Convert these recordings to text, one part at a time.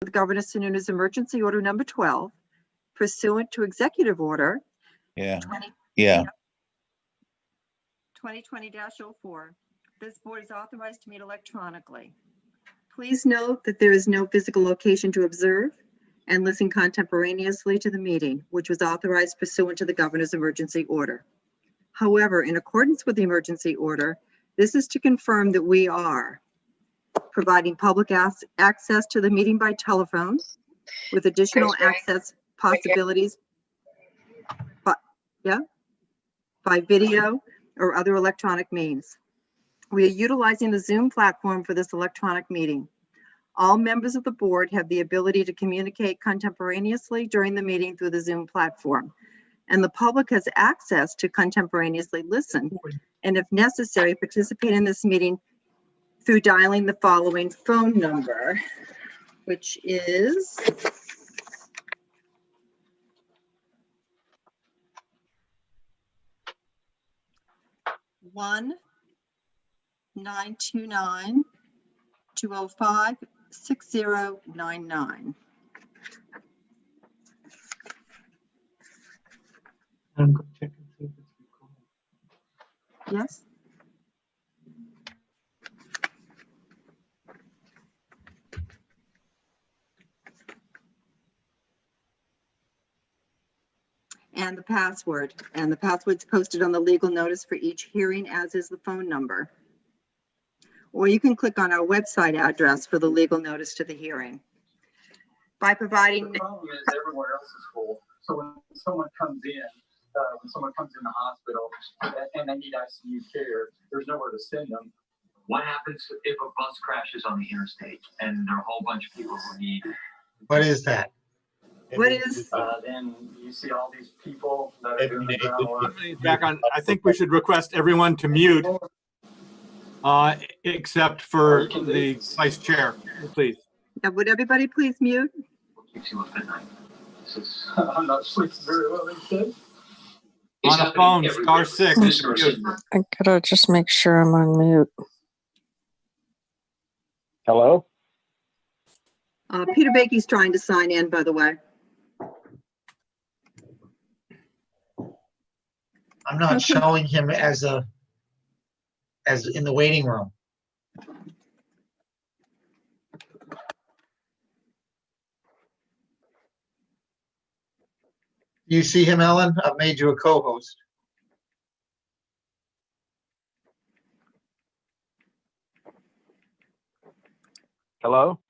the Governor Sununu's Emergency Order Number 12, pursuant to Executive Order 2020-04. This board is authorized to meet electronically. Please note that there is no physical location to observe and listen contemporaneously to the meeting, which was authorized pursuant to the Governor's emergency order. However, in accordance with the emergency order, this is to confirm that we are providing public access to the meeting by telephone with additional access possibilities by video or other electronic means. We are utilizing the Zoom platform for this electronic meeting. All members of the board have the ability to communicate contemporaneously during the meeting through the Zoom platform, and the public has access to contemporaneously listen and, if necessary, participate in this meeting through dialing the following phone number, which is 1-929-205-6099. Yes. And the password. And the password's posted on the legal notice for each hearing, as is the phone number. Or you can click on our website address for the legal notice to the hearing. By providing... The problem is everywhere else is full. So when someone comes in, the hospital and they need ICU care, there's nowhere to send them. What happens if a bus crashes on the interstate and there are a whole bunch of people who need? What is that? What is? Then you see all these people that are doing the ground work. Back on, I think we should request everyone to mute, except for the vice chair, please. Yeah, would everybody please mute? What keeps you up at night? This is I'm not sleeping very well these days. On the phone, *6. I gotta just make sure I'm on mute. Hello? Peter Bakey's trying to sign in, by the way. I'm not showing him as in the waiting room. You see him, Ellen? I've made you a co-host. Hello?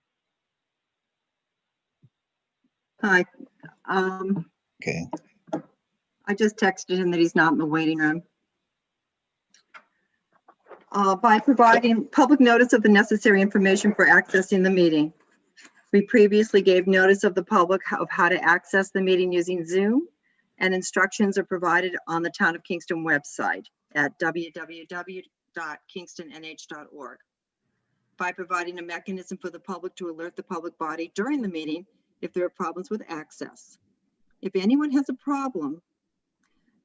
Hi. Okay. I just texted him that he's not in the waiting room. By providing public notice of the necessary information for accessing the meeting. We previously gave notice of the public of how to access the meeting using Zoom, and instructions are provided on the Town of Kingston website at www.kingstонnh.org. By providing a mechanism for the public to alert the public body during the meeting if there are problems with access. If anyone has a problem,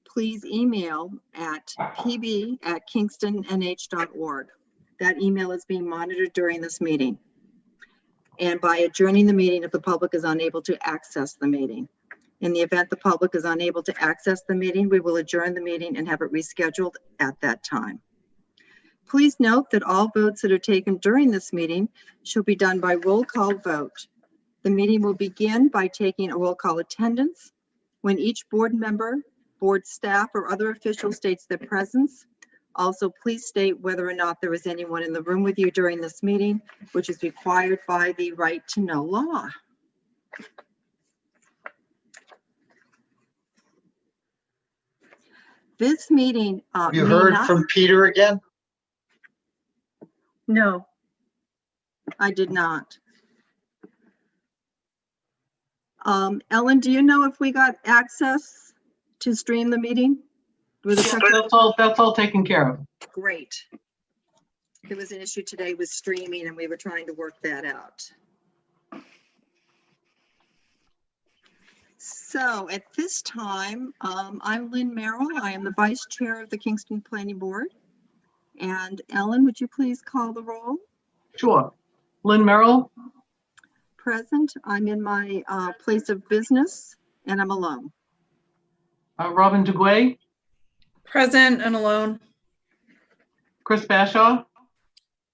please email at pb@kingstонnh.org. That email is being monitored during this meeting. And by adjourning the meeting if the public is unable to access the meeting. In the event the public is unable to access the meeting, we will adjourn the meeting and have it rescheduled at that time. Please note that all votes that are taken during this meeting shall be done by roll call vote. The meeting will begin by taking a roll call attendance. When each board member, board staff, or other official states their presence, also please state whether or not there is anyone in the room with you during this meeting, which is required by the right to know law. This meeting. You heard from Peter again? No, I did not. Ellen, do you know if we got access to stream the meeting? That's all taken care of. Great. There was an issue today with streaming and we were trying to work that out. So at this time, I'm Lynn Merrill. I am the Vice Chair of the Kingston Planning Board. And Ellen, would you please call the roll? Sure. Lynn Merrill? present. I'm in my place of business and I'm alone. Robin DeGuay, Present and alone. Chris Bashaw,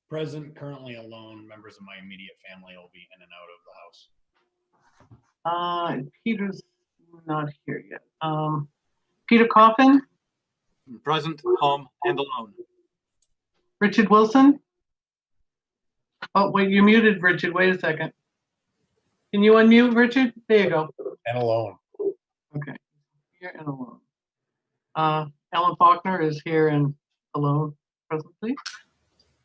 Present, currently alone. Members of my immediate family will be in and out of the house. Peter's not here yet. Peter Coffin, Present, home, and alone. Richard Wilson. Oh, wait, you're muted, Richard. Wait a second. Can you unmute, Richard? There you go. And alone. Okay. Here and alone. Ellen Faulkner is here and alone presently.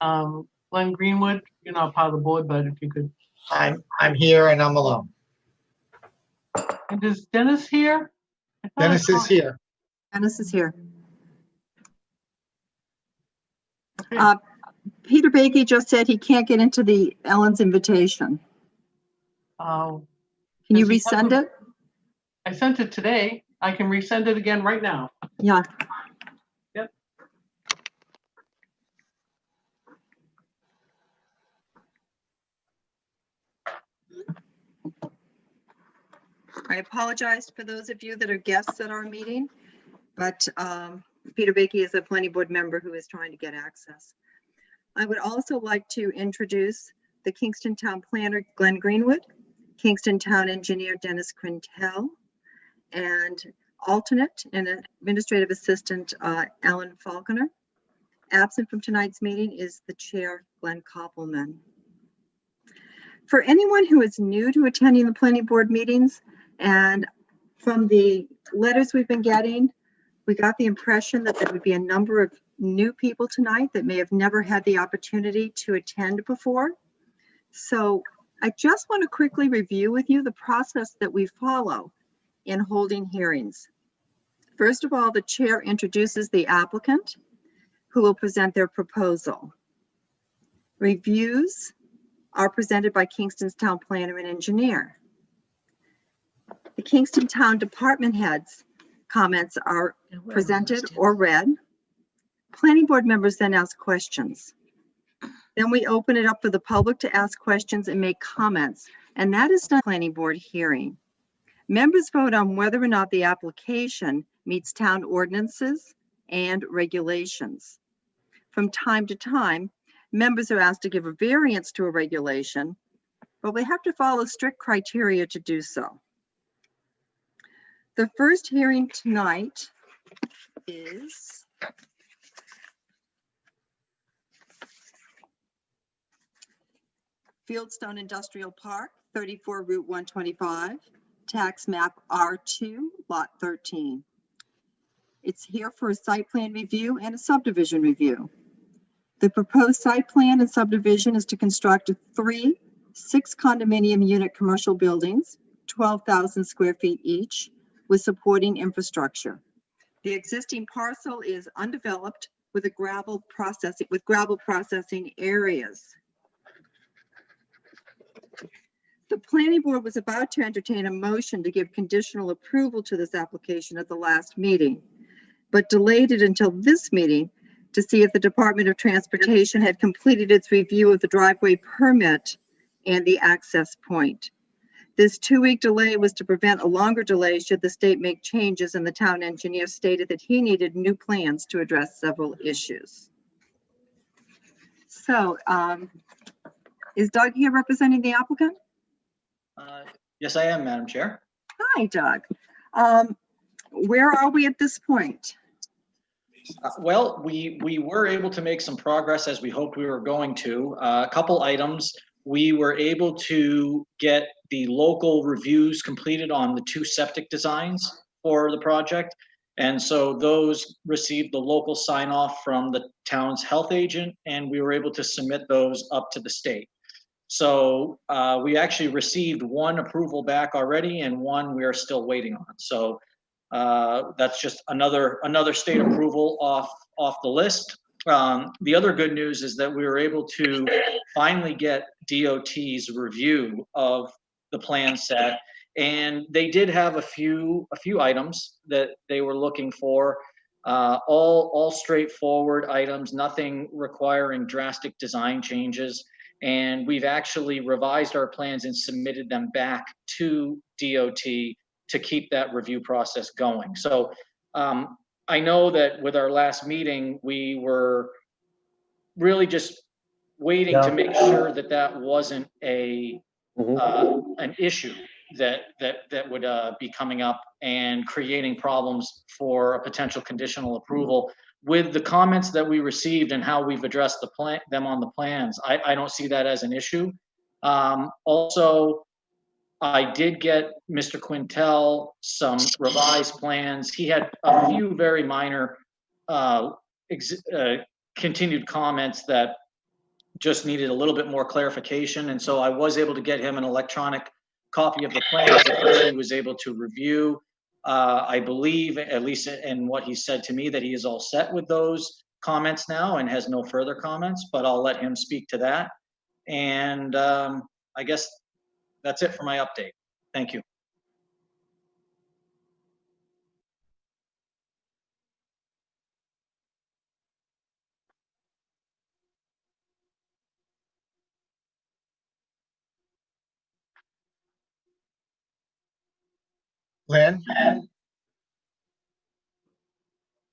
Glenn Greenwood, you're not part of the board, but if you could. I'm here and I'm alone. And is Dennis here? I thought I Dennis saw- is here. Dennis is here. Okay. Peter Baiki just said he can't get into the Ellen's invitation. Oh, Can you Does he have resend a- it? I sent it today. I can resend it again right now. Yeah. Yep. I apologize for those of you that are guests at our meeting, but Peter Baiki is a planning board member who is trying to get access. I would also like to introduce the Kingston Town Planner, Glenn Greenwood, Kingston Town Engineer, Dennis Quintel, and alternate and administrative assistant, Alan Faulkner. Absent from tonight's meeting is the chair, Glenn Koppelman. For anyone who is new to attending the planning board meetings, and from the letters we've been getting, we got the impression that there would be a number of new people tonight that may have never had the opportunity to attend before. So I just want to quickly review with you the process that we follow in holding hearings. First of all, the chair introduces the applicant who will present their proposal. Reviews are presented by Kingston's town planner and engineer. The Kingston Town department heads' comments are presented or read. Planning board members then ask questions. Then we open it up for the public to ask questions and make comments, and that is the planning board hearing. Members vote on whether or not the application meets town ordinances and regulations. From time to time, members are asked to give a variance to a regulation, but we have to follow strict criteria to do so. The first hearing tonight is Fieldstone Industrial Park, 34 Route 125, tax map R2, lot 13. It's here for a site plan review and a subdivision review. The proposed site plan and subdivision is to construct 3 6-condominium unit commercial buildings, 12,000 square feet each, with supporting infrastructure. The existing parcel is undeveloped with gravel processing areas. The planning board was about to entertain a motion to give conditional approval to this application at the last meeting, but delayed it until this meeting to see if the Department of Transportation had completed its review of the driveway permit and the access point. This 2-week delay was to prevent a longer delay should the state make changes, and the town engineer stated that he needed new plans to address several issues. So, is Doug here representing the applicant? Yes, I am, Madam Chair. Hi, Doug. Where are we at this point? Well, we were able to make some progress as we hoped we were going to. A couple items. We were able to get the local reviews completed on the 2 septic designs for the project. And so those received the local sign off from the town's health agent, and we were able to submit those up to the state. So we actually received 1 approval back already and 1 we are still waiting on. So that's just another state approval off the list. The other good news is that we were able to finally get DOT's review of the plan set, and they did have a few items that they were looking for. All straightforward items, nothing requiring drastic design changes. And we've actually revised our plans and submitted them back to DOT to keep that review process going. So I know that with our last meeting, we were really just waiting to make sure that that wasn't an issue that would be coming up and creating problems for a potential conditional approval. With the comments that we received and how we've addressed them on the plans, I don't see that as an issue. Also, I did get Mr. Quintel some revised plans. He had a few very minor continued comments that just needed a little bit more clarification. And so I was able to get him an electronic copy of the plans that he was able to review. I believe, at least in what he said to me, that he is all set with those comments now and has no further comments, but I'll let him speak to that. And I guess that's it for my update. Thank you. Lynn,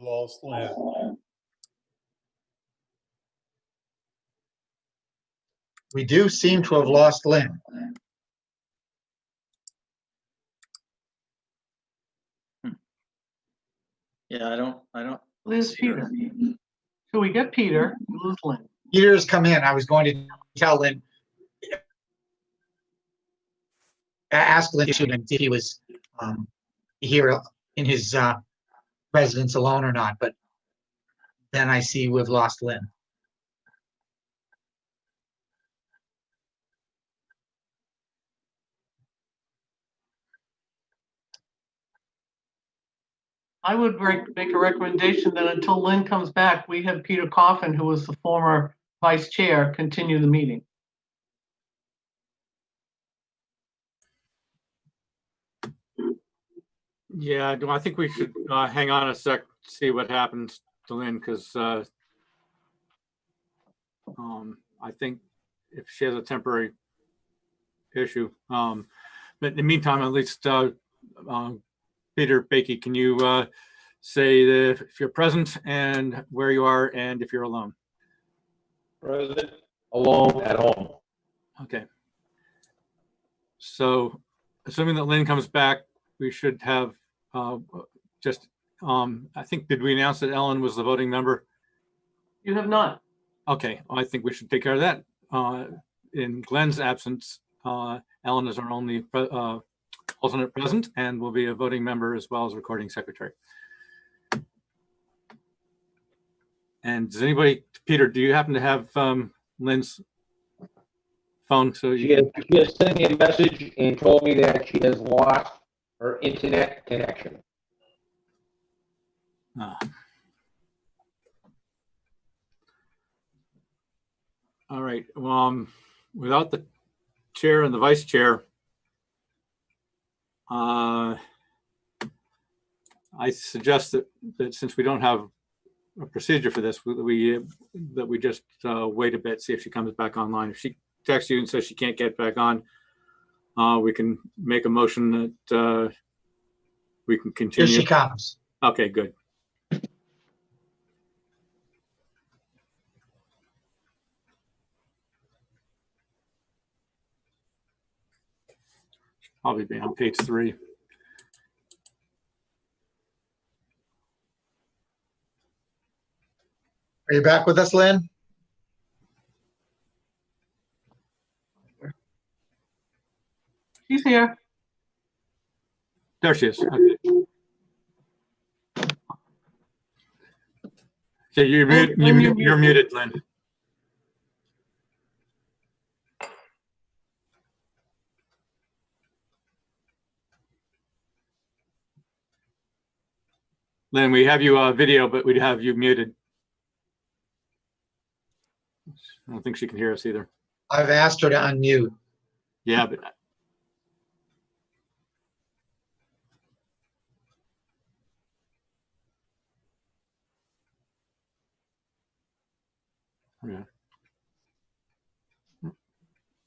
Lost Lynn. we do seem to have lost Lynn. Yeah, I don't. Where's Peter? So we get Peter, we lose Lynn. Peter's come in. I was going to tell Lynn, ask Lynn if he was here in his residence alone or not, but then I see we've lost Lynn. I would make a recommendation that until Lynn comes back, we have Peter Coffin, who was the former vice chair, continue the meeting. Yeah, I think we should hang on a sec, see what happens to Lynn, because I think if she has a temporary issue. But in the meantime, at least Peter Bakey, can you say that if you're present and where you are and if you're alone? Present, alone, at home. Okay. So assuming that Lynn comes back, we should have just, I think, did we announce that Ellen was the voting member? You have not. Okay, well, I think we should take care of that. In Glenn's absence, Ellen is our only alternate present and will be a voting member as well as recording secretary. And does anybody, Peter, do you happen to have Lynn's phone? So She has sent me a message and told me that she has lost her internet connection. All right. Without the chair and the vice chair, I suggest that since we don't have a procedure for this, that we just wait a bit, see if she comes back online. If she texts you and says she can't get back on, we can make a motion that we can continue. Here she comes. Okay, good. Probably be on page 3. Are you back with us, Lynn? She's here. There she is. Okay. Okay, you're muted, Lynn. Lynn, we have you video, but we'd have you muted. I don't think she can hear us either. I've asked her to unmute. Yeah, but yeah.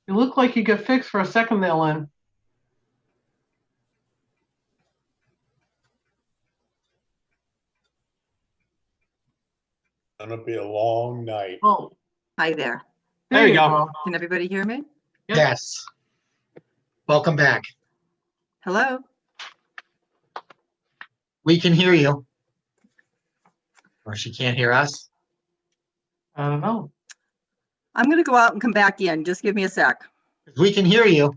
You look like you got fixed for a second there, Lynn. Gonna be a long night. Oh, Hi there. There you go. Can everybody hear me? Yep. Yes. Welcome back. Hello? We can hear you. Or she can't hear us. I don't know. I'm going to go out and come back in. Just give me a sec. We can hear you.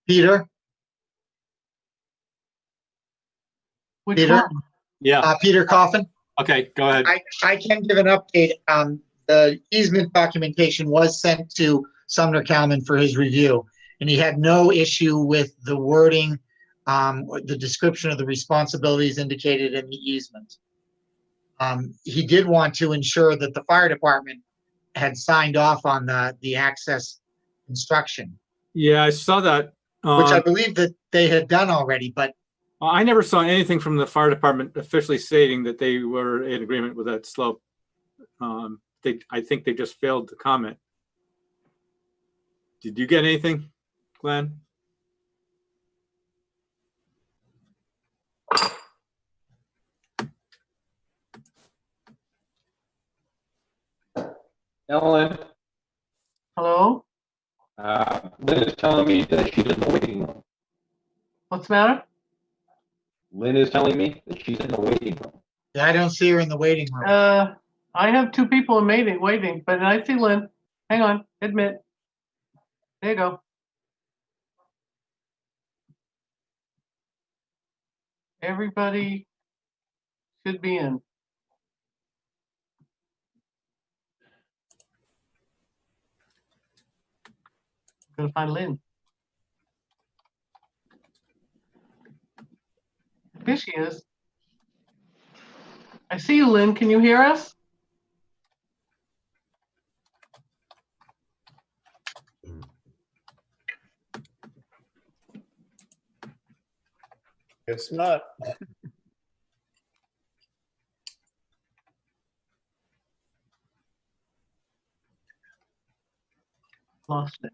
Peter? Which Peter? one? Yeah. Peter Coffin? Okay, go ahead. I can give an update. The easement documentation was sent to Sumner Kalman for his review, and he had no issue with the wording, or the description of the responsibilities indicated in the easement. He did want to ensure that the fire department had signed off on the access instruction, Yeah, I saw that. which I believe that they had done already, but I never saw anything from the fire department officially stating that they were in agreement with that slope. I think they just failed to comment. Did you get anything, Glenn? Ellen, Hello? Lynn is telling me that she's in the waiting room. What's the matter? Lynn is telling me that she's in the waiting room. I don't see her in the waiting room. I have two people in waiting, but I see Lynn. Hang on, admit. There you go. Everybody should be in. Gonna find Lynn. Here she is. I see you, Lynn. Can you hear us? It's not. Lost it.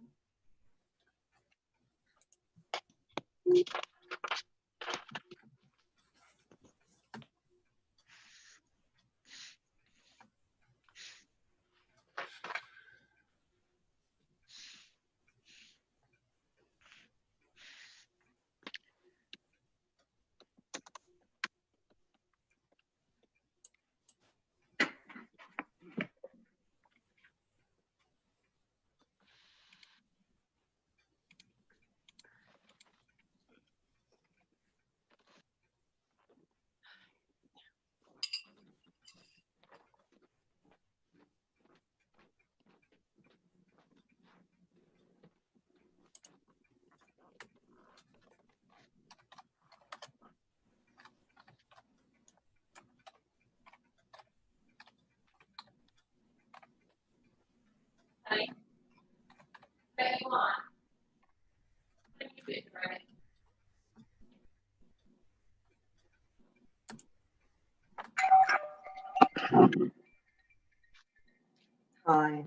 Hi.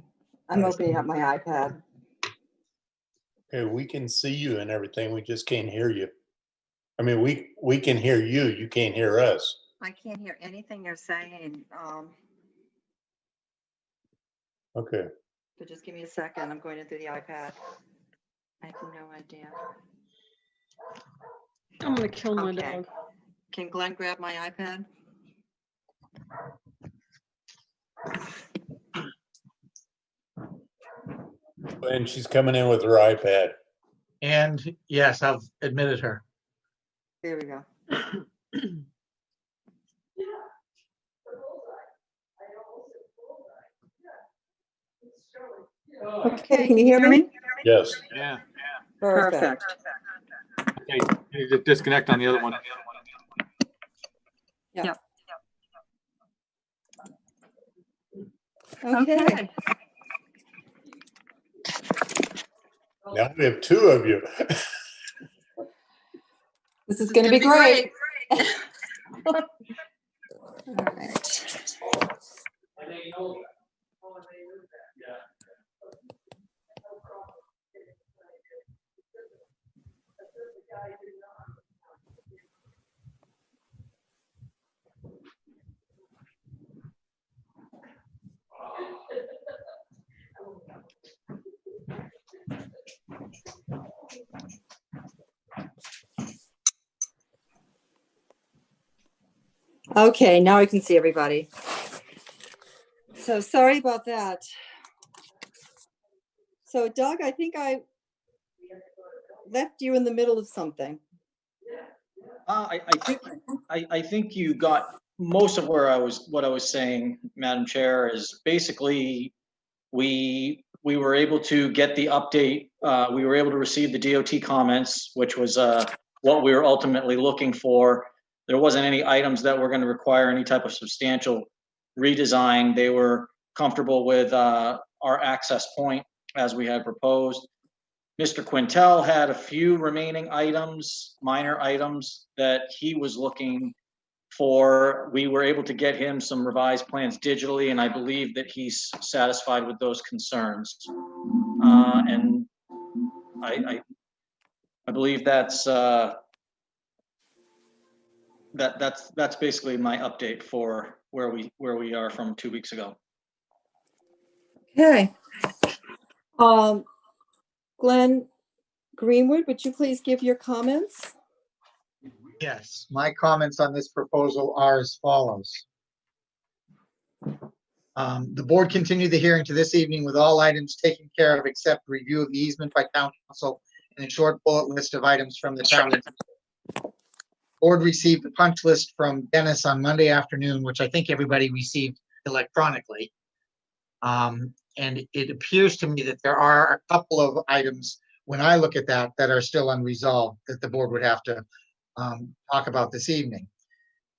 I'm opening up my iPad. Okay, we can see you and everything. We just can't hear you. I mean, we can hear you. You can't hear us. I can't hear anything you're saying. Okay. But just give me a second. I'm going in through the iPad. I have no idea. I'm gonna kill my Okay. dog. Can Glenn grab my iPad? And she's coming in with her iPad. And yes, I've admitted her. There we go. Okay, can you hear me? Yes. Yeah. Perfect. Okay, you just disconnect on the other one. Yeah. Okay. Now we have two of you. This is gonna gonna be great. All right. Okay, now I can see everybody. So sorry about that. So Doug, I think I left you in the middle of something. I think you got most of what I was saying, Madam Chair, is basically we were able to get the update. We were able to receive the DOT comments, which was what we were ultimately looking for. There wasn't any items that were going to require any type of substantial redesign. They were comfortable with our access point as we had proposed. Mr. Quintel had a few remaining items, minor items that he was looking for. We were able to get him some revised plans digitally, and I believe that he's satisfied with those concerns. And I believe that's that's basically my update for where we are from 2 weeks ago. Okay. Glenn Greenwood, would you please give your comments? Yes, my comments on this proposal are as follows. The board continued the hearing to this evening with all items taken care of except review of the easement by town council and a short bullet list of items from the town. Board received the punch list from Dennis on Monday afternoon, which I think everybody received electronically. And it appears to me that there are a couple of items, when I look at that are still unresolved, that the board would have to talk about this evening.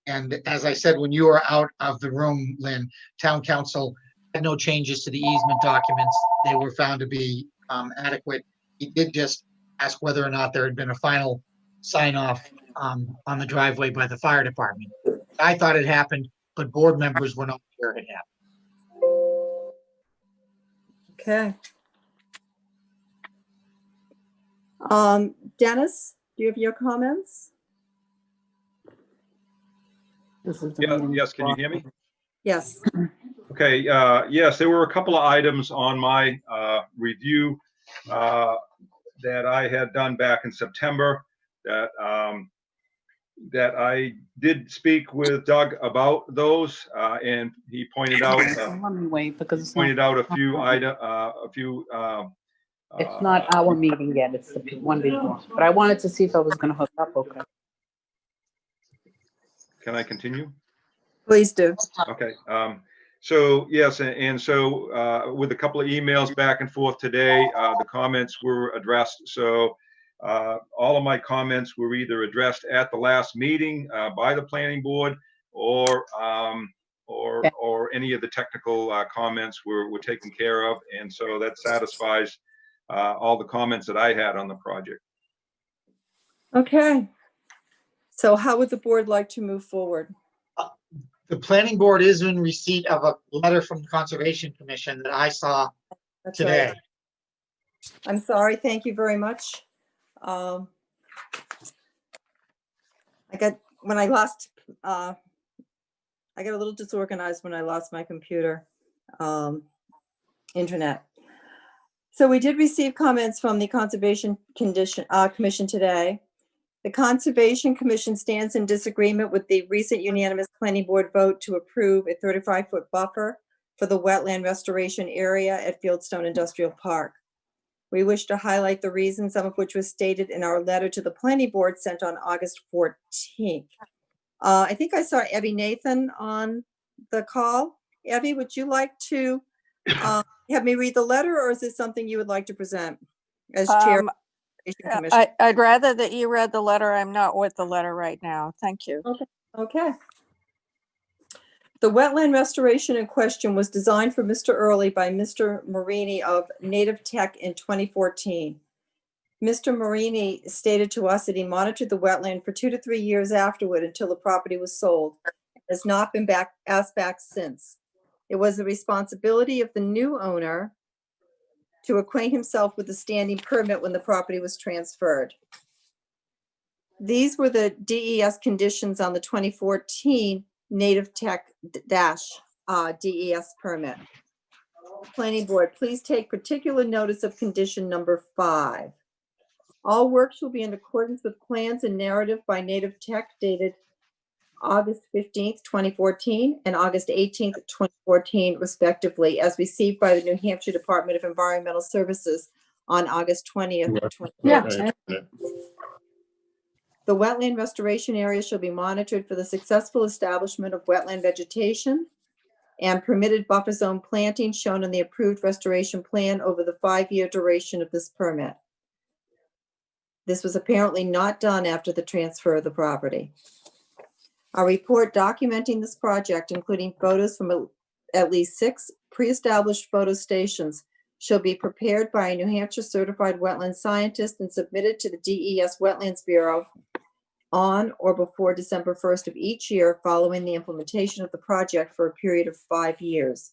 And as I said, when you were out of the room, Lynn, town council had no changes to the easement documents. They were found to be adequate. He did just ask whether or not there had been a final sign off on the driveway by the fire department. I thought it happened, but board members were not sure it happened. Okay. Dennis, do you have your comments? Yes, can you hear me? Yes. Okay, yes, there were a couple of items on my review that I had done back in September that that I did speak with Doug about those, and he pointed out Let me wait because it's pointed not, out a few. it's not our meeting yet. It's the one before. But I wanted to see if I was going to hook up. Okay. Can I continue? Please do. Okay. So yes, and so with a couple of emails back and forth today, the comments were addressed. So all of my comments were either addressed at the last meeting by the planning board, or any of the technical comments were taken care of, and so that satisfies all the comments that I had on the project. Okay. So how would the board like to move forward? The planning board is in receipt of a letter from the Conservation Commission that I saw That's today. right. I'm sorry. Thank you very much. I got a little disorganized when I lost my computer, internet. So we did receive comments from the Conservation Commission today. The Conservation Commission stands in disagreement with the recent unanimous planning board vote to approve a 35-foot buffer for the wetland restoration area at Fieldstone Industrial Park. We wish to highlight the reasons, some of which was stated in our letter to the planning board sent on August 14th. I think I saw Evie Nathan on the call. Evie, would you like to have me read the letter, or is this something you would like to present as chair? I'd rather that you read the letter. I'm not with the letter right now. Thank you. Okay. The wetland restoration in question was designed for Mr. Early by Mr. Marini of Native Tech in 2014. Mr. Marini stated to us that he monitored the wetland for 2 to 3 years afterward until the property was sold. It has not been asked back since. It was the responsibility of the new owner to acquaint himself with the standing permit when the property was transferred. These were the DES conditions on the 2014 Native Tech DES permit. Planning Board, please take particular notice of condition number 5. All works will be in accordance with plans and narrative by Native Tech dated August 15th, 2014 and August 18th, 2014, respectively, as received by the New Hampshire Department of Environmental Services on August 20th, 2014. The wetland restoration area shall be monitored for the successful establishment of wetland vegetation and permitted buffer zone planting shown in the approved restoration plan over the 5-year duration of this permit. This was apparently not done after the transfer of the property. A report documenting this project, including photos from at least 6 pre-established photo stations, shall be prepared by a New Hampshire certified wetland scientist and submitted to the DES Wetlands Bureau on or before December 1st of each year following the implementation of the project for a period of 5 years.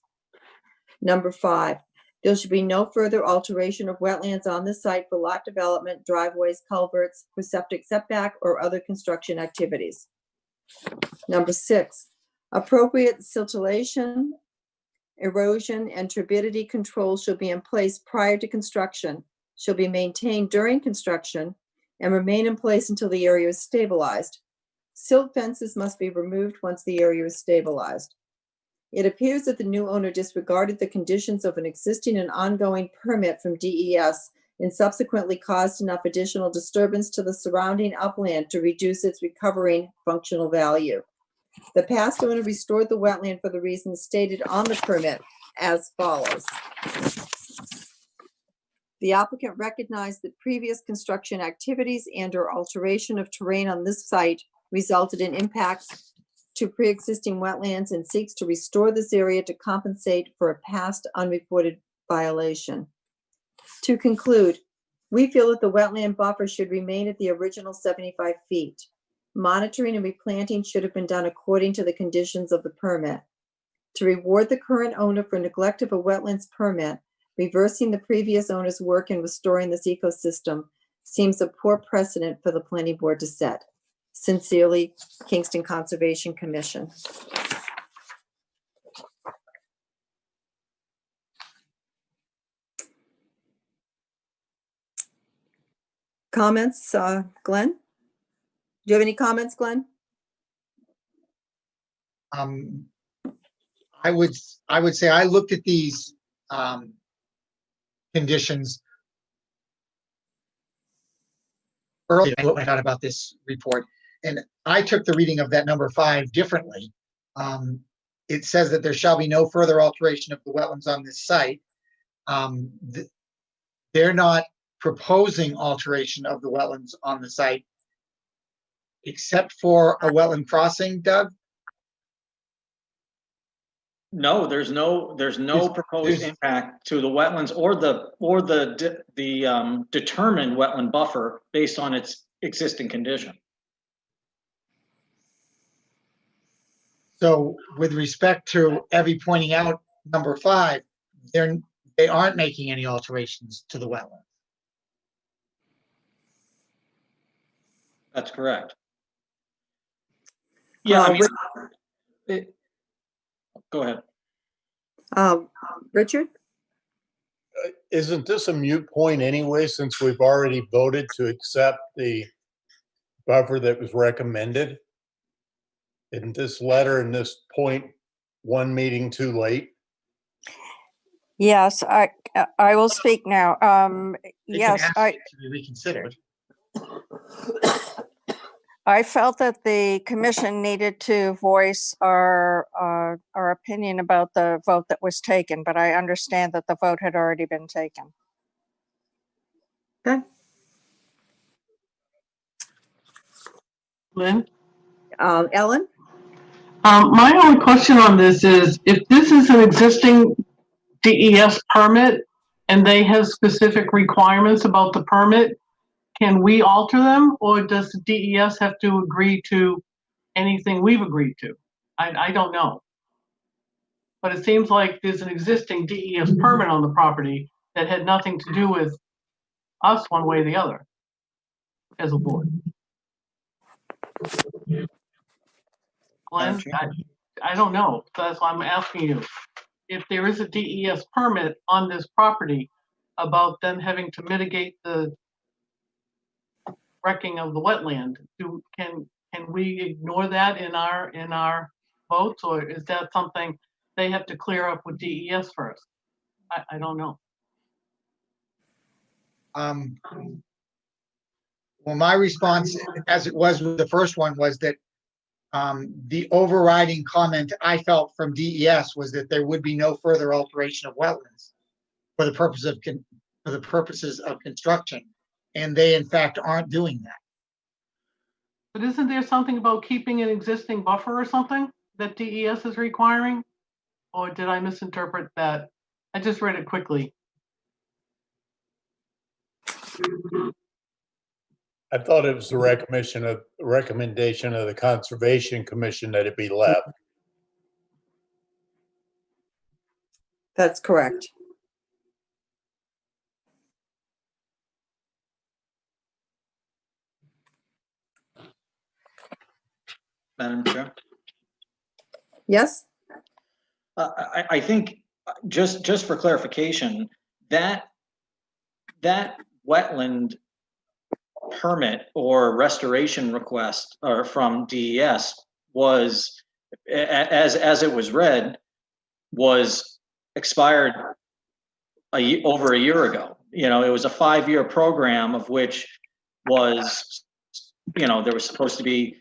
Number 5, there should be no further alteration of wetlands on this site for lot development, driveways, culverts, for septic setback, or other construction activities. Number 6, appropriate siltation, erosion, and turbidity controls shall be in place prior to construction, shall be maintained during construction, and remain in place until the area is stabilized. Silt fences must be removed once the area is stabilized. It appears that the new owner disregarded the conditions of an existing and ongoing permit from DES and subsequently caused enough additional disturbance to the surrounding upland to reduce its recovering functional value. The past owner restored the wetland for the reasons stated on the permit as follows. The applicant recognized that previous construction activities and/or alteration of terrain on this site resulted in impacts to pre-existing wetlands and seeks to restore this area to compensate for a past unreported violation. To conclude, we feel that the wetland buffer should remain at the original 75 feet. Monitoring and replanting should have been done according to the conditions of the permit. To reward the current owner for neglect of a wetlands permit, reversing the previous owner's work in restoring this ecosystem seems a poor precedent for the planning board to set. Sincerely, Kingston Conservation Commission. Comments, Glenn? Do you have any comments, Glenn? I would say I looked at these conditions earlier. I went out about this report, and I took the reading of that number 5 differently. It says that there shall be no further alteration of the wetlands on this site. They're not proposing alteration of the wetlands on the site, except for a wetland crossing, Doug? No, there's no proposed impact to the wetlands or the determined wetland buffer based on its existing condition. So with respect to Evie pointing out number 5, they aren't making any alterations to the wetland. That's correct. Yeah, I mean, go ahead. Richard? Isn't this a moot point anyway, since we've already voted to accept the buffer that was recommended? Isn't this letter and this point one meeting too late? Yes, I will speak now. Yes, to be reconsidered. I felt that the commission needed to voice our opinion about the vote that was taken, but I understand that the vote had already been taken. Okay. Lynn? Ellen? My only question on this is, if this is an existing DES permit and they have specific requirements about the permit, can we alter them, or does the DES have to agree to anything we've agreed to? I don't know. But it seems like there's an existing DES permit on the property that had nothing to do with us one way or the other as a board. Glenn, I don't know. That's why I'm asking you. If there is a DES permit on this property about them having to mitigate the wrecking of the wetland, can we ignore that in our votes, or is that something they have to clear up with DES first? I don't know. Well, my response, as it was with the first one, was that the overriding comment I felt from DES was that there would be no further alteration of wetlands for the purposes of construction, and they in fact aren't doing that. But isn't there something about keeping an existing buffer or something that DES is requiring? Or did I misinterpret that? I just read it quickly. I thought it was the recommendation of the Conservation Commission that it be left. That's correct. Madam Chair? Yes? I think just for clarification, that wetland permit or restoration request or from DES was, as it was read, was expired over a year ago. You know, it was a 5-year program of which was, you know, there was supposed to be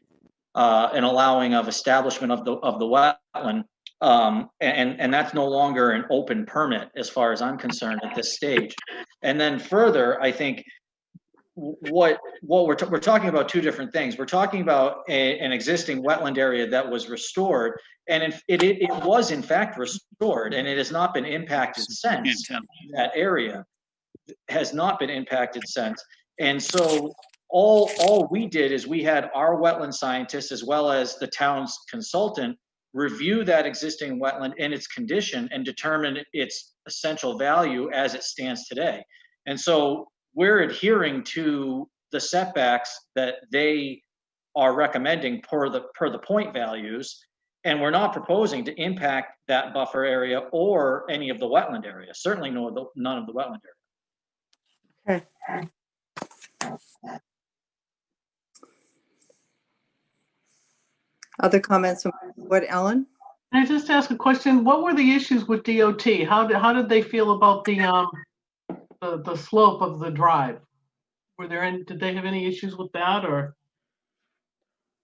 an allowing of establishment of the wetland, and that's no longer an open permit as far as I'm concerned at this stage. And then further, I think what we're talking about two different things. We're talking about an existing wetland area that was restored, and it was in fact restored, and it has not been impacted since. That area has not been impacted since, and so all we did is we had our wetland scientists as well as the town's consultant review that existing wetland and its condition and determine its essential value as it stands today. And so we're adhering to the setbacks that they are recommending per the point values, and we're not proposing to impact that buffer area or any of the wetland area. Certainly none of the wetland area. Okay. Other comments from what, Ellen? Can I just ask a question? What were the issues with DOT? How did they feel about the slope of the drive? Did they have any issues with that, or?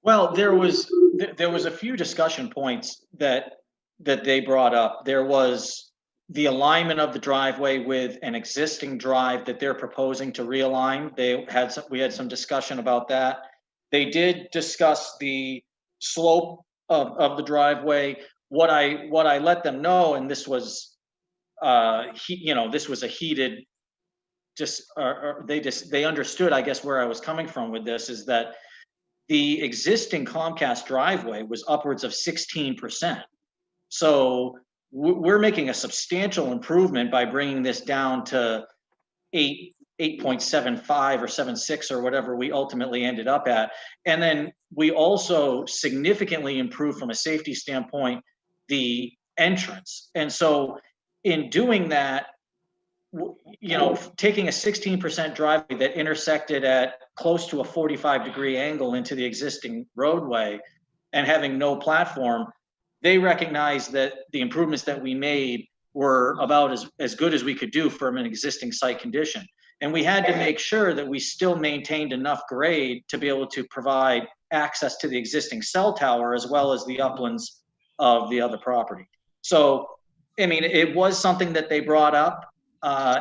Well, there was a few discussion points that they brought up. There was the alignment of the driveway with an existing drive that they're proposing to realign. We had some discussion about that. They did discuss the slope of the driveway. What I let them know, and this was this was a heated, they understood, I guess, where I was coming from with this, is that the existing Comcast driveway was upwards of 16%. So we're making a substantial improvement by bringing this down to 8.75 or 7.6 or whatever we ultimately ended up at. And then we also significantly improved from a safety standpoint the entrance. And so in doing that, you know, taking a 16% driveway that intersected at close to a 45-degree angle into the existing roadway and having no platform, they recognized that the improvements that we made were about as good as we could do from an existing site condition. And we had to make sure that we still maintained enough grade to be able to provide access to the existing cell tower as well as the uplands of the other property. So, I mean, it was something that they brought up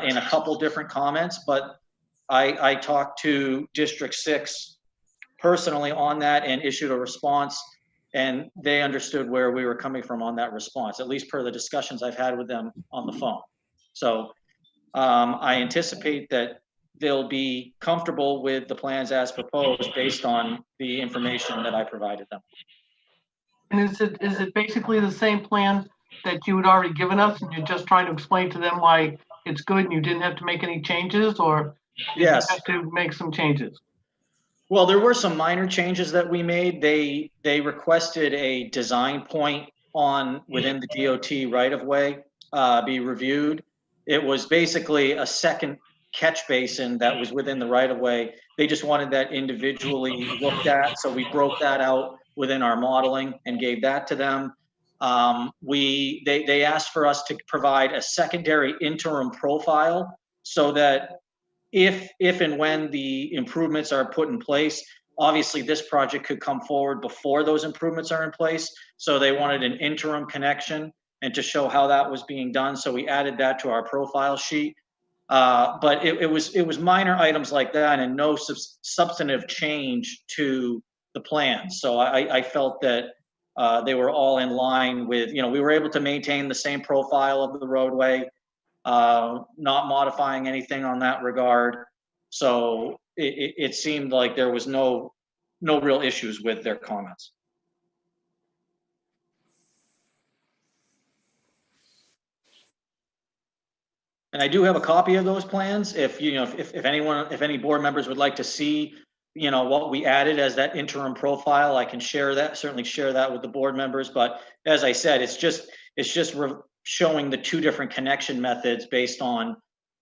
in a couple different comments, but I talked to District 6 personally on that and issued a response, and they understood where we were coming from on that response, at least per the discussions I've had with them on the phone. So I anticipate that they'll be comfortable with the plans as proposed based on the information that I provided them. And is it basically the same plan that you had already given us and you're just trying to explain to them why it's good and you didn't have to make any changes, or did you Yes. have to make some changes? Well, there were some minor changes that we made. They requested a design point within the DOT right-of-way be reviewed. It was basically a second catch basin that was within the right-of-way. They just wanted that individually looked at, so we broke that out within our modeling and gave that to them. They asked for us to provide a secondary interim profile so that if and when the improvements are put in place, obviously this project could come forward before those improvements are in place. So they wanted an interim connection and to show how that was being done. So we added that to our profile sheet. But it was minor items like that and no substantive change to the plan. So I felt that they were all in line with, we were able to maintain the same profile of the roadway, not modifying anything on that regard. So it seemed like there was no real issues with their comments. And I do have a copy of those plans. If any board members would like to see, what we added as that interim profile, I can certainly share that with the board members. But as I said, it's just showing the two different connection methods based on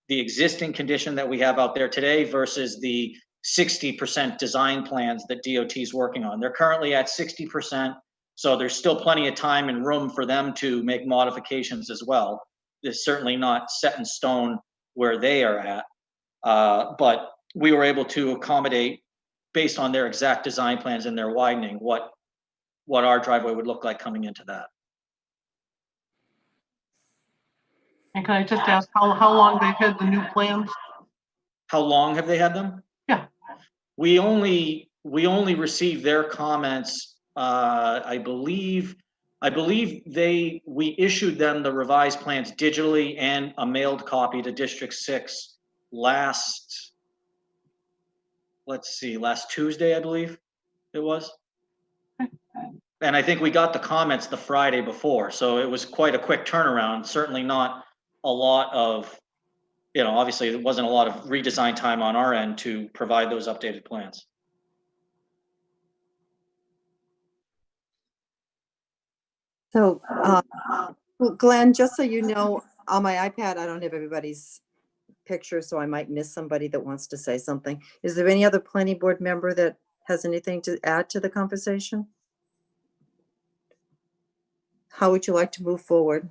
the existing condition that we have out there today versus the 60% design plans that DOT is working on. They're currently at 60%, so there's still plenty of time and room for them to make modifications as well. It's certainly not set in stone where they are at, but we were able to accommodate based on their exact design plans and their widening what our driveway would look like coming into that. And can I just ask how long they've had the new plans? How long have they had them? Yeah. We only received their comments. I believe we issued them the revised plans digitally and a mailed copy to District 6 last Tuesday, I believe it was. And I think we got the comments the Friday before, so it was quite a quick turnaround. Certainly not a lot of, obviously there wasn't a lot of redesign time on our end to provide those updated plans. So, Glenn, just so you know, on my iPad, I don't have everybody's picture, so I might miss somebody that wants to say something. Is there any other planning board member that has anything to add to the conversation? How would you like to move forward?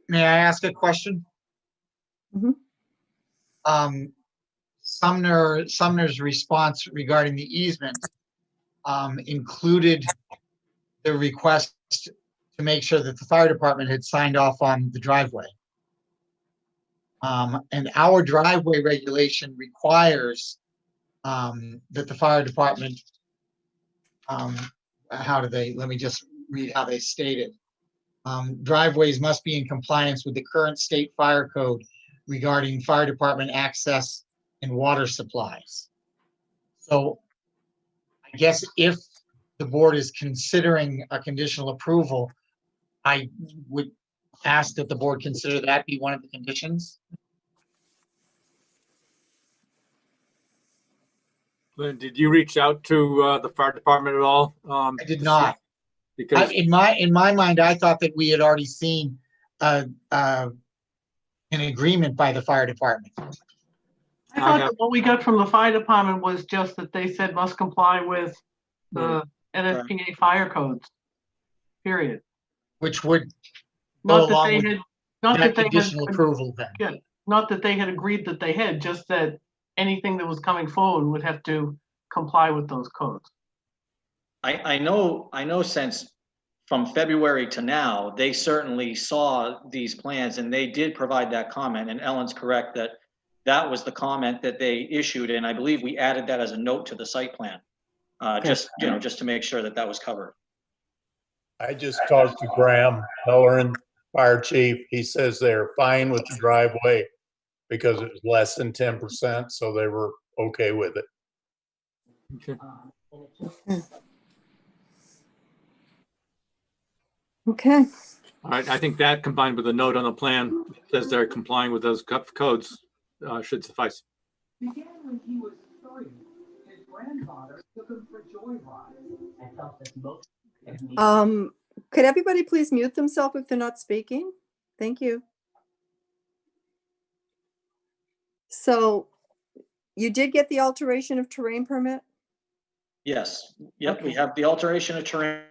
May I ask a question? Mm-hmm. Sumner's response regarding the easement included the request to make sure that the fire department had signed off on the driveway. And our driveway regulation requires that the fire department, let me just read how they stated. Driveways must be in compliance with the current state fire code regarding fire department access and water supplies. So I guess if the board is considering a conditional approval, I would ask that the board consider that be one of the conditions. Lynn, did you reach out to the fire department at all? I did not. Because in my mind, I thought that we had already seen an agreement by the fire department. I thought that what we got from the fire department was just that they said must comply with the NFPA fire codes, period. Which would Not go that along they with had, not that that they conditional had, approval then. yeah, not that they had agreed that they had, just that anything that was coming forward would have to comply with those codes. I know since from February to now, they certainly saw these plans and they did provide that comment, and Ellen's correct that that was the comment that they issued, and I believe we added that as a note to the site plan, just to make sure that that was covered. I just talked to Graham Halloran, fire chief. He says they're fine with the driveway because it was less than 10%, so they were okay with it. Okay. Okay, All right, I think that combined with a note on the plan that says they're complying with those codes should suffice. could everybody please mute themselves if they're not speaking? Thank you. So you did get the alteration of terrain permit? Yes, yep, we Okay. have the alteration of terrain.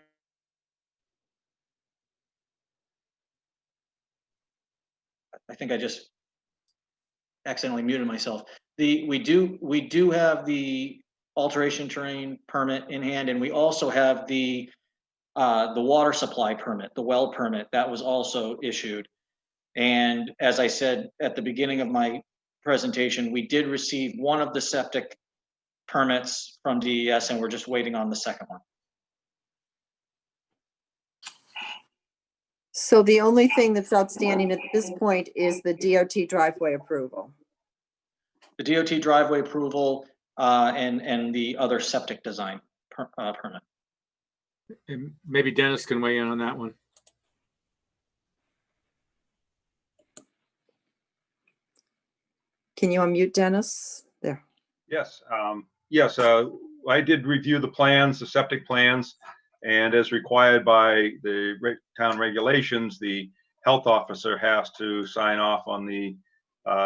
I think I just accidentally muted myself. We do have the alteration terrain permit in hand, and we also have the water supply permit, the well permit, that was also issued. And as I said at the beginning of my presentation, we did receive one of the septic permits from DES, and we're just waiting on the second one. So the only thing that's outstanding at this point is the DOT driveway approval. The DOT driveway approval and the other septic design permit. And maybe Dennis can weigh in on that one. Can you unmute Dennis? There. Yes, yes, I did review the plans, the septic plans, and as required by the town regulations, the health officer has to sign off on the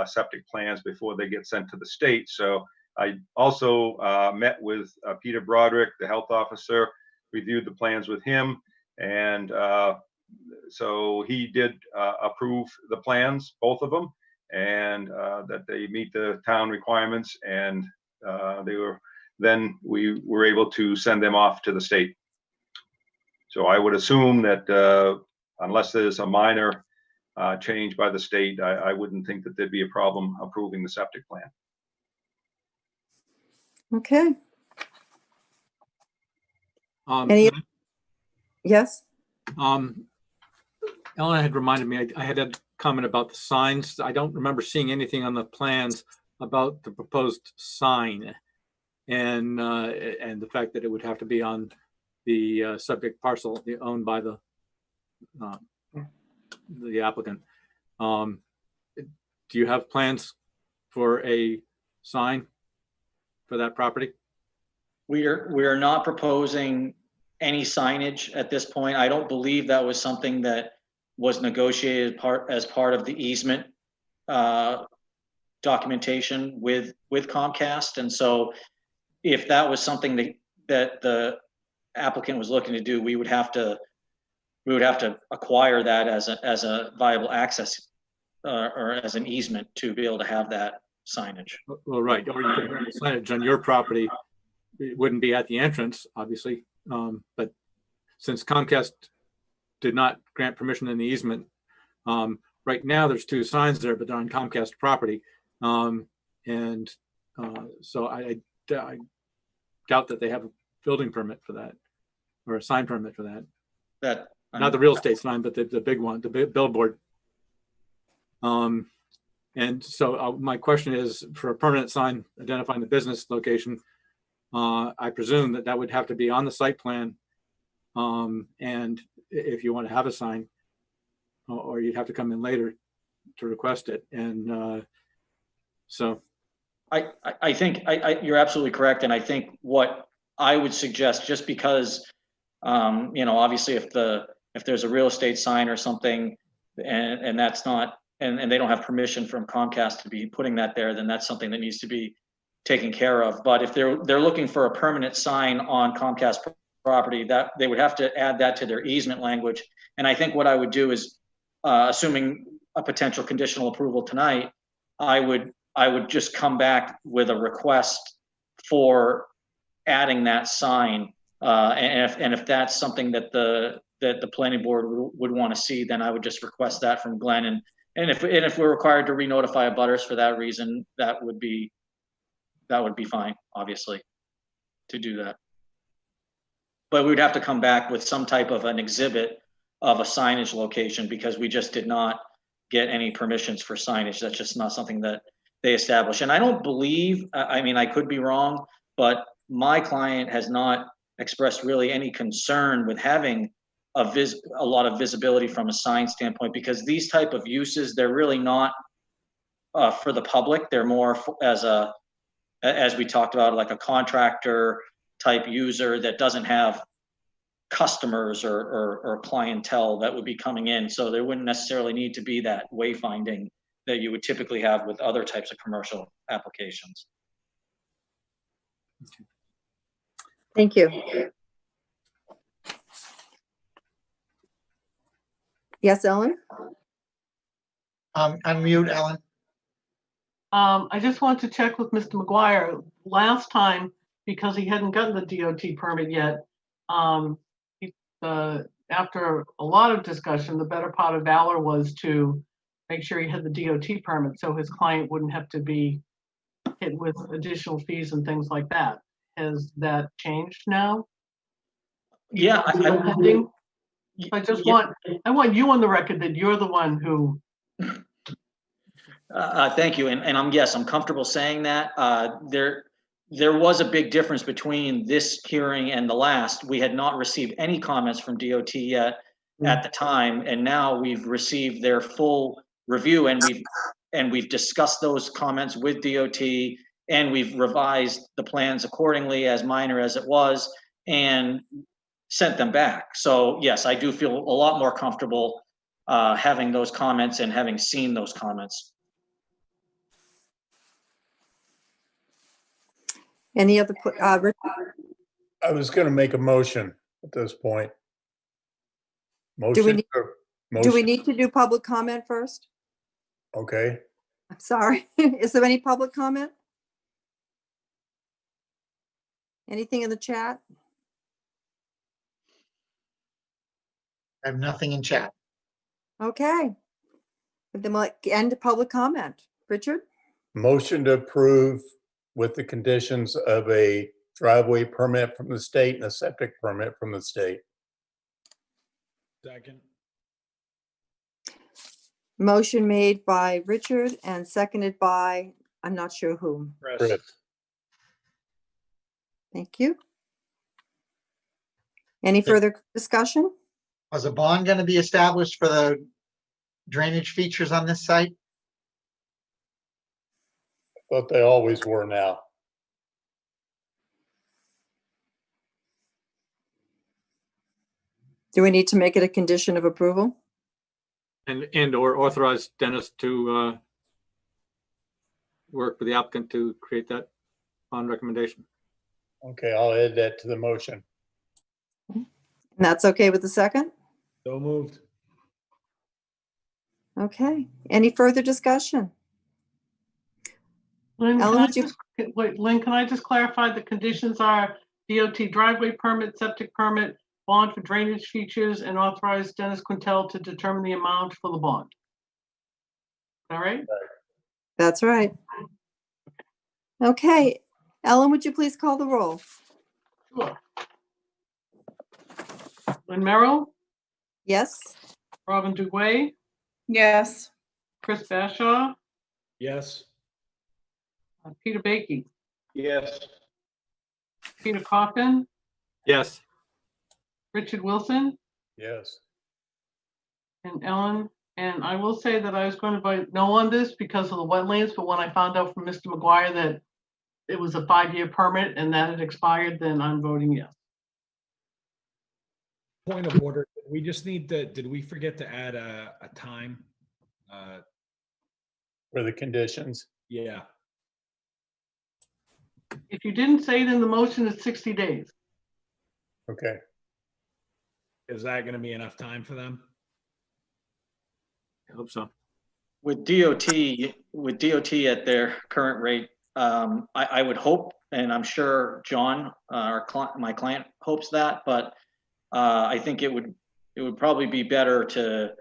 septic plans before they get sent to the state. So I also met with Peter Broderick, the health officer, reviewed the plans with him, and so he did approve the plans, both of them, and that they meet the town requirements, and then we were able to send them off to the state. So I would assume that unless there's a minor change by the state, I wouldn't think that there'd be a problem approving the septic plan. Okay. Any? Yes. Ellen had reminded me, I had a comment about the signs. I don't remember seeing anything on the plans about the proposed sign and the fact that it would have to be on the subject parcel owned by the applicant. Do you have plans for a sign for that property? We are not proposing any signage at this point. I don't believe that was something that was negotiated as part of the easement documentation with Comcast. And so if that was something that the applicant was looking to do, we would have to acquire that as a viable access or as an easement to be able to have that signage. Well, right. Or you could have signage on your property. It wouldn't be at the entrance, obviously. But since Comcast did not grant permission in the easement, right now there's two signs there, but they're on Comcast property. So I doubt that they have a building permit for that or a sign permit for that. Not the real estate sign, but the big one, the big billboard. And so my question is, for a permanent sign identifying the business location, I presume that would have to be on the site plan. And if you want to have a sign, or you'd have to come in later to request it. And so I think you're absolutely correct. And I think what I would suggest, just because, obviously if there's a real estate sign or something and that's not, and they don't have permission from Comcast to be putting that there, then that's something that needs to be taken care of. But if they're looking for a permanent sign on Comcast property, that they would have to add that to their easement language. And I think what I would do is, assuming a potential conditional approval tonight, I would just come back with a request for adding that sign. And if that's something that the planning board would want to see, then I would just request that from Glenn. And if we're required to re-notify abutters for that reason, that would be fine, obviously, to do that. but we would have to come back with some type of an exhibit of a signage location because we just did not get any permissions for signage. That's just not something that they establish. And I don't believe, I mean, I could be wrong, but my client has not expressed really any concern with having a lot of visibility from a sign standpoint, because these type of uses, they're really not for the public. They're more as we talked about, like a contractor type user that doesn't have customers or clientele that would be coming in. So there wouldn't necessarily need to be that wayfinding that you would typically have with other types of commercial applications. Thank you. Yes, Ellen? Unmute, Ellen. I just want to check with Mr. McGuire. Last time, because he hadn't gotten the DOT permit yet, after a lot of discussion, the better part of valor was to make sure he had the DOT permit so his client wouldn't have to be hit with additional fees and things like that. Has that changed now? Yeah, I just want you on the record that you're the one who. Thank you, and I'm comfortable saying that. There was a big difference between this hearing and the last. We had not received any comments from DOT yet at the time, and now we've received their full review, and we've discussed those comments with DOT, and we've revised the plans accordingly, as minor as it was, and sent them back. So yes, I do feel a lot more comfortable having those comments and having seen those comments. Any other, Rick? I was going to make a motion at this point. Do we Motion. need to do public comment first? Okay. I'm sorry. Is there any public comment? Anything in the chat? I have nothing in chat. Okay. Then we'll end public comment. Richard? Motion to approve with the conditions of a driveway permit from the state and a septic permit from the state. Second. Motion made by Richard and seconded by, I'm not sure whom. Chris. Thank you. Any further discussion? Was a bond going to be established for the drainage features on this site? But they always were now. Do we need to make it a condition of approval? And or authorize Dennis to work with the applicant to create that bond recommendation. Okay, I'll add that to the motion. And that's okay with the second? So moved. Okay. Any further discussion? Lynn, Ellen, can I just clarify the conditions are DOT driveway permit, septic permit, bond for drainage features, and authorize Dennis Quintel to determine the amount for the bond. All right? That's right. Okay. Ellen, would you please call the roll? Sure. Lynn Merrill, Yes? Robin Dugway, Yes. Chris Bashaw, Yes. Peter Baiki, Yes. Peter Coffin, Yes. Richard Wilson, Yes. and Ellen. And I will say that I was going to vote no on this because of the wetlands, but when I found out from Mr. McGuire that it was a 5-year permit and that it expired, then I'm voting yes. Point of order. We just need to, did we forget to add a time? For the conditions. Yeah. If you didn't say it in the motion, it's 60 days. Okay. Is that going to be enough time for them? I hope so. With DOT at their current rate, I would hope, and I'm sure John, my client, hopes that, but I think it would probably be better to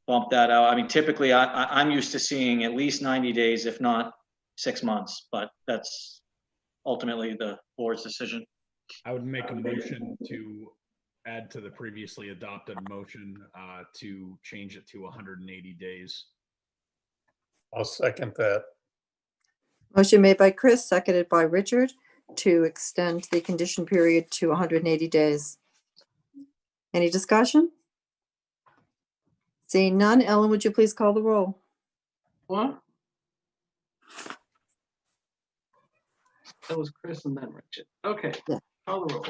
bump that out. I mean, typically I'm used to seeing at least 90 days, if not 6 months, but that's ultimately the board's decision. I would make a motion to add to the previously adopted motion to change it to 180 days. I'll second that. Motion made by Chris, seconded by Richard, to extend the condition period to 180 days. Any discussion? Seeing none, Ellen, would you please call the roll? What? That was Chris and then Richard. Okay, Yeah. call the roll.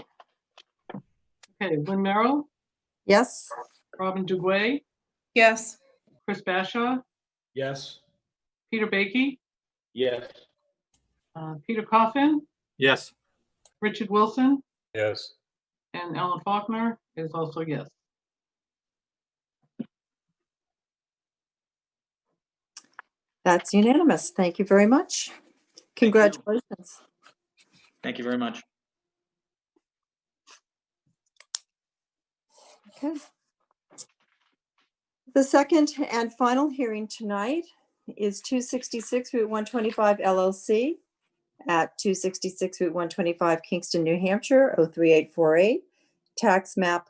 Okay, Lynn Merrill, Yes? Robin Duguay, Yes. Chris Bashaw, Yes. Peter Baiki, Yes. Peter Coffin, Yes. Richard Wilson, Yes. and Ellen Faulkner is also yes. That's unanimous. Thank you very much. Congratulations. Thank you very much. Okay. The second and final hearing tonight is 266 Route 125 LLC at 266 Route 125 Kingston, New Hampshire, 03848, tax map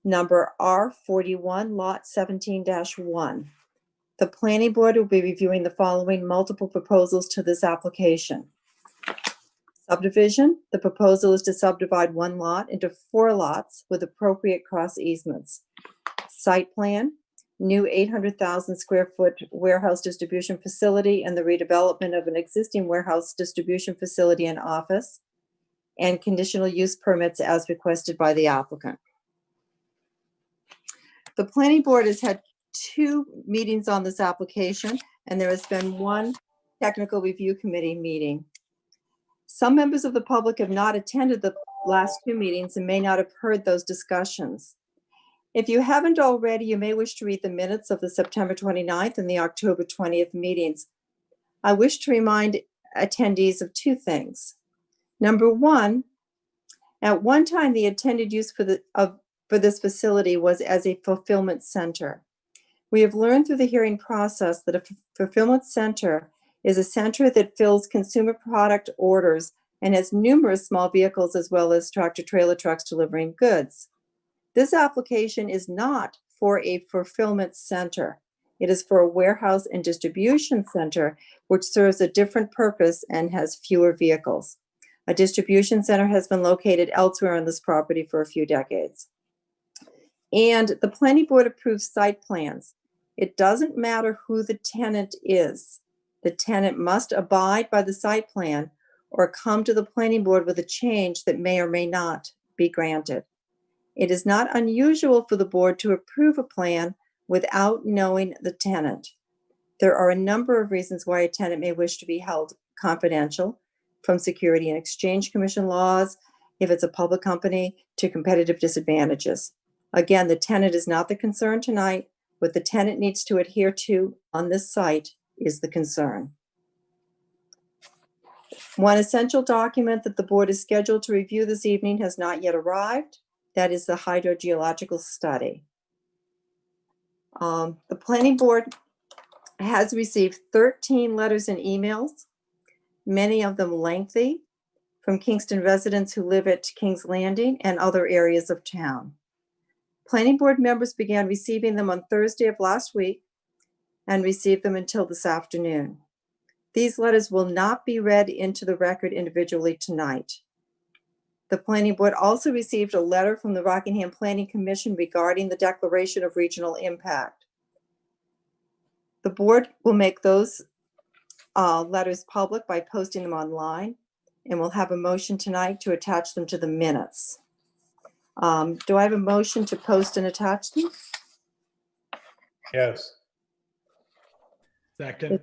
number R41, lot 17-1. The planning board will be reviewing the following multiple proposals to this application. Subdivision, the proposal is to subdivide one lot into 4 lots with appropriate cross easements. Site plan, new 800,000 square foot warehouse distribution facility and the redevelopment of an existing warehouse distribution facility and office, and conditional use permits as requested by the applicant. The planning board has had 2 meetings on this application, and there has been 1 technical review committee meeting. Some members of the public have not attended the last 2 meetings and may not have heard those discussions. If you haven't already, you may wish to read the minutes of the September 29th and the October 20th meetings. I wish to remind attendees of 2 things. Number 1, at one time, the intended use for this facility was as a fulfillment center. We have learned through the hearing process that a fulfillment center is a center that fills consumer product orders and has numerous small vehicles as well as tractor-trailer trucks delivering goods. This application is not for a fulfillment center. It is for a warehouse and distribution center, which serves a different purpose and has fewer vehicles. A distribution center has been located elsewhere on this property for a few decades. And the planning board approves site plans. It doesn't matter who the tenant is. The tenant must abide by the site plan or come to the planning board with a change that may or may not be granted. It is not unusual for the board to approve a plan without knowing the tenant. There are a number of reasons why a tenant may wish to be held confidential, from Security and Exchange Commission laws, if it's a public company, to competitive disadvantages. Again, the tenant is not the concern tonight. What the tenant needs to adhere to on this site is the concern. One essential document that the board is scheduled to review this evening has not yet arrived. That is the hydrogeological study. The planning board has received 13 letters and emails, many of them lengthy, from Kingston residents who live at King's Landing and other areas of town. Planning board members began receiving them on Thursday of last week and received them until this afternoon. These letters will not be read into the record individually tonight. The planning board also received a letter from the Rockingham Planning Commission regarding the declaration of regional impact. The board will make those letters public by posting them online, and will have a motion tonight to attach them to the minutes. Do I have a motion to post and attach them? Yes. Second.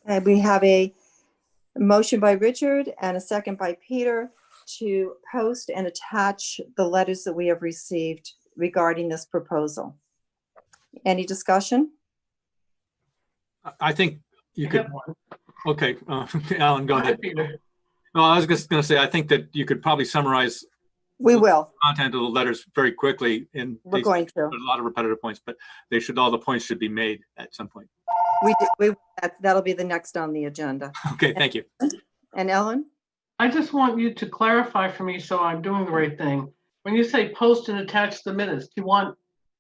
And we have a motion by Richard and a second by Peter to post and attach the letters that we have received regarding this proposal. Any discussion? I think you I could, have one. okay, Alan, go ahead. Peter. No, I was just going to say, I think that you could probably summarize We will. content of the letters very quickly in We're going to. there's a lot of repetitive points, but all the points should be made at some point. That'll be the next on the agenda. Okay, thank you. And Ellen? I just want you to clarify for me so I'm doing the right thing. When you say post and attach to the minutes, do you want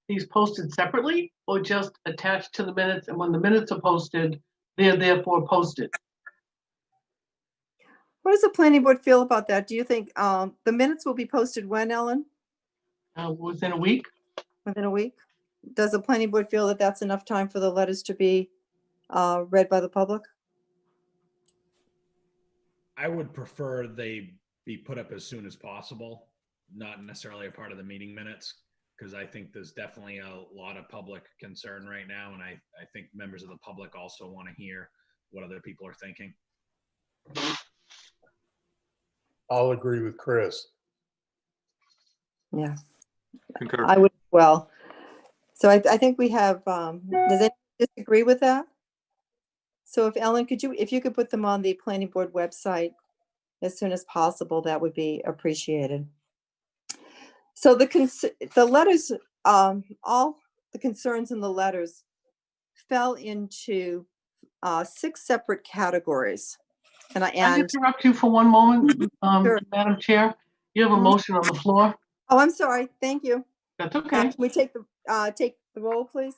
these posted separately or just attached to the minutes? And when the minutes are posted, they're therefore posted? What does the planning board feel about that? Do you think the minutes will be posted when, Ellen? Within a week? Within a week? Does the planning board feel that that's enough time for the letters to be read by the public? I would prefer they be put up as soon as possible, not necessarily a part of the meeting minutes, because I think there's definitely a lot of public concern right now, and I think members of the public also want to hear what other people are thinking. I'll agree with Chris. Yeah, Concur. I would, well, so I think we have, does anyone disagree with that? So if Ellen, if you could put them on the planning board website as soon as possible, that would be appreciated. So the letters, all the concerns in the letters fell into 6 separate categories. Can I interrupt you for one moment, Sure. Madam Chair? You have a motion on the floor. Oh, I'm sorry. Thank you. That's okay. Can we take the roll, please?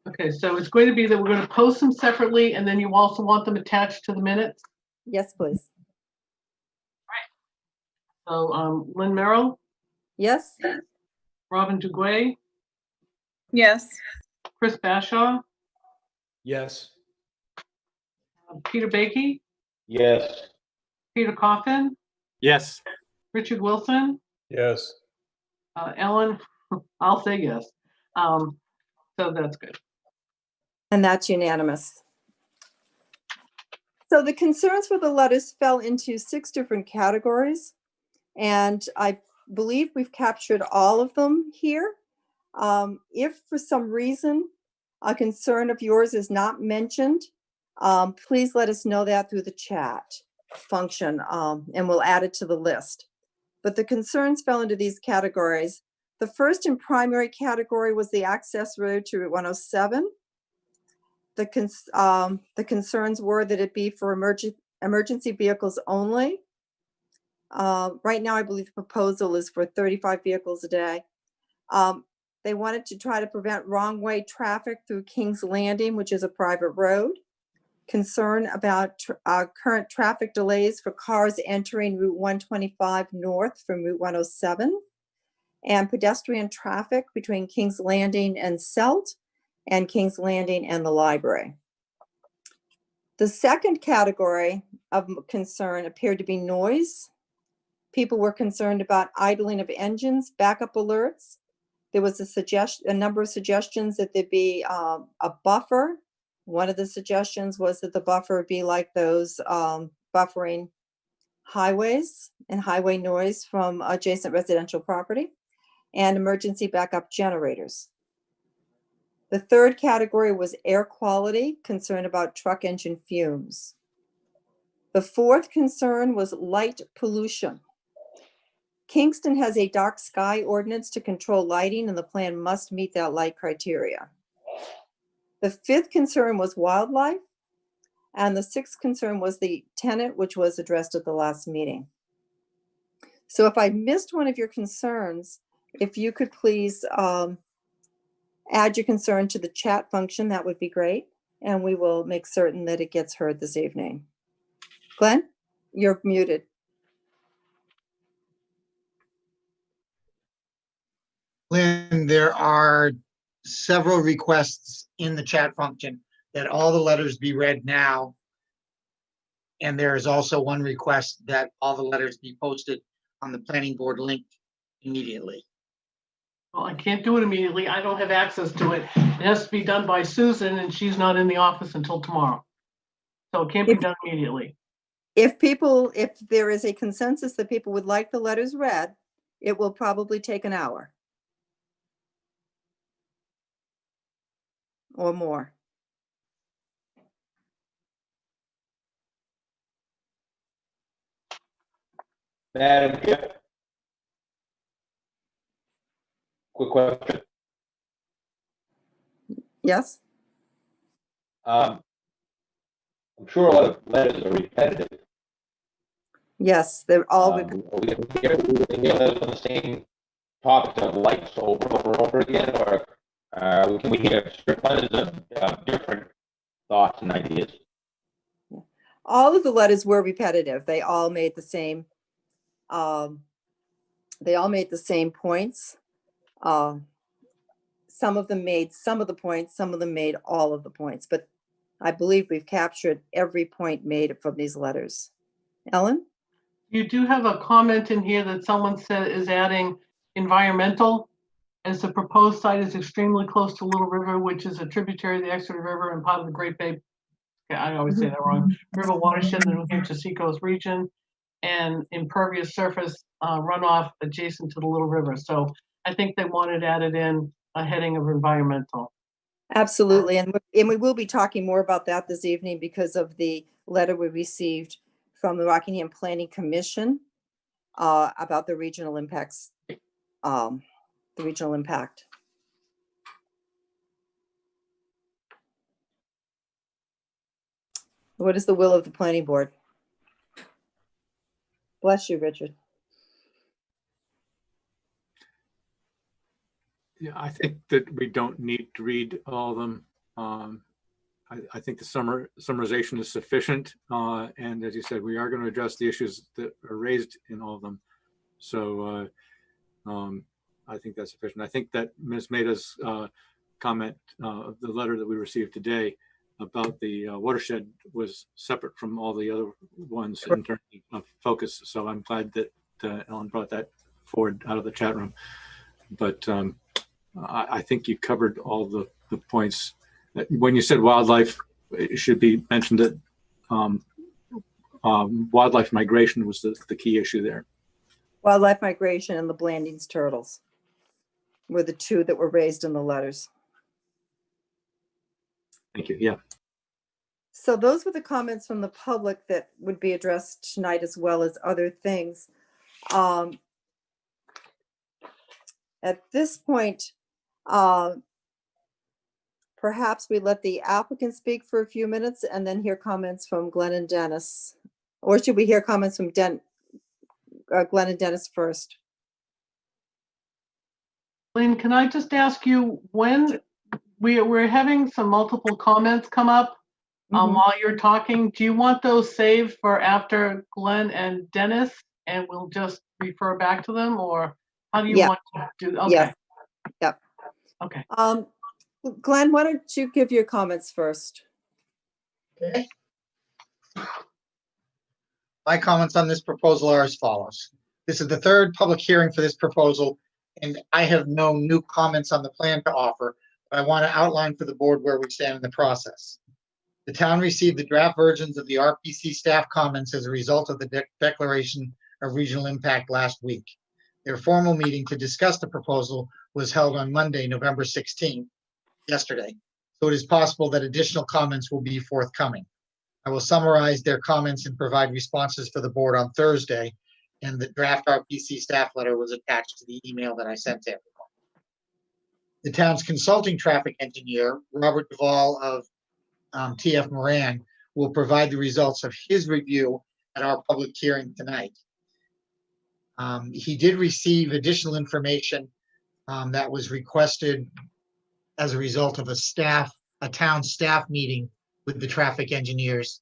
Okay, so it's going to be that we're going to post them separately, and then you also want them attached to the minutes? Yes, please. So, Lynn Merrill, Yes? Robin Duguay, Yes. Chris Bashaw, Yes. Peter Baiki, Yes. Peter Coffin, Yes. Richard Wilson, Yes. Ellen, I'll say yes. So that's good. And that's unanimous. So the concerns for the letters fell into 6 different categories, and I believe we've captured all of them here. If for some reason a concern of yours is not mentioned, please let us know that through the chat function, and we'll add it to the list. But the concerns fell into these categories. The first and primary category was the access road to Route 107. The concerns were that it be for emergency vehicles only. Right now, I believe the proposal is for 35 vehicles a day. They wanted to try to prevent wrong way traffic through King's Landing, which is a private road. Concern about current traffic delays for cars entering Route 125 north from Route 107, and pedestrian traffic between King's Landing and Selt, and King's Landing and the library. The second category of concern appeared to be noise. People were concerned about idling of engines, backup alerts. There was a number of suggestions that there be a buffer. One of the suggestions was that the buffer be like those buffering highways and highway noise from adjacent residential property, and emergency backup generators. The third category was air quality, concern about truck engine fumes. The fourth concern was light pollution. Kingston has a dark sky ordinance to control lighting, and the plan must meet that light criteria. The fifth concern was wildlife, and the sixth concern was the tenant, which was addressed at the last meeting. So if I missed one of your concerns, if you could please add your concern to the chat function, that would be great. And we will make certain that it gets heard this evening. Glenn, you're muted. Lynn, there are several requests in the chat function that all the letters be read now. And there is also one request that all the letters be posted on the planning board link immediately. Well, I can't do it immediately. I don't have access to it. It has to be done by Susan, and she's not in the office until tomorrow. So it can't be done immediately. If there is a consensus that people would like the letters read, it will probably take an hour or more. Madam Chair. Quick question. Yes? I'm sure a lot of letters are repetitive. Yes, they're all, We hear those on the same topics of lights over and over and over again, or can we hear strict letters of different thoughts and ideas? all of the letters were repetitive. They all made the same, points. Some of them made some of the points, some of them made all of the points, but I believe we've captured every point made from these letters. Ellen? You do have a comment in here that someone said is adding environmental, as the proposed site is extremely close to Little River, which is a tributary of the Exeter River and part of the Great Bay, I always say that wrong, River watershed in the New Hampshire Seacoast region, and impervious surface runoff adjacent to the Little River. So I think they wanted added in a heading of environmental. Absolutely, and we will be talking more about that this evening because of the letter we received from the Rockingham Planning Commission about the regional impacts, the regional impact. What is the will of the planning board? Bless you, Richard. Yeah, I think that we don't need to read all of them. I think the summarization is sufficient. And as you said, we are going to address the issues that are raised in all of them. So I think that's sufficient. I think that Ms. Maida's comment of the letter that we received today about the watershed was separate from all the other ones in terms of focus. So I'm glad that Ellen brought that forward out of the chat room. But I think you covered all the points. When you said wildlife, it should be mentioned that wildlife migration was the key issue there. Wildlife migration and the Blandings turtles were the two that were raised in the letters. Thank you. Yeah. So those were the comments from the public that would be addressed tonight, as well as other things. At this point, perhaps we let the applicant speak for a few minutes and then hear comments from Glenn and Dennis. Or should we hear comments from Glenn and Dennis first? Lynn, can I just ask you, when we're having some multiple comments come up while you're talking, do you want those saved for after Glenn and Dennis and we'll just refer back to them, or how do you want to do? Okay. Yes. Yep. Okay. Glenn, why don't you give your comments first? Okay. My comments on this proposal are as follows. This is the third public hearing for this proposal, and I have no new comments on the plan to offer, but I want to outline for the board where we stand in the process. The town received the draft versions of the RPC staff comments as a result of the declaration of regional impact last week. Their formal meeting to discuss the proposal was held on Monday, November 16th, yesterday. So it is possible that additional comments will be forthcoming. I will summarize their comments and provide responses for the board on Thursday, and the draft RPC staff letter was attached to the email that I sent to everyone. The town's consulting traffic engineer, Robert Duvall of TF Moran, will provide the results of his review at our public hearing tonight. He did receive additional information that was requested as a result of a town staff meeting with the traffic engineers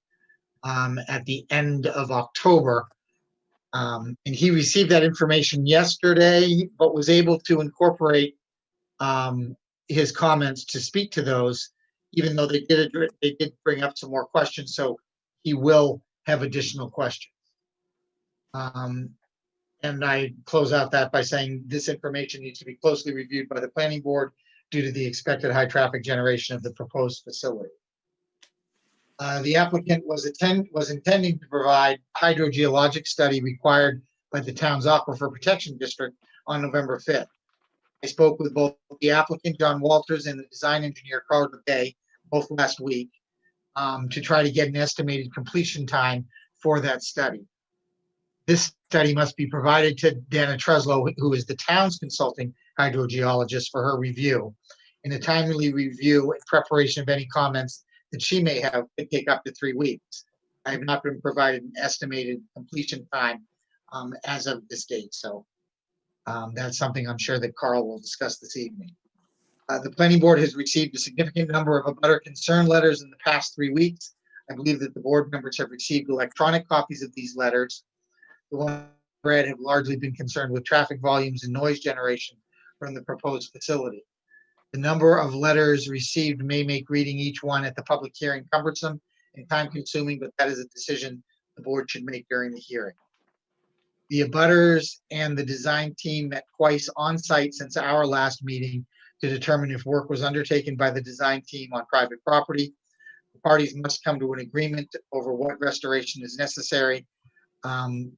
at the end of October. And he received that information yesterday, but was able to incorporate his comments to speak to those, even though they did bring up some more questions. So he will have additional questions. And I close out that by saying this information needs to be closely reviewed by the planning board due to the expected high traffic generation of the proposed facility. The applicant was intending to provide hydrogeologic study required by the town's Aquifer Protection District on November 5th. I spoke with both the applicant, John Walters, and the design engineer, Carl DeBay, both last week, to try to get an estimated completion time for that study. This study must be provided to Dana Treslow, who is the town's consulting hydrogeologist, for her review. In a timely review and preparation of any comments that she may have, could take up to 3 weeks. I have not been provided an estimated completion time as of this date. So that's something I'm sure that Carl will discuss this evening. The planning board has received a significant number of abutter concern letters in the past 3 weeks. I believe that the board members have received electronic copies of these letters. The ones read have largely been concerned with traffic volumes and noise generation from the proposed facility. The number of letters received may make reading each one at the public hearing cumbersome and time-consuming, but that is a decision the board should make during the hearing. The abutters and the design team met twice on site since our last meeting to determine if work was undertaken by the design team on private property. The parties must come to an agreement over what restoration is necessary on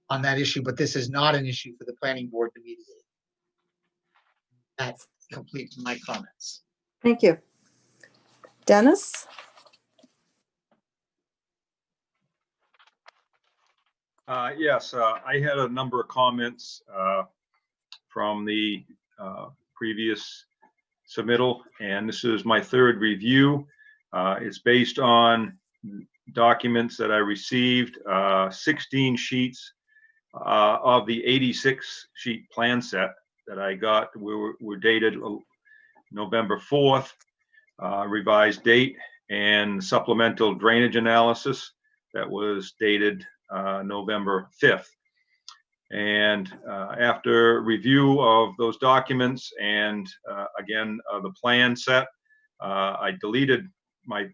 that issue, but this is not an issue for the planning board to mediate. That completes my comments. Thank you. Dennis? Yes, I had a number of comments from the previous submittal, and this is my third review. It's based on documents that I received, 16 sheets of the 86 sheet plan set that I got were dated November 4th, revised date, and supplemental drainage analysis that was dated November 5th. And after review of those documents and again, the plan set, I deleted my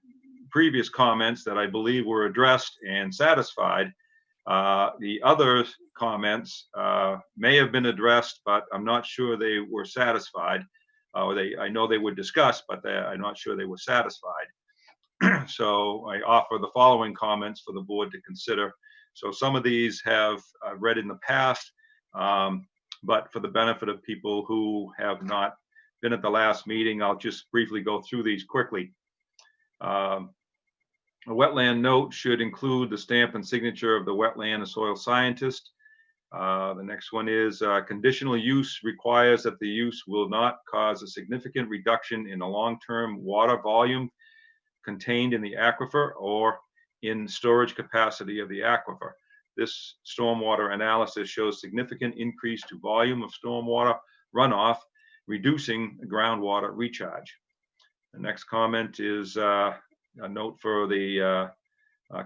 previous comments that I believe were addressed and satisfied. The other comments may have been addressed, but I'm not sure they were satisfied. I know they were discussed, but I'm not sure they were satisfied. So I offer the following comments for the board to consider. So some of these have read in the past, but for the benefit of people who have not been at the last meeting, I'll just briefly go through these quickly. A wetland note should include the stamp and signature of the wetland and soil scientist. The next one is conditional use requires that the use will not cause a significant reduction in the long-term water volume contained in the aquifer or in storage capacity of the aquifer. This stormwater analysis shows significant increase to volume of stormwater runoff, reducing groundwater recharge. The next comment is a note for the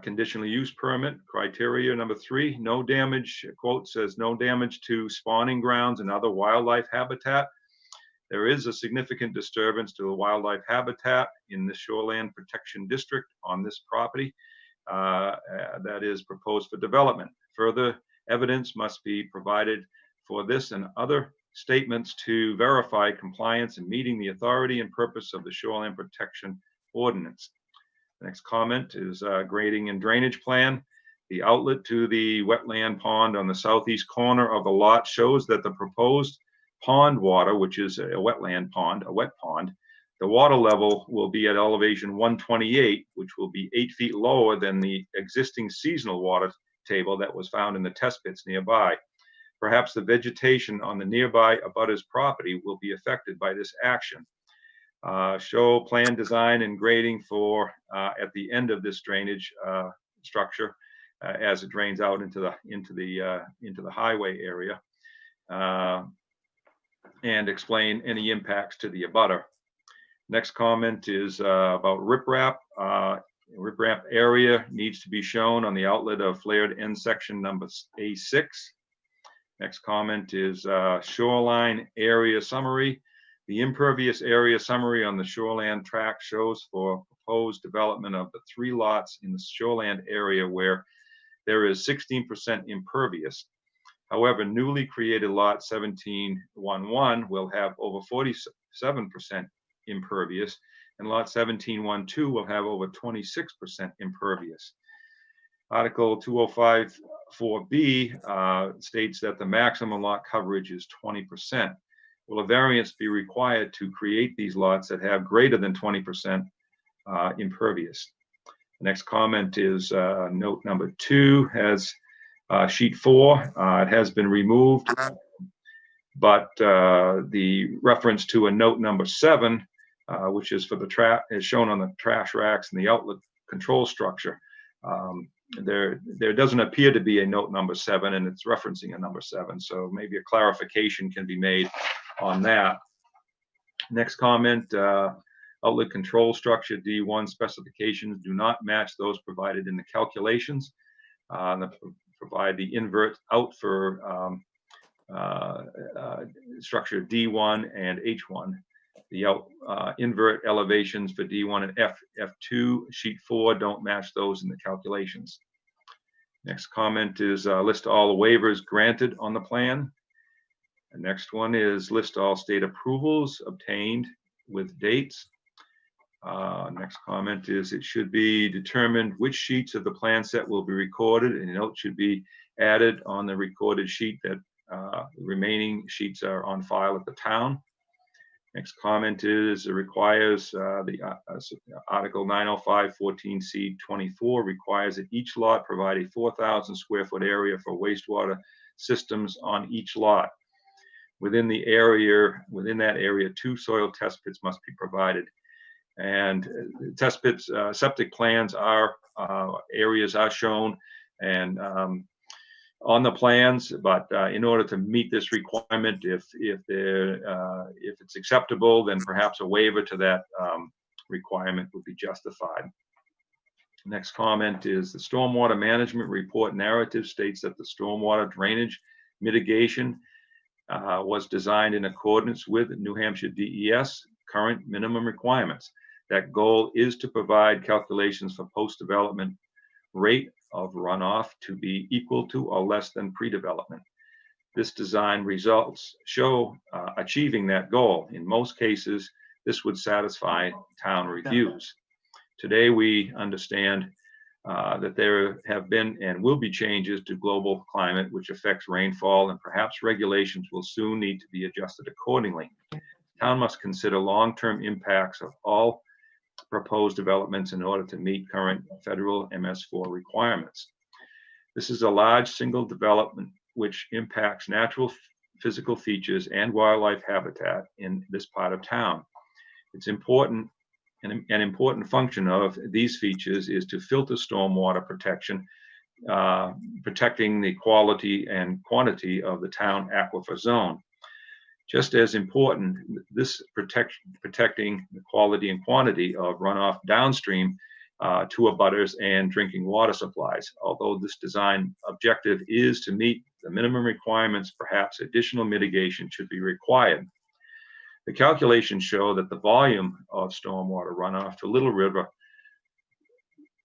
conditional use permit criteria number 3, no damage, quote says no damage to spawning grounds and other wildlife habitat. There is a significant disturbance to the wildlife habitat in the shoreland protection district on this property that is proposed for development. Further evidence must be provided for this and other statements to verify compliance and meeting the authority and purpose of the shoreland protection ordinance. The next comment is grading and drainage plan. The outlet to the wetland pond on the southeast corner of the lot shows that the proposed pond water, which is a wetland pond, a wet pond, the water level will be at elevation 128, which will be 8 feet lower than the existing seasonal water table that was found in the test pits nearby. Perhaps the vegetation on the nearby abutter's property will be affected by this action. Show plan design and grading for at the end of this drainage structure as it drains out into the highway area, and explain any impacts to the abutter. Next comment is about riprap. Riprap area needs to be shown on the outlet of flared end section number A6. Next comment is shoreline area summary. The impervious area summary on the shoreland tract shows for proposed development of the 3 lots in the shoreland area where there is 16% impervious. However, newly created lot 1711 will have over 47% impervious, and lot 1712 will have over 26% impervious. Article 2054B states that the maximum lot coverage is 20%. Will a variance be required to create these lots that have greater than 20% impervious? The next comment is note number 2 has sheet 4. It has been removed, but the reference to a note number 7, which is for the is shown on the trash racks and the outlet control structure. there doesn't appear to be a note number 7, and it's referencing a number 7. So maybe a clarification can be made on that. Next comment, outlet control structure D1 specifications do not match those provided in the calculations. Provide the invert out for structure D1 and H1. The invert elevations for D1 and F2 sheet 4 don't match those in the calculations. Next comment is list all the waivers granted on the plan. The next one is list all state approvals obtained with dates. Next comment is it should be determined which sheets of the plan set will be recorded, and a note should be added on the recorded sheet that the remaining sheets are on file at the town. Next comment is it requires Article 905-14C-24 requires that each lot provide a 4,000 square foot area for wastewater systems on each lot. Within that area, 2 soil test pits must be provided. And test pits, septic plans are, areas are shown and on the plans, but in order to meet this requirement, if it's acceptable, then perhaps a waiver to that requirement would be justified. Next comment is the stormwater management report narrative states that the stormwater drainage mitigation was designed in accordance with New Hampshire DES current minimum requirements. That goal is to provide calculations for post-development rate of runoff to be equal to or less than pre-development. This design results show achieving that goal. In most cases, this would satisfy town reviews. Today, we understand that there have been and will be changes to global climate, which affects rainfall, and perhaps regulations will soon need to be adjusted accordingly. Town must consider long-term impacts of all proposed developments in order to meet current federal MS4 requirements. This is a large single development which impacts natural physical features and wildlife habitat in this part of town. It's important, an important function of these features is to filter stormwater protection, protecting the quality and quantity of the town aquifer zone. Just as important, this protecting the quality and quantity of runoff downstream to abutters and drinking water supplies. Although this design objective is to meet the minimum requirements, perhaps additional mitigation should be required. The calculations show that the volume of stormwater runoff to Little River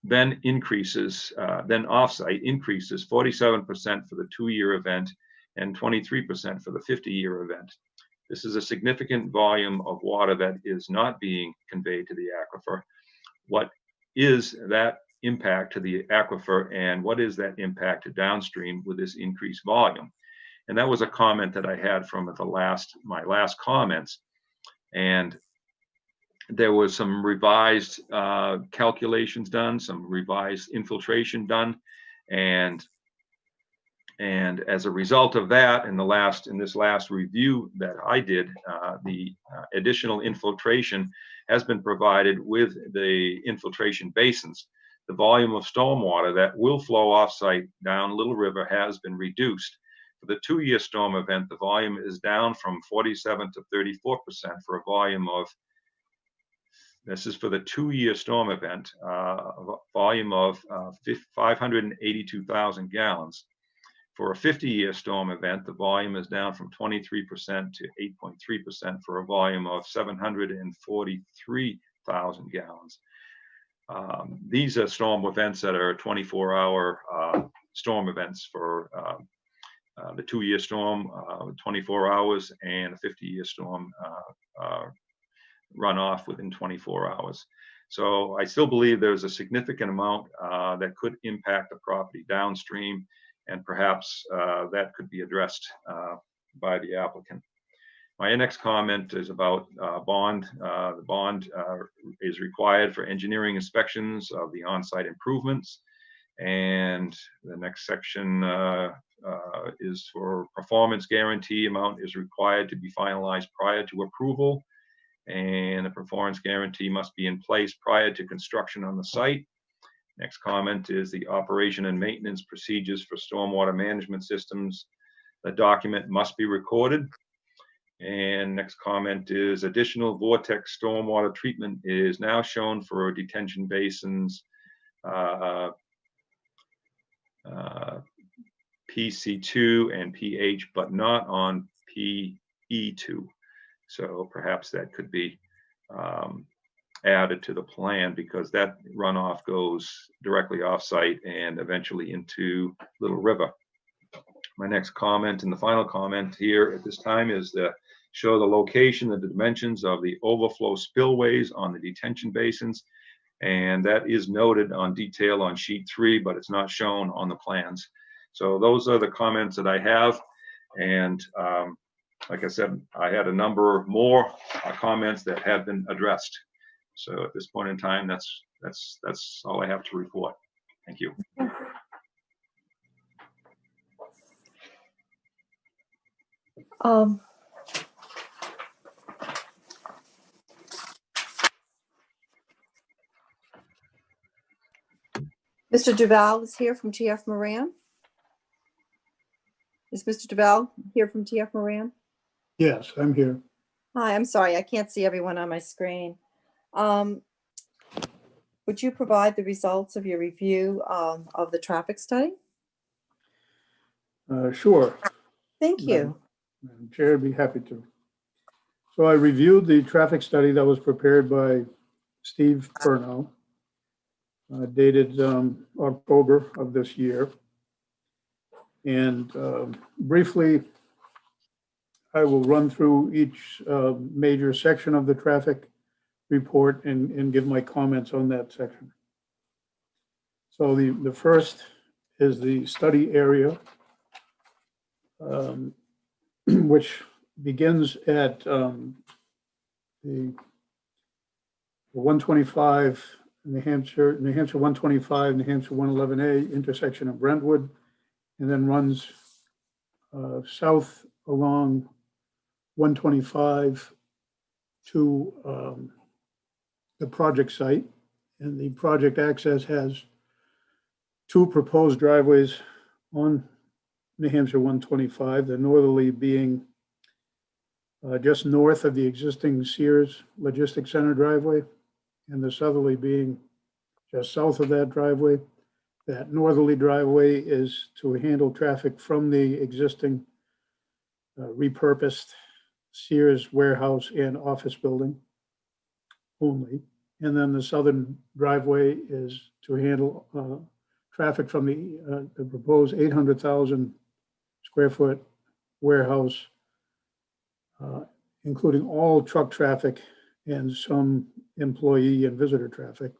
then increases, then offsite increases 47% for the 2-year event and 23% for the 50-year event. This is a significant volume of water that is not being conveyed to the aquifer. What is that impact to the aquifer, and what is that impact to downstream with this increased volume? And that was a comment that I had from my last comments. And there was some revised calculations done, some revised infiltration done, and as a result of that, in this last review that I did, the additional infiltration has been provided with the infiltration basins. The volume of stormwater that will flow offsite down Little River has been reduced. For the 2-year storm event, the volume is down from 47 to 34% for a volume of, this is for the 2-year storm event, a volume of 582,000 gallons. For a 50-year storm event, the volume is down from 23% to 8.3% for a volume of 743,000 gallons. These are storm events that are 24-hour storm events for the 2-year storm, 24 hours, and a 50-year storm runoff within 24 hours. So I still believe there's a significant amount that could impact the property downstream, and perhaps that could be addressed by the applicant. My next comment is about bond. The bond is required for engineering inspections of the on-site improvements. And the next section is for performance guarantee amount is required to be finalized prior to approval. And a performance guarantee must be in place prior to construction on the site. Next comment is the operation and maintenance procedures for stormwater management systems. The document must be recorded. And next comment is additional vortex stormwater treatment is now shown for detention basins PC2 and pH, but not on PE2. So perhaps that could be added to the plan, because that runoff goes directly off-site and eventually into Little River. My next comment and the final comment here at this time is to show the location and the dimensions of the overflow spillways on the detention basins. And that is noted on detail on sheet 3, but it's not shown on the plans. So those are the comments that I have. And like I said, I had a number more comments that have been addressed. So at this point in time, that's all I have to report. Thank you. Mr. Duval is here from TF Moran. Is Mr. Duval here from TF Moran? Yes, I'm here. Hi, I'm sorry, I can't see everyone on my screen. Would you provide the results of your review of the traffic study? Sure. Thank you. Madam Chair, I'd be happy to. So I reviewed the traffic study that was prepared by Steve Perno, dated October of this year. And briefly, I will run through each major section of the traffic report and give my comments on that section. So the first is the study area, which begins at the 125 New Hampshire 125, New Hampshire 111A intersection of Brentwood, and then runs south along 125 to the project site. And the project access has two proposed driveways on New Hampshire 125, the northerly being just north of the existing Sears Logistics Center driveway, and the southerly being just south of that driveway. That northerly driveway is to handle traffic from the existing repurposed Sears warehouse and office building only. And then the southern driveway is to handle traffic from the proposed 800,000 square foot warehouse, including all truck traffic and some employee and visitor traffic.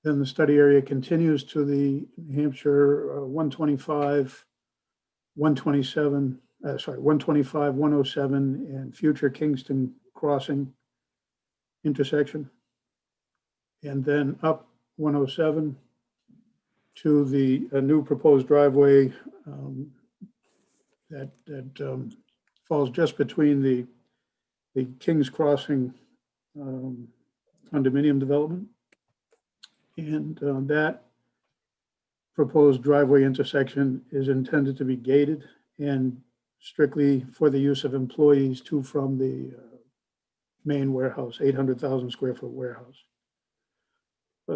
Then the study area continues to the New Hampshire 125, 127, 125, 107, and future Kingston crossing intersection. And then up 107 to the new proposed driveway that falls just between the King's Crossing condominium development. And that proposed driveway intersection is intended to be gated and strictly for the use of employees to from the main warehouse, 800,000 square foot warehouse.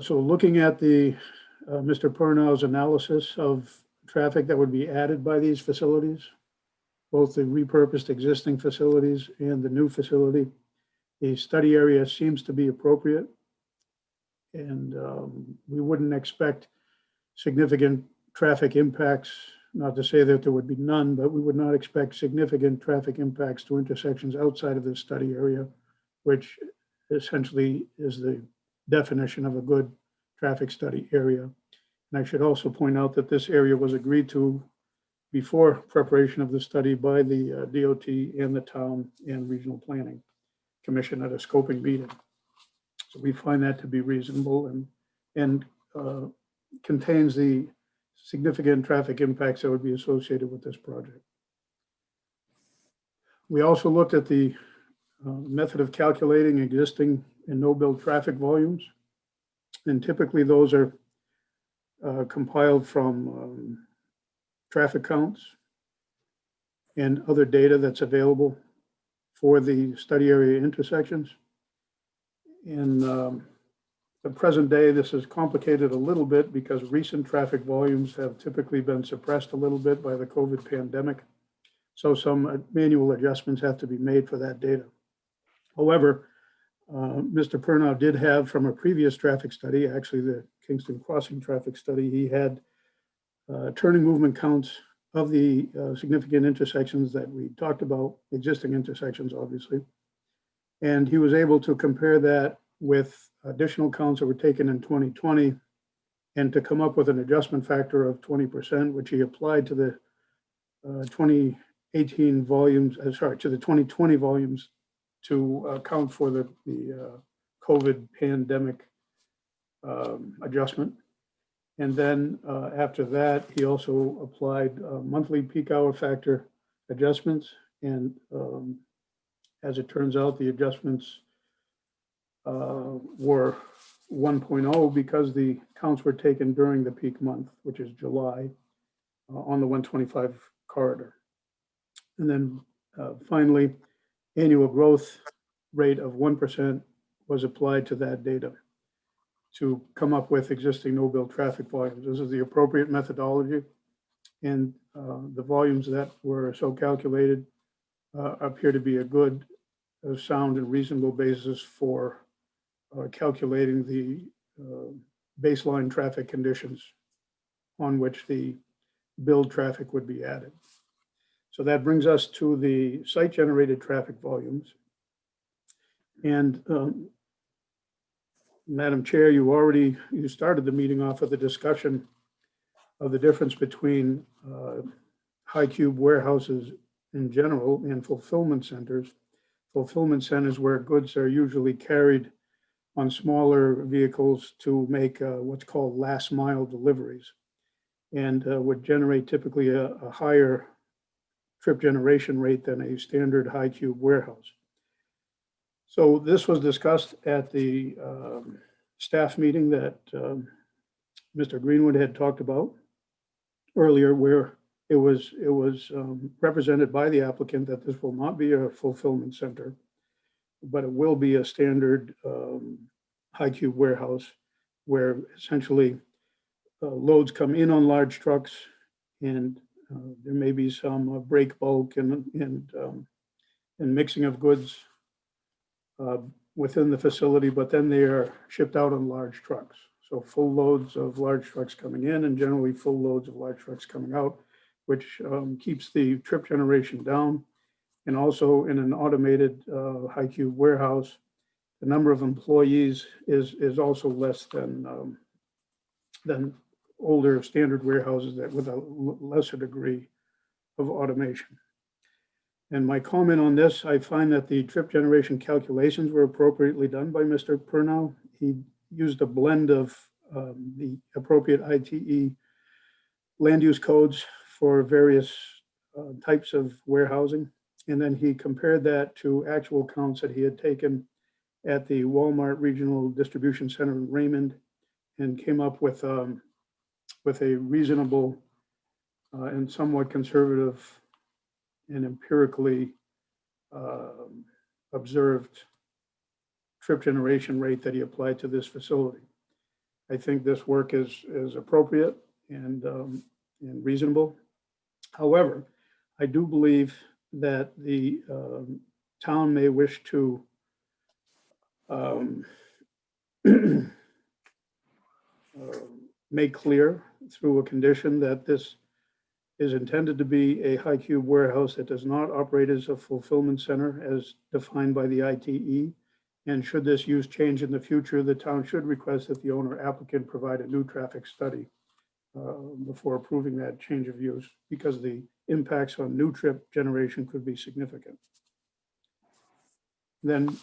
So looking at the Mr. Perno's analysis of traffic that would be added by these facilities, both the repurposed existing facilities and the new facility, the study area seems to be appropriate. And we wouldn't expect significant traffic impacts, not to say that there would be none, but we would not expect significant traffic impacts to intersections outside of this study area, which essentially is the definition of a good traffic study area. And I should also point out that this area was agreed to before preparation of the study by the DOT and the town and regional planning commission at a scoping meeting. So we find that to be reasonable and contains the significant traffic impacts that would be associated with this project. We also looked at the method of calculating existing and no-build traffic volumes. And typically those are compiled from traffic counts and other data that's available for the study area intersections. In the present day, this is complicated a little bit because recent traffic volumes have typically been suppressed a little bit by the COVID pandemic. So some manual adjustments have to be made for that data. However, Mr. Pernow did have from a previous traffic study, actually the Kingston crossing traffic study, he had turning movement counts of the significant intersections that we talked about, existing intersections, obviously. And he was able to compare that with additional counts that were taken in 2020 and to come up with an adjustment factor of 20%, which he applied to the 2018 volumes, to the 2020 volumes to account for the COVID pandemic adjustment. And then after that, he also applied monthly peak hour factor adjustments. And as it turns out, the adjustments were 1.0 because the counts were taken during the peak month, which is July, on the 125 corridor. And then finally, annual growth rate of 1% was applied to that data to come up with existing no-bill traffic volumes. This is the appropriate methodology, and the volumes that were so calculated appear to be a good, sound, and reasonable basis for calculating the baseline traffic conditions on which the billed traffic would be added. So that brings us to the site-generated traffic volumes. And Madam Chair, you started the meeting off with a discussion of the difference between high cube warehouses in general and fulfillment centers. Fulfillment centers where goods are usually carried on smaller vehicles to make what's called last mile deliveries, and would generate typically a higher trip generation rate than a standard high cube warehouse. So this was discussed at the staff meeting that Mr. Greenwood had talked about earlier, where it was represented by the applicant that this will not be a fulfillment center, but it will be a standard high cube warehouse where essentially loads come in on large trucks, and there may be some break bulk and mixing of goods within the facility, but then they are shipped out on large trucks. So full loads of large trucks coming in and generally full loads of large trucks coming out, which keeps the trip generation down. And also in an automated high cube warehouse, the number of employees is also less than older standard warehouses that with a lesser degree of automation. And my comment on this, I find that the trip generation calculations were appropriately done by Mr. Pernow. He used a blend of the appropriate ITE land use codes for various types of warehousing. And then he compared that to actual counts that he had taken at the Walmart Regional Distribution Center in Raymond, and came up with a reasonable and somewhat conservative and empirically observed trip generation rate that he applied to this facility. I think this work is appropriate and reasonable. However, I do believe that the town may wish to make clear through a condition that this is intended to be a high cube warehouse that does not operate as a fulfillment center as defined by the ITE. And should this use change in the future, the town should request that the owner applicant provide a new traffic study before approving that change of use, because the impacts on new trip generation could be significant. Then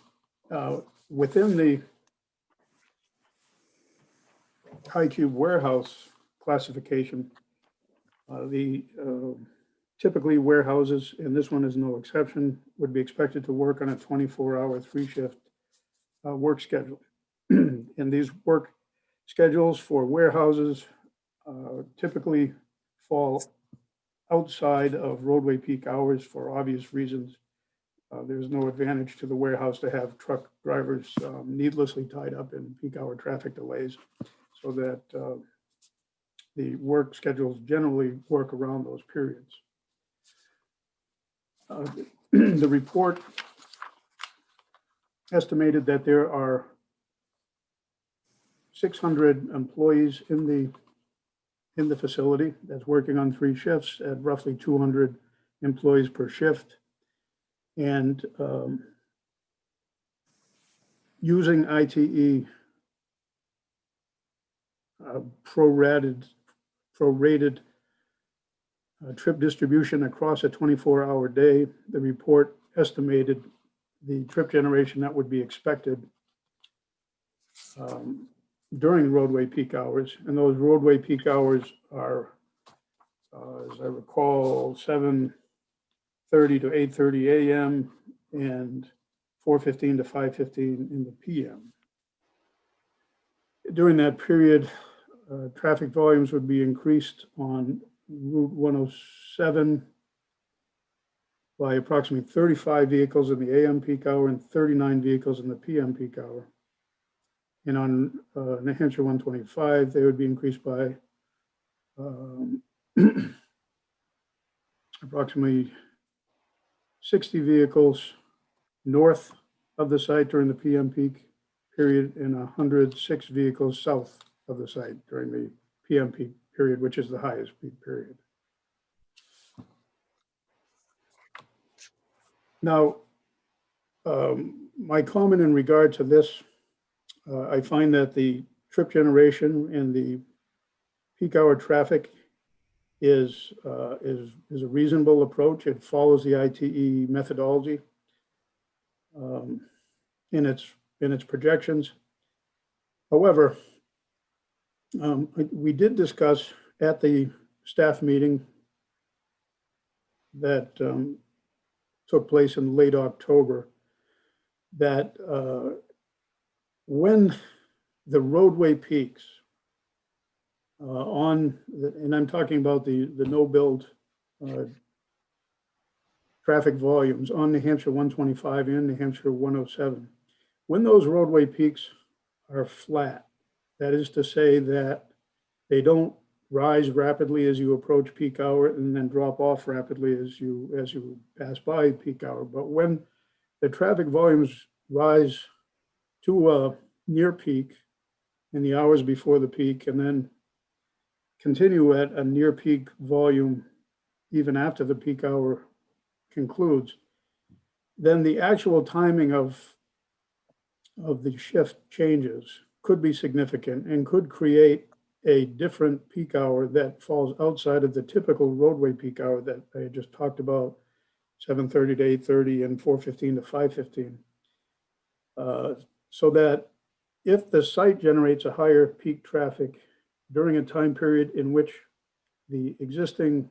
within the high cube warehouse classification, typically warehouses, and this one is no exception, would be expected to work on a 24-hour 3-shift work schedule. And these work schedules for warehouses typically fall outside of roadway peak hours for obvious reasons. There's no advantage to the warehouse to have truck drivers needlessly tied up in peak hour traffic delays, so that the work schedules generally work around those periods. The report estimated that there are 600 employees in the facility that's working on 3 shifts at roughly 200 employees per shift. And using ITE prorated trip distribution across a 24-hour day, the report estimated the trip generation that would be expected during roadway peak hours. And those roadway peak hours are, as I recall, 7:30 to 8:30 a.m. and 4:15 to 5:15 in the p.m. During that period, traffic volumes would be increased on Route 107 by approximately 35 vehicles in the AM peak hour and 39 vehicles in the PM peak hour. And on New Hampshire 125, they would be increased by approximately 60 vehicles north of the site during the PM peak period and 106 vehicles south of the site during the PM peak period, which is the highest peak period. Now, my comment in regard to this, I find that the trip generation and the peak hour traffic is a reasonable approach. It follows the ITE methodology in its projections. However, we did discuss at the staff meeting that took place in late October that when the roadway peaks and I'm talking about the no-build traffic volumes on New Hampshire 125 and New Hampshire 107, when those roadway peaks are flat, that is to say that they don't rise rapidly as you approach peak hour and then drop off rapidly as you pass by peak hour. But when the traffic volumes rise to a near peak in the hours before the peak and then continue at a near peak volume even after the peak hour concludes, then the actual timing of the shift changes could be significant and could create a different peak hour that falls outside of the typical roadway peak hour that I just talked about, 7:30 to 8:30 and 4:15 to 5:15. So that if the site generates a higher peak traffic during a time period in which the existing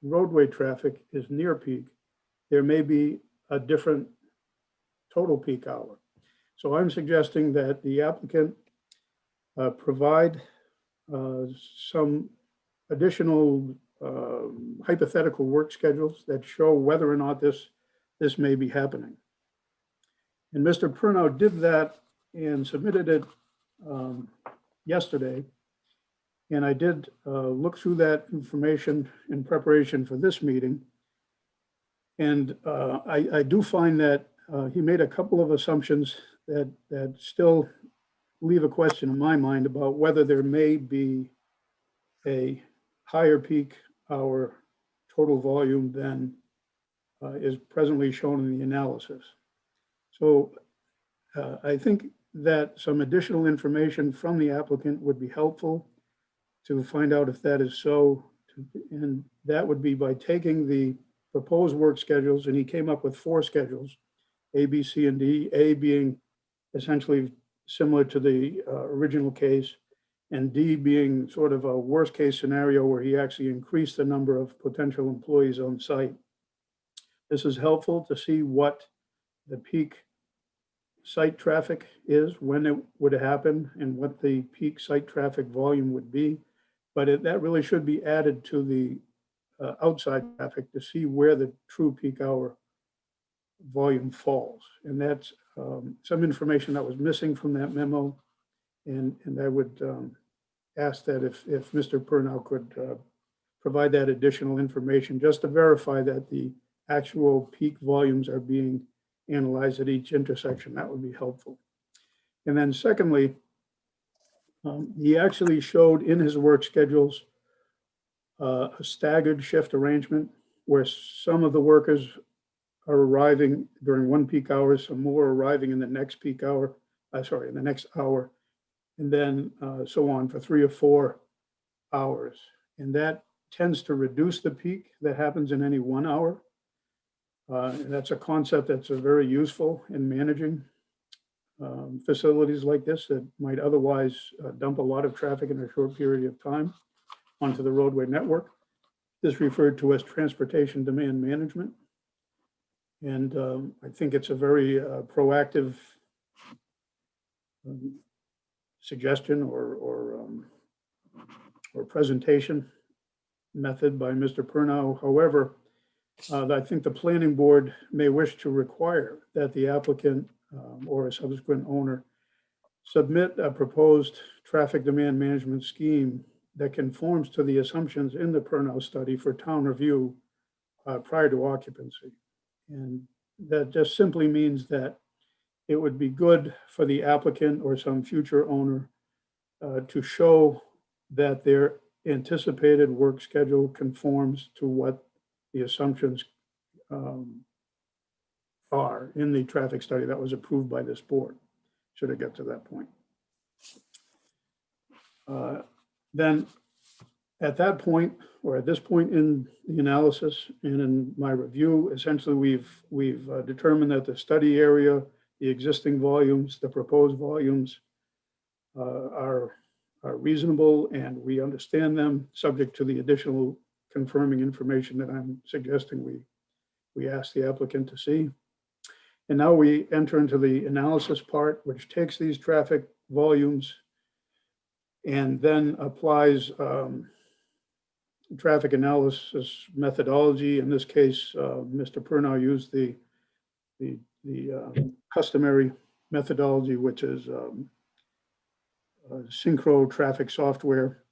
roadway traffic is near peak, there may be a different total peak hour. So I'm suggesting that the applicant provide some additional hypothetical work schedules that show whether or not this may be happening. And Mr. Pernow did that and submitted it yesterday. And I did look through that information in preparation for this meeting. And I do find that he made a couple of assumptions that still leave a question in my mind about whether there may be a higher peak hour total volume than is presently shown in the analysis. So I think that some additional information from the applicant would be helpful to find out if that is so. And that would be by taking the proposed work schedules, and he came up with 4 schedules, A, B, C, and D, A being essentially similar to the original case, and D being sort of a worst case scenario where he actually increased the number of potential employees on site. This is helpful to see what the peak site traffic is, when it would happen, and what the peak site traffic volume would be. But that really should be added to the outside traffic to see where the true peak hour volume falls. And that's some information that was missing from that memo. And I would ask that if Mr. Purnell could provide that additional information just to verify that the actual peak volumes are being analyzed at each intersection, that would be helpful. And then secondly, he actually showed in his work schedules a staggered shift arrangement where some of the workers are arriving during one peak hour, some more arriving in the next peak hour, in the next hour, and then so on for 3 or 4 hours. And that tends to reduce the peak that happens in any 1 hour. And that's a concept that's very useful in managing facilities like this that might otherwise dump a lot of traffic in a short period of time onto the roadway network. This is referred to as transportation demand management. And I think it's a very proactive suggestion or presentation method by Mr. Purnell. However, I think the planning board may wish to require that the applicant or a subsequent owner submit a proposed traffic demand management scheme that conforms to the assumptions in the Purnell study for town review prior to occupancy. And that just simply means that it would be good for the applicant or some future owner to show that their anticipated work schedule conforms to what the assumptions are in the traffic study that was approved by this board, should it get to that point. Then at that point, or at this point in the analysis and in my review, essentially we've determined that the study area, the existing volumes, the proposed volumes are reasonable, and we understand them, subject to the additional confirming information that I'm suggesting we ask the applicant to see. And now we enter into the analysis part, which takes these traffic volumes and then applies traffic analysis methodology. In this case, Mr. Purnell used the customary methodology, which is synchro traffic software,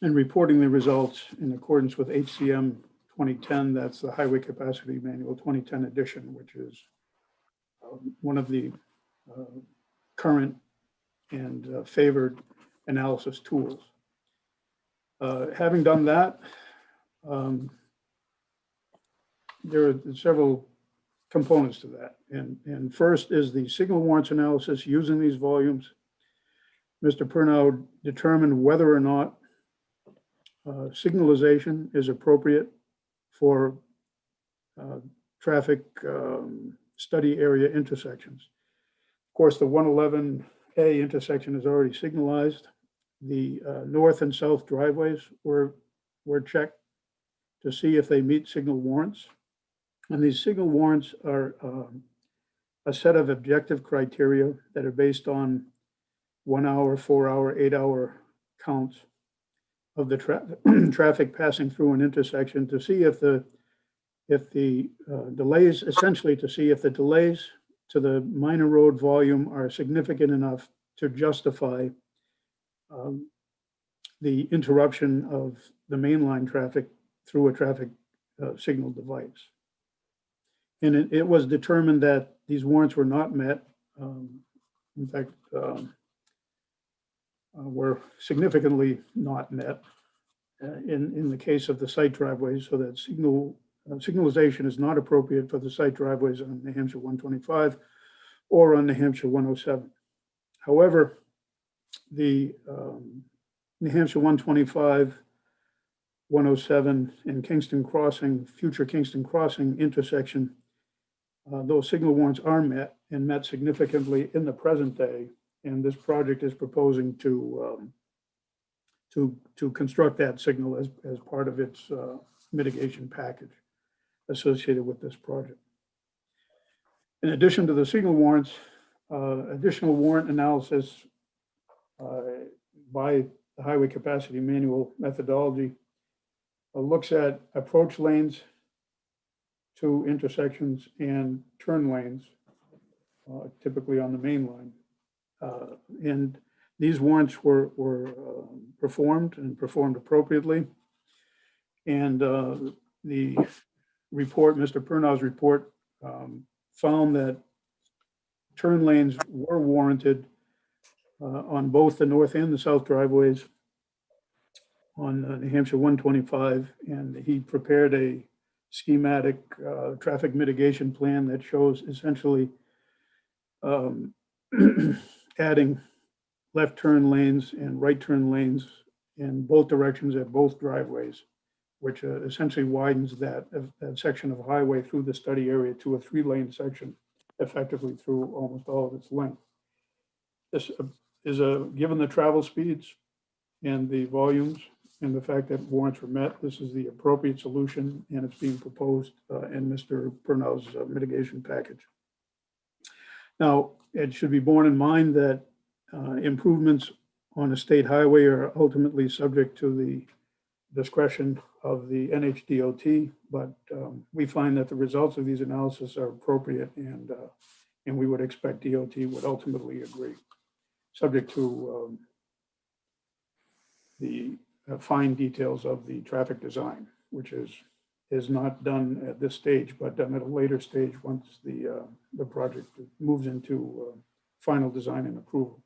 and reporting the results in accordance with HCM 2010. That's the Highway Capacity Manual 2010 edition, which is one of the current and favored analysis tools. Having done that, there are several components to that. And first is the signal warrants analysis using these volumes. Mr. Purnell determined whether or not signalization is appropriate for traffic study area intersections. Of course, the 111A intersection is already signalized. The north and south driveways were checked to see if they meet signal warrants. And these signal warrants are a set of objective criteria that are based on 1 hour, 4 hour, 8 hour counts of the traffic passing through an intersection to see if the delays, essentially to see if the delays to the minor road volume are significant enough to justify the interruption of the mainline traffic through a traffic signal device. And it was determined that these warrants were not met. In fact, were significantly not met in the case of the site driveways, so that signalization is not appropriate for the site driveways on New Hampshire 125 or on New Hampshire 107. However, the New Hampshire 125, 107, and Kingston Crossing, future Kingston Crossing intersection, those signal warrants are met and met significantly in the present day. And this project is proposing to construct that signal as part of its mitigation package associated with this project. In addition to the signal warrants, additional warrant analysis by the highway capacity manual methodology, looks at approach lanes to intersections and turn lanes, typically on the main line. And these warrants were performed and performed appropriately. And the report, Mr. Purnow's report, found that turn lanes were warranted on both the north and the south driveways on New Hampshire 125. And he prepared a schematic traffic mitigation plan that shows essentially adding left turn lanes and right turn lanes in both directions at both driveways, which essentially widens that section of highway through the study area to a 3-lane section, effectively through almost all of its length. This is given the travel speeds and the volumes and the fact that warrants were met, this is the appropriate solution, and it's being proposed in Mr. Purnow's mitigation package. Now, it should be borne in mind that improvements on a state highway are ultimately subject to the discretion of the NHDOT, but we find that the results of these analyses are appropriate, and we would expect DOT would ultimately agree, subject to the fine details of the traffic design, which is not done at this stage, but done at a later stage once the project moves into final design and approval.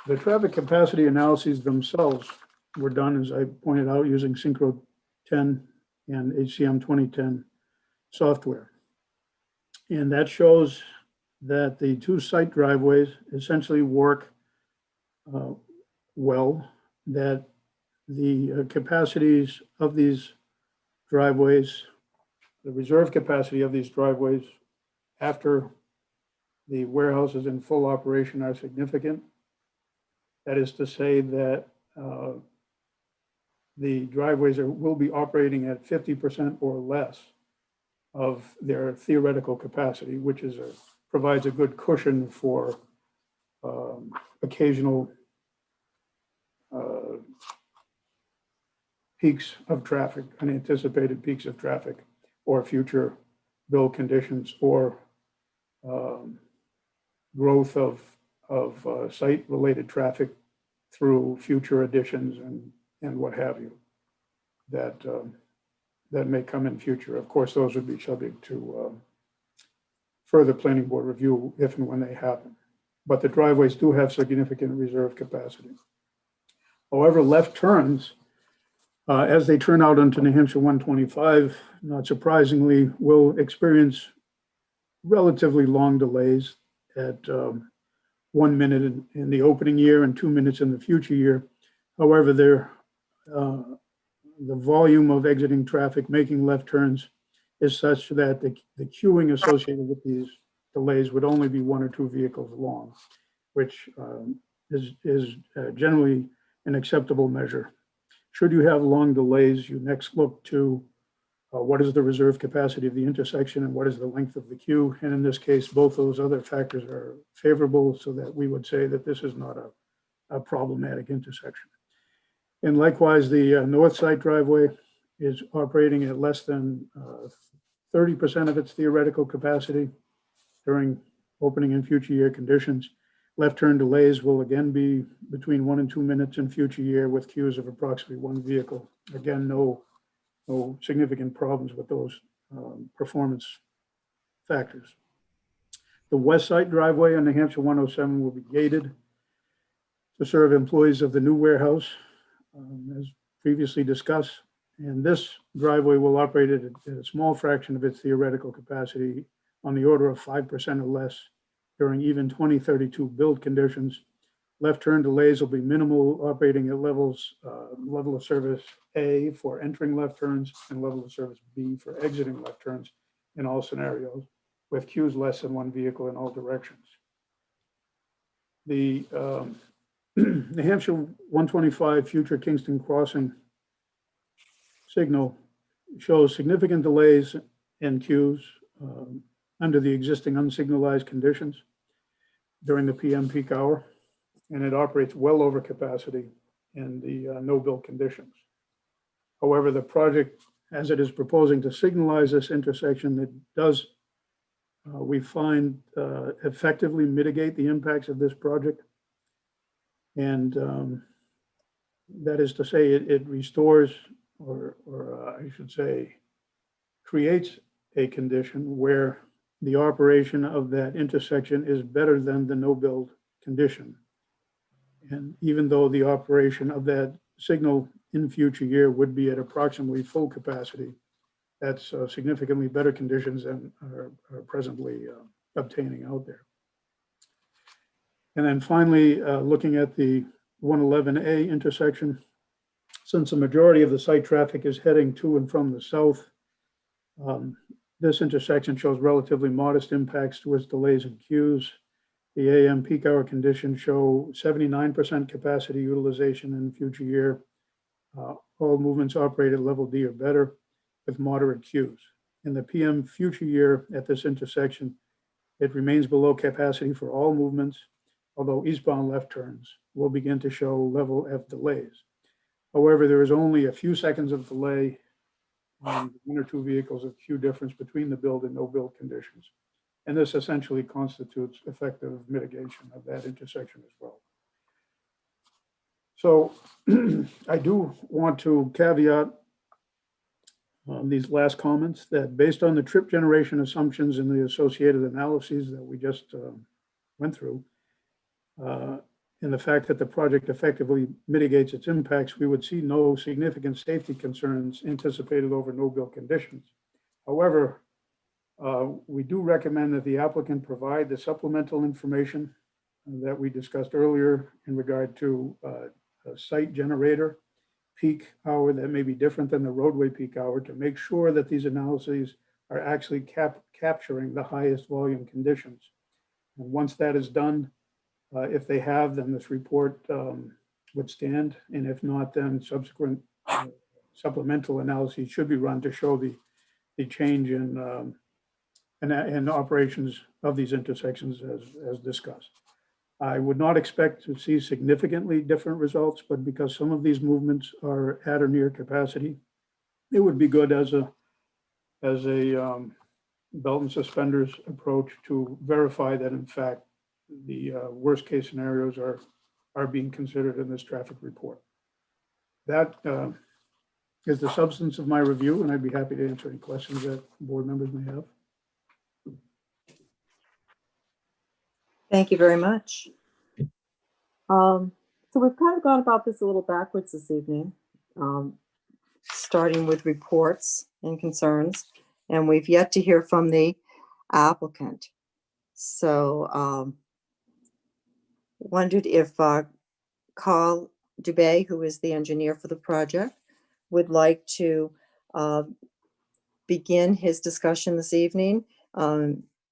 The traffic capacity analyses themselves were done, as I pointed out, using Synchro 10 and HCM 2010 software. And that shows that the 2 site driveways essentially work well, that the capacities of these driveways, the reserve capacity of these driveways after the warehouse is in full operation are significant. That is to say that the driveways will be operating at 50% or less of their theoretical capacity, which provides a good cushion for occasional peaks of traffic, unanticipated peaks of traffic, or future build conditions, or growth of site-related traffic through future additions and what have you, that may come in future. Of course, those would be subject to further planning board review if and when they happen. But the driveways do have significant reserve capacity. However, left turns, as they turn out onto New Hampshire 125, not surprisingly, will experience relatively long delays at 1 minute in the opening year and 2 minutes in the future year. However, the volume of exiting traffic making left turns is such that the queuing associated with these delays would only be 1 or 2 vehicles long, which is generally an acceptable measure. Should you have long delays, you next look to what is the reserve capacity of the intersection and what is the length of the queue. And in this case, both those other factors are favorable, so that we would say that this is not a problematic intersection. And likewise, the north side driveway is operating at less than 30% of its theoretical capacity during opening and future year conditions. Left turn delays will again be between 1 and 2 minutes in future year, with queues of approximately 1 vehicle. Again, no significant problems with those performance factors. The west side driveway on New Hampshire 107 will be gated to serve employees of the new warehouse, as previously discussed. And this driveway will operate at a small fraction of its theoretical capacity, on the order of 5% or less, during even 2032 build conditions. Left turn delays will be minimal, operating at level of service A for entering left turns and level of service B for exiting left turns in all scenarios, with queues less than 1 vehicle in all directions. The New Hampshire 125 future Kingston crossing signal shows significant delays in queues under the existing unsignalized conditions during the PM peak hour. and it operates well over capacity in the no-build conditions. However, the project, as it is proposing to signalize this intersection, it does, we find, effectively mitigate the impacts of this project. And that is to say, it restores, or I should say, creates a condition where the operation of that intersection is better than the no-build condition. And even though the operation of that signal in future year would be at approximately full capacity, that's significantly better conditions than are presently obtaining out there. And then finally, looking at the 111A intersection, since the majority of the site traffic is heading to and from the south, this intersection shows relatively modest impacts towards delays and queues. The AM peak hour conditions show 79% capacity utilization in the future year. All movements operate at level D or better with moderate queues. In the PM future year at this intersection, it remains below capacity for all movements, although eastbound left turns will begin to show level F delays. However, there is only a few seconds of delay on one or two vehicles of queue difference between the build and no build conditions. And this essentially constitutes effective mitigation of that intersection as well. So I do want to caveat these last comments that based on the trip generation assumptions and the associated analyses that we just went through, and the fact that the project effectively mitigates its impacts, we would see no significant safety concerns anticipated over no-build conditions. However, we do recommend that the applicant provide the supplemental information that we discussed earlier in regard to a site generator peak hour that may be different than the roadway peak hour to make sure that these analyses are actually capturing the highest volume conditions. And once that is done, if they have, then this report would stand. And if not, then subsequent supplemental analyses should be run to show the change in operations of these intersections as discussed. I would not expect to see significantly different results, but because some of these movements are at or near capacity, it would be good as a belt and suspenders approach to verify that in fact the worst case scenarios are being considered in this traffic report. That is the substance of my review, and I'd be happy to answer any questions that board members may have. Thank you very much. So we've kind of gone about this a little backwards this evening, starting with reports and concerns, and we've yet to hear from the applicant. So wondered if Carl Dubé, who is the engineer for the project, would like to begin his discussion this evening,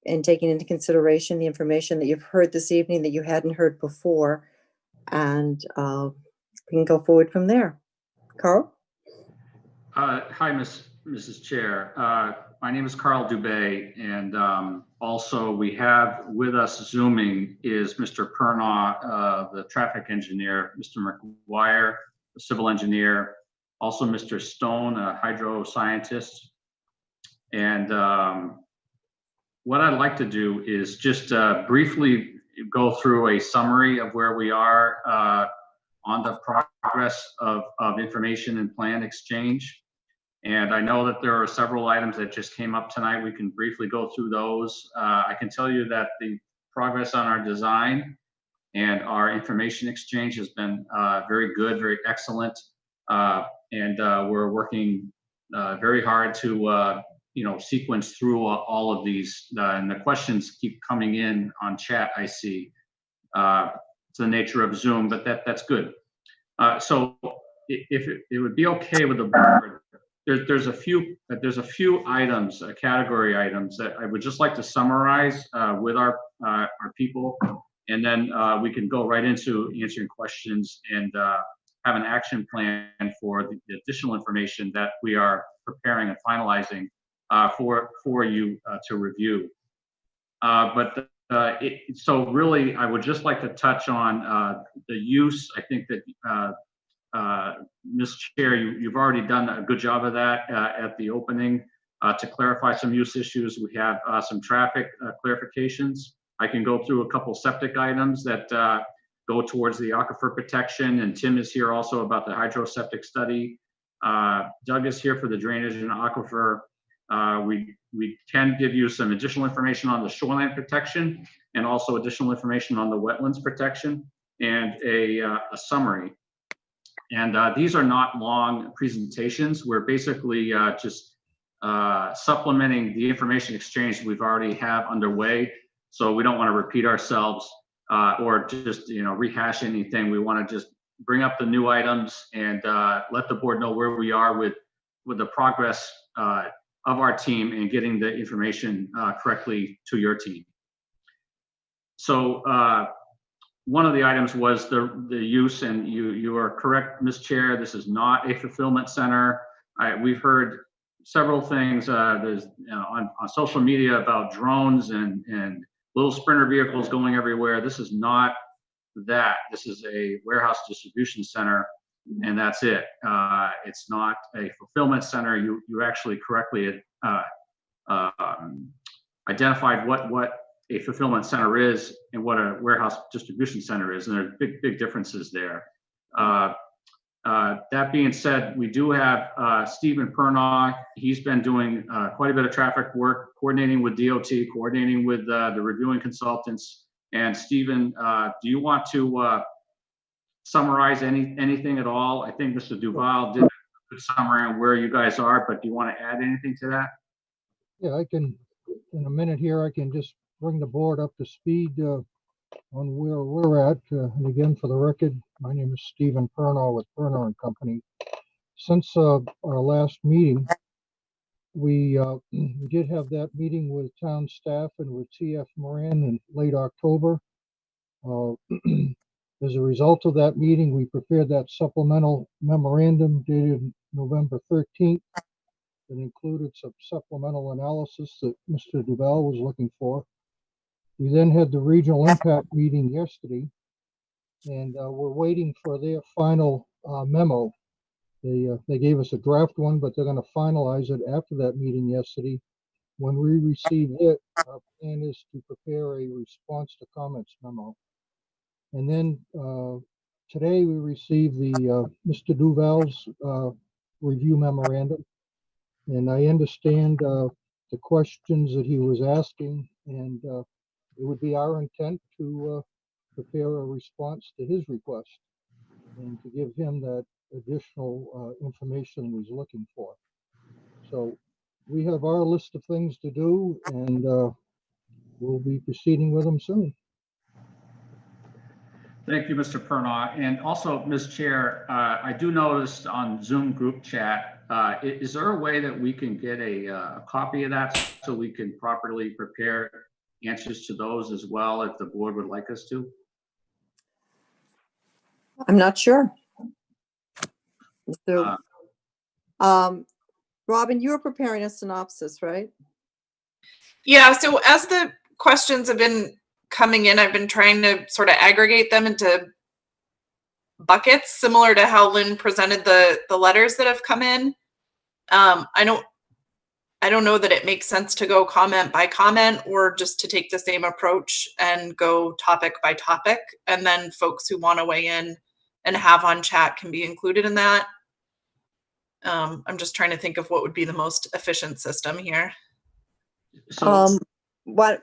and taking into consideration the information that you've heard this evening that you hadn't heard before, and we can go forward from there. Carl? Hi, Mrs. Chair. My name is Carl Dubé, and also we have with us Zooming is Mr. Pernaugh, the traffic engineer, Mr. McGuire, the civil engineer, also Mr. Stone, a hydro scientist. And what I'd like to do is just briefly go through a summary of where we are on the progress of information and plan exchange. And I know that there are several items that just came up tonight. We can briefly go through those. I can tell you that the progress on our design and our information exchange has been very good, very excellent. And we're working very hard to sequence through all of these, and the questions keep coming in on chat. I see it's the nature of Zoom, but that's good. So if it would be okay with the board, there's a few items, category items that I would just like to summarize with our people, and then we can go right into answering questions and have an action plan for the additional information that we are preparing and finalizing for you to review. But So really, I would just like to touch on the use. I think that Ms. Chair, you've already done a good job of that at the opening to clarify some use issues. We have some traffic clarifications. I can go through a couple septic items that go towards the aquifer protection, and Tim is here also about the hydroseptic study. Doug is here for the drainage and aquifer. We can give you some additional information on the shoreline protection and also additional information on the wetlands protection and a summary. And these are not long presentations. We're basically just supplementing the information exchange we've already have underway. So we don't want to repeat ourselves or just rehash anything. We want to just bring up the new items and let the board know where we are with the progress of our team and getting the information correctly to your team. So one of the items was the use, and you are correct, Ms. Chair, this is not a fulfillment center. We've heard several things there's on social media about drones and little sprinter vehicles going everywhere. This is not that. This is a warehouse distribution center, and that's it. It's not a fulfillment center. You actually correctly identified what a fulfillment center is and what a warehouse distribution center is, and there's big differences there. That being said, we do have Stephen Pernaugh. He's been doing quite a bit of traffic work, coordinating with DOT, coordinating with the reviewing consultants. And Stephen, do you want to summarize anything at all? I think Mr. Duval did a good summary on where you guys are, but do you want to add anything to that? Yeah, I can, in a minute here, I can just bring the board up to speed on where we're at. And again, for the record, my name is Stephen Pernaugh with Pernaugh and Company. Since our last meeting, we did have that meeting with town staff and with TF Moran in late October. As a result of that meeting, we prepared that supplemental memorandum dated November 13th that included some supplemental analysis that Mr. Duval was looking for. We then had the regional impact meeting yesterday, and we're waiting for their final memo. They gave us a draft one, but they're going to finalize it after that meeting yesterday. When we receive it, our plan is to prepare a response to comments memo. And then today we received the Mr. Duval's review memorandum, and I understand the questions that he was asking, and it would be our intent to prepare a response to his request and to give him that additional information he's looking for. So we have our list of things to do, and we'll be proceeding with them soon. Thank you, Mr. Pernaugh. And also, Ms. Chair, I do notice on Zoom group chat, is there a way that we can get a copy of that so we can properly prepare answers to those as well if the board would like us to? I'm not sure. So, Robin, you were preparing a synopsis, right? Yeah, so as the questions have been coming in, I've been trying to sort of aggregate them into buckets, similar to how Lynn presented the letters that have come in. I don't know that it makes sense to go comment by comment or just to take the same approach and go topic by topic. And then folks who want to weigh in and have on chat can be included in that. I'm just trying to think of what would be the most efficient system here. So,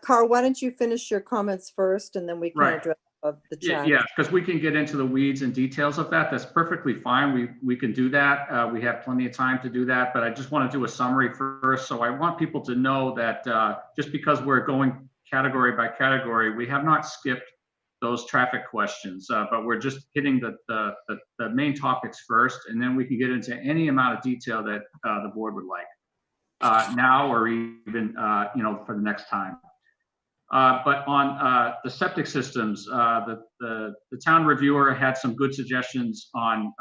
Carl, why don't you finish your comments first, and then we can address the chat. Yeah, because we can get into the weeds and details of that. That's perfectly fine. We can do that. We have plenty of time to do that, but I just want to do a summary first. So I want people to know that just because we're going category by category, we have not skipped those traffic questions, but we're just hitting the main topics first, and then we can get into any amount of detail that the board would like now, or even for the next time. But on the septic systems, the town reviewer had some good suggestions on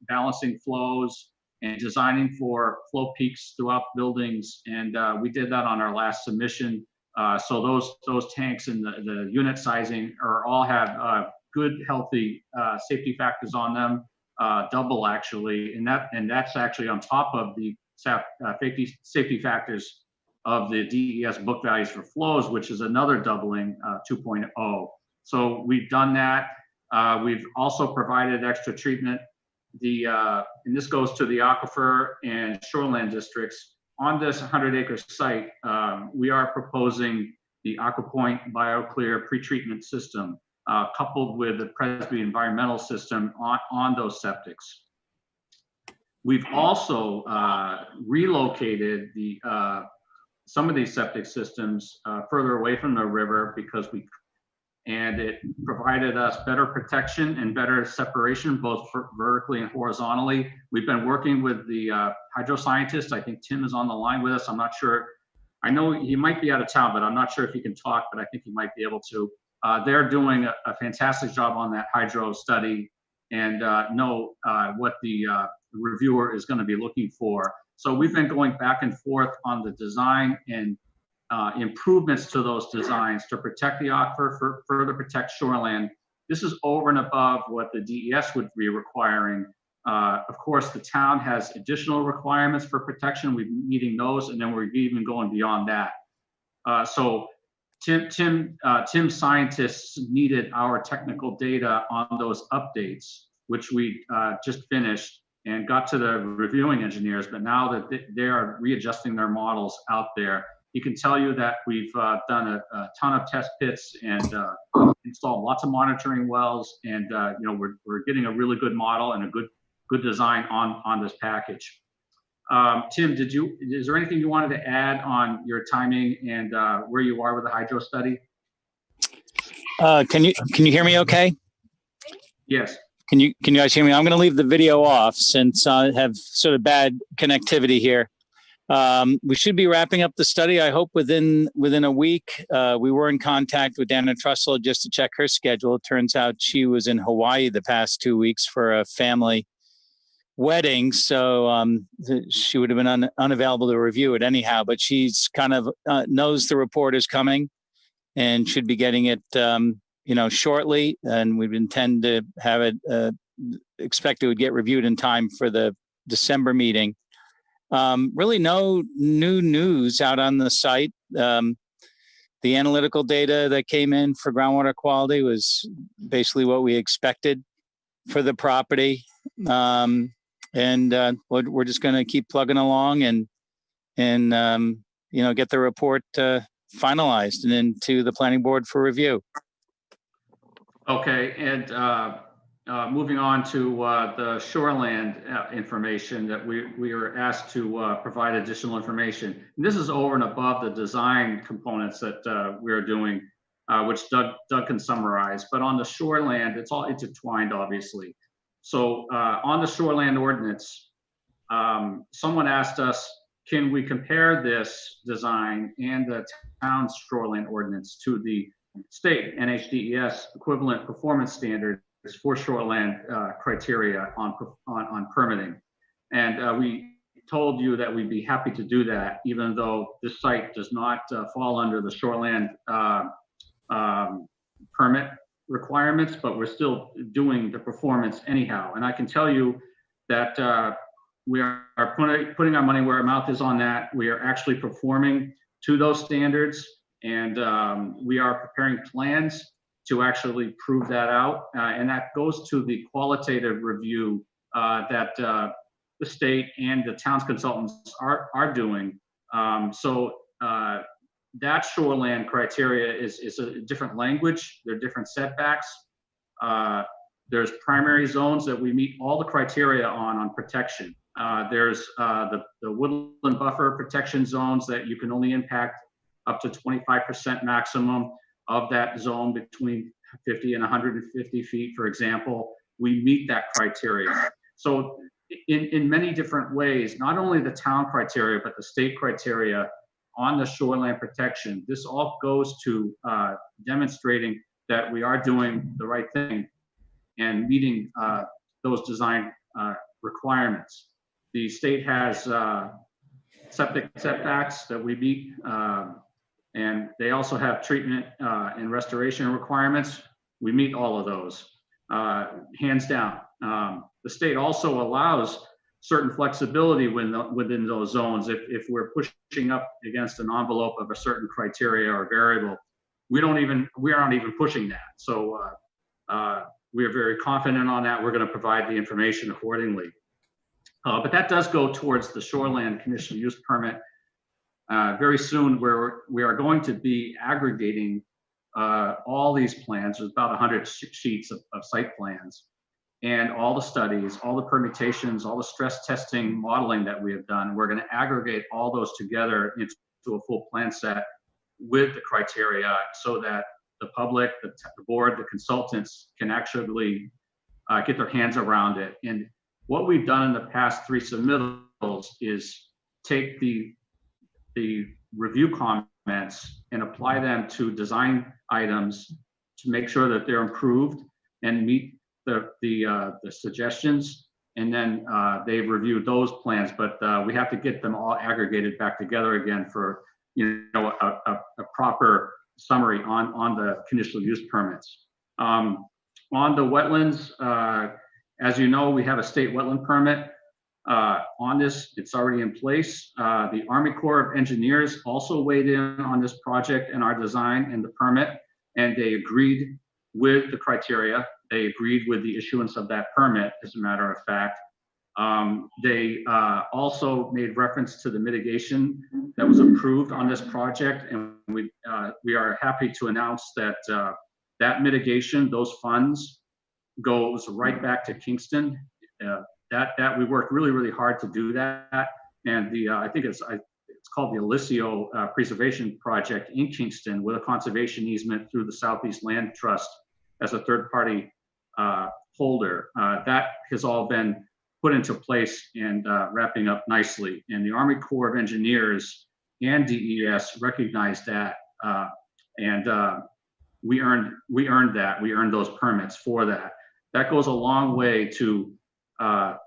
balancing flows and designing for flow peaks throughout buildings, and we did that on our last submission. So those tanks and the unit sizing all have good, healthy safety factors on them, double actually, and that's actually on top of the safety factors of the DES book values for flows, which is another doubling, 2.0. So we've done that. We've also provided extra treatment. And this goes to the aquifer and shoreland districts. On this 100-acre site, we are proposing the AquaPoint BioClear pretreatment system, coupled with the Presby environmental system on those septics. We've also relocated some of these septic systems further away from the river and it provided us better protection and better separation, both vertically and horizontally. We've been working with the hydroscientist. I think Tim is on the line with us. I'm not sure. I know he might be out of town, but I'm not sure if he can talk, but I think he might be able to. They're doing a fantastic job on that hydro study and know what the reviewer is going to be looking for. So we've been going back and forth on the design and improvements to those designs to protect the aquifer, further protect shoreland. This is over and above what the DES would be requiring. Of course, the town has additional requirements for protection. We're meeting those, and then we're even going beyond that. So Tim's scientists needed our technical data on those updates, which we just finished and got to the reviewing engineers, but now that they are readjusting their models out there, he can tell you that we've done a ton of test pits and installed lots of monitoring wells, and we're getting a really good model and a good design on this package. Tim, is there anything you wanted to add on your timing and where you are with the hydro study? Can you hear me okay? Yes. Can you guys hear me? I'm going to leave the video off since I have sort of bad connectivity here. We should be wrapping up the study, I hope, within a week. We were in contact with Dana Trussell just to check her schedule. It turns out she was in Hawaii the past 2 weeks for a family wedding, so she would have been unavailable to review it anyhow, but she's kind of knows the report is coming and should be getting it shortly, and we intend to have it expect it would get reviewed in time for the December meeting. Really no new news out on the site. The analytical data that came in for groundwater quality was basically what we expected for the property. And we're just going to keep plugging along and get the report finalized and into the planning board for review. Okay, and moving on to the shoreland information that we were asked to provide additional information. And this is over and above the design components that we're doing, which Doug can summarize. But on the shoreland, it's all intertwined, obviously. So on the shoreland ordinance, someone asked us, can we compare this design and the town's shoreland ordinance to the state NHDES equivalent performance standards for shoreland criteria on permitting? And we told you that we'd be happy to do that, even though this site does not fall under the shoreland permit requirements, but we're still doing the performance anyhow. And I can tell you that we are putting our money where our mouth is on that. We are actually performing to those standards, and we are preparing plans to actually prove that out. And that goes to the qualitative review that the state and the town's consultants are doing. So that shoreland criteria is a different language. There are different setbacks. There's primary zones that we meet all the criteria on protection. There's the woodland buffer protection zones that you can only impact up to 25% maximum of that zone between 50 and 150 feet, for example. We meet that criteria. So in many different ways, not only the town criteria, but the state criteria on the shoreland protection, this all goes to demonstrating that we are doing the right thing and meeting those design requirements. The state has septic setbacks that we meet, And they also have treatment and restoration requirements. We meet all of those, hands down. The state also allows certain flexibility within those zones. If we're pushing up against an envelope of a certain criteria or variable, we aren't even pushing that. So we are very confident on that. We're going to provide the information accordingly. But that does go towards the shoreland conditional use permit. Very soon, we are going to be aggregating all these plans. There's about 100 sheets of site plans, and all the studies, all the permutations, all the stress testing modeling that we have done. We're going to aggregate all those together into a full plan set with the criteria, so that the public, the board, the consultants can actually get their hands around it. And what we've done in the past 3 submittals is take the review comments and apply them to design items to make sure that they're improved and meet the suggestions. And then they've reviewed those plans, but we have to get them all aggregated back together again for a proper summary on the conditional use permits. On the wetlands, as you know, we have a state wetland permit on this. It's already in place. The Army Corps of Engineers also weighed in on this project and our design and the permit, and they agreed with the criteria. They agreed with the issuance of that permit, as a matter of fact. They also made reference to the mitigation that was approved on this project, and we are happy to announce that that mitigation, those funds, goes right back to Kingston. That we worked really hard to do that, and I think it's called the Alicio Preservation Project in Kingston, with a conservation easement through the Southeast Land Trust as a third-party holder. That has all been put into place and wrapping up nicely. And the Army Corps of Engineers and DES recognized that, and we earned that. We earned those permits for that. That goes a long way to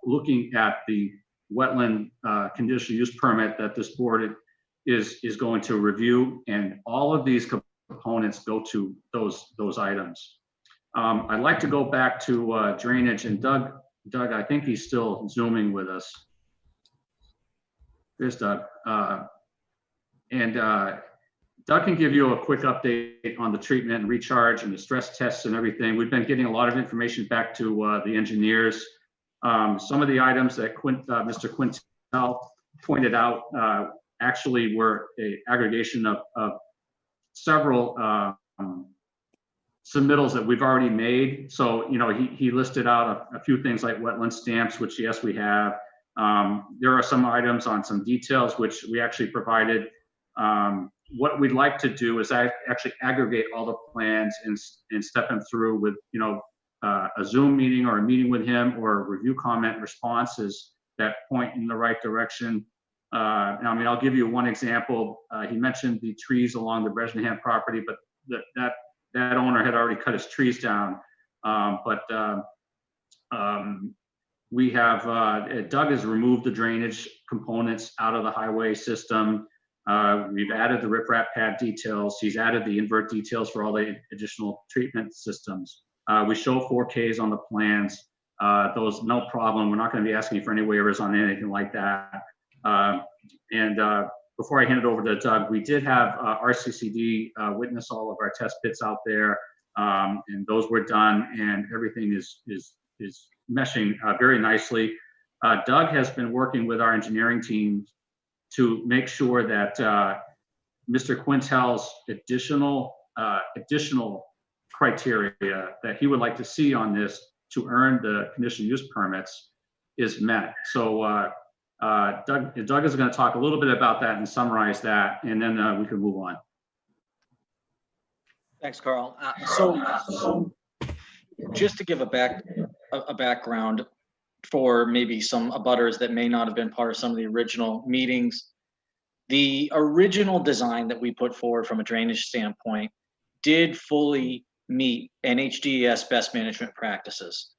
looking at the wetland conditional use permit that this board is going to review, and all of these components go to those items. I'd like to go back to drainage, and Doug, I think he's still Zooming with us. There's Doug. Doug can give you a quick update on the treatment and recharge and the stress tests and everything. We've been getting a lot of information back to the engineers. Some of the items that Mr. Quintel pointed out actually were an aggregation of several submittals that we've already made. So, he listed out a few things like wetland stamps, which yes, we have. There are some items on some details which we actually provided. What we'd like to do is actually aggregate all the plans and step him through with, a Zoom meeting or a meeting with him, or review comment responses that point in the right direction. I'll give you one example. He mentioned the trees along the Bresnahan property, but that owner had already cut his trees down. We have, Doug has removed the drainage components out of the highway system. We've added the riprap pad details. He's added the invert details for all the additional treatment systems. We show 4Ks on the plans. Those, no problem. We're not going to be asking for any waivers on anything like that. Before I hand it over to Doug, we did have RCCD witness all of our test pits out there, and those were done, and everything is meshing very nicely. Doug has been working with our engineering team to make sure that Mr. Quintel's additional criteria that he would like to see on this to earn the conditional use permits is met. So Doug is going to talk a little bit about that and summarize that, and then we can move on. Thanks, Carl. So just to give a background for maybe some abutters that may not have been part of some of the original meetings, the original design that we put forward from a drainage standpoint did fully meet NHDES best management practices.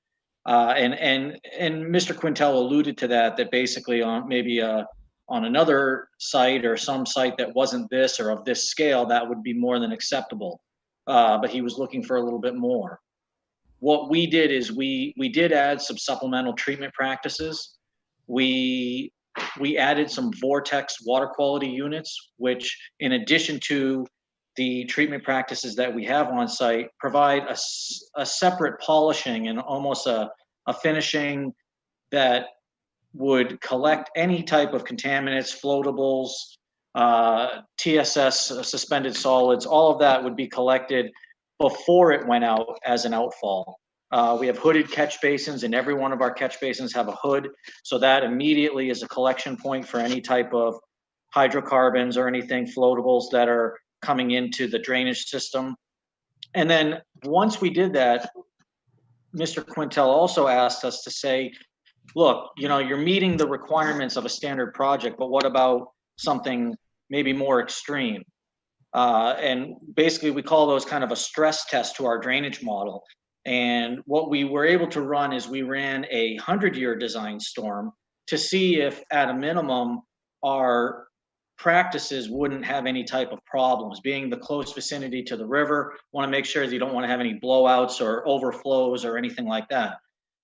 And Mr. Quintel alluded to that basically on maybe a on another site or some site that wasn't this or of this scale, that would be more than acceptable. But he was looking for a little bit more. What we did is we did add some supplemental treatment practices. We added some vortex water quality units, which in addition to the treatment practices that we have on site, provide a separate polishing and almost a finishing that would collect any type of contaminants, floatables, TSS, suspended solids, all of that would be collected before it went out as an outfall. We have hooded catch basins, and every one of our catch basins have a hood, so that immediately is a collection point for any type of hydrocarbons or anything floatables that are coming into the drainage system. And then once we did that, Mr. Quintel also asked us to say, look, you're meeting the requirements of a standard project, but what about something maybe more extreme? And basically we call those kind of a stress test to our drainage model. And what we were able to run is we ran a 100-year design storm to see if at a minimum our practices wouldn't have any type of problems. Being the close vicinity to the river, want to make sure that you don't want to have any blowouts or overflows or anything like that.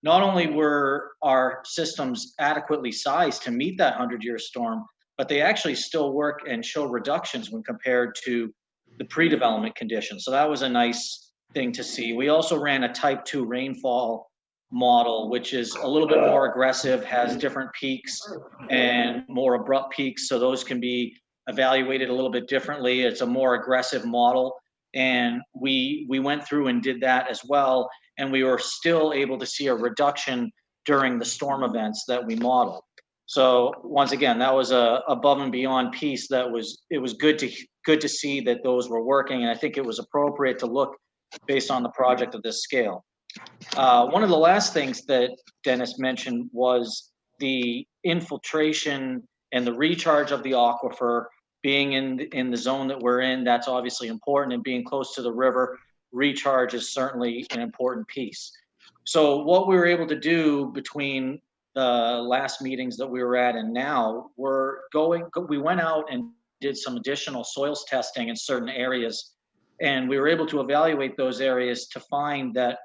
Not only were our systems adequately sized to meet that 100-year storm, but they actually still work and show reductions when compared to the pre-development conditions. So that was a nice thing to see. We also ran a type 2 rainfall model, which is a little bit more aggressive, has different peaks and more abrupt peaks. So those can be evaluated a little bit differently. It's a more aggressive model. And we went through and did that as well. And we were still able to see a reduction during the storm events that we modeled. So once again, that was a above and beyond piece that was good to see that those were working. And I think it was appropriate to look based on the project of this scale. One of the last things that Dennis mentioned was the infiltration and the recharge of the aquifer. Being in the zone that we're in, that's obviously important, and being close to the river, recharge is certainly an important piece. So what we were able to do between the last meetings that we were at and now, we went out and did some additional soils testing in certain areas, and we were able to evaluate those areas to find that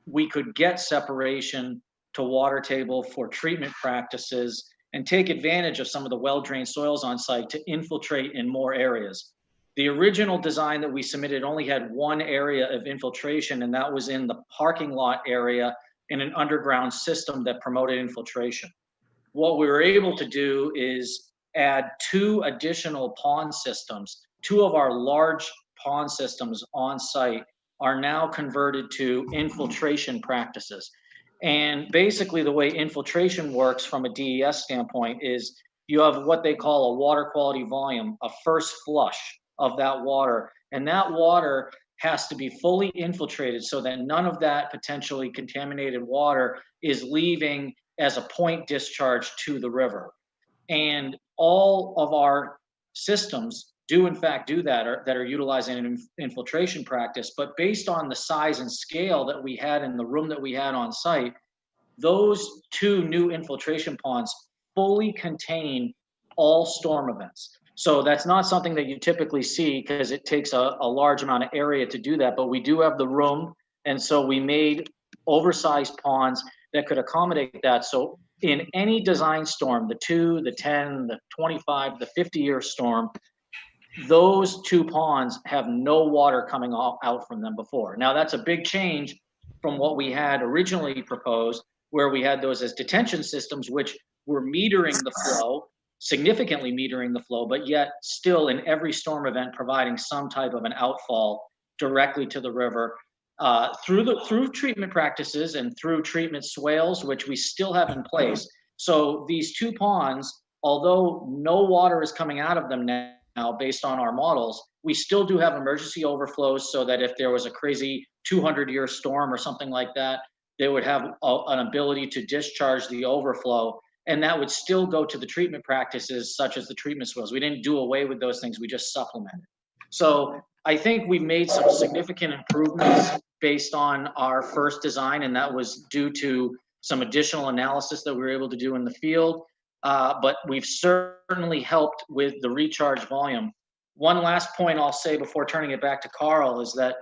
we could get separation to water table for treatment practices and take advantage of some of the well-drained soils on site to infiltrate in more areas. The original design that we submitted only had one area of infiltration, and that was in the parking lot area in an underground system that promoted infiltration. What we were able to do is add 2 additional pond systems. 2 of our large pond systems on site are now converted to infiltration practices. And basically the way infiltration works from a DES standpoint is you have what they call a water quality volume, a first flush of that water. And that water has to be fully infiltrated so that none of that potentially contaminated water is leaving as a point discharge to the river. And all of our systems do in fact do that, or that are utilizing an infiltration practice. But based on the size and scale that we had in the room that we had on site, those 2 new infiltration ponds fully contain all storm events. So that's not something that you typically see because it takes a large amount of area to do that, but we do have the room. And so we made oversized ponds that could accommodate that. So in any design storm, the 2, the 10, the 25, the 50-year storm, those 2 ponds have no water coming out from them before. Now that's a big change from what we had originally proposed, where we had those as detention systems, which were metering the flow, significantly metering the flow, but yet still in every storm event providing some type of an outfall directly to the river through treatment practices and through treatment swales, which we still have in place. So these 2 ponds, although no water is coming out of them now based on our models, we still do have emergency overflows so that if there was a crazy 200-year storm or something like that, they would have an ability to discharge the overflow, and that would still go to the treatment practices such as the treatment swales. We didn't do away with those things, we just supplemented. So I think we've made some significant improvements based on our first design, and that was due to some additional analysis that we were able to do in the field. but we've certainly helped with the recharge volume. One last point I'll say before turning it back to Carl is that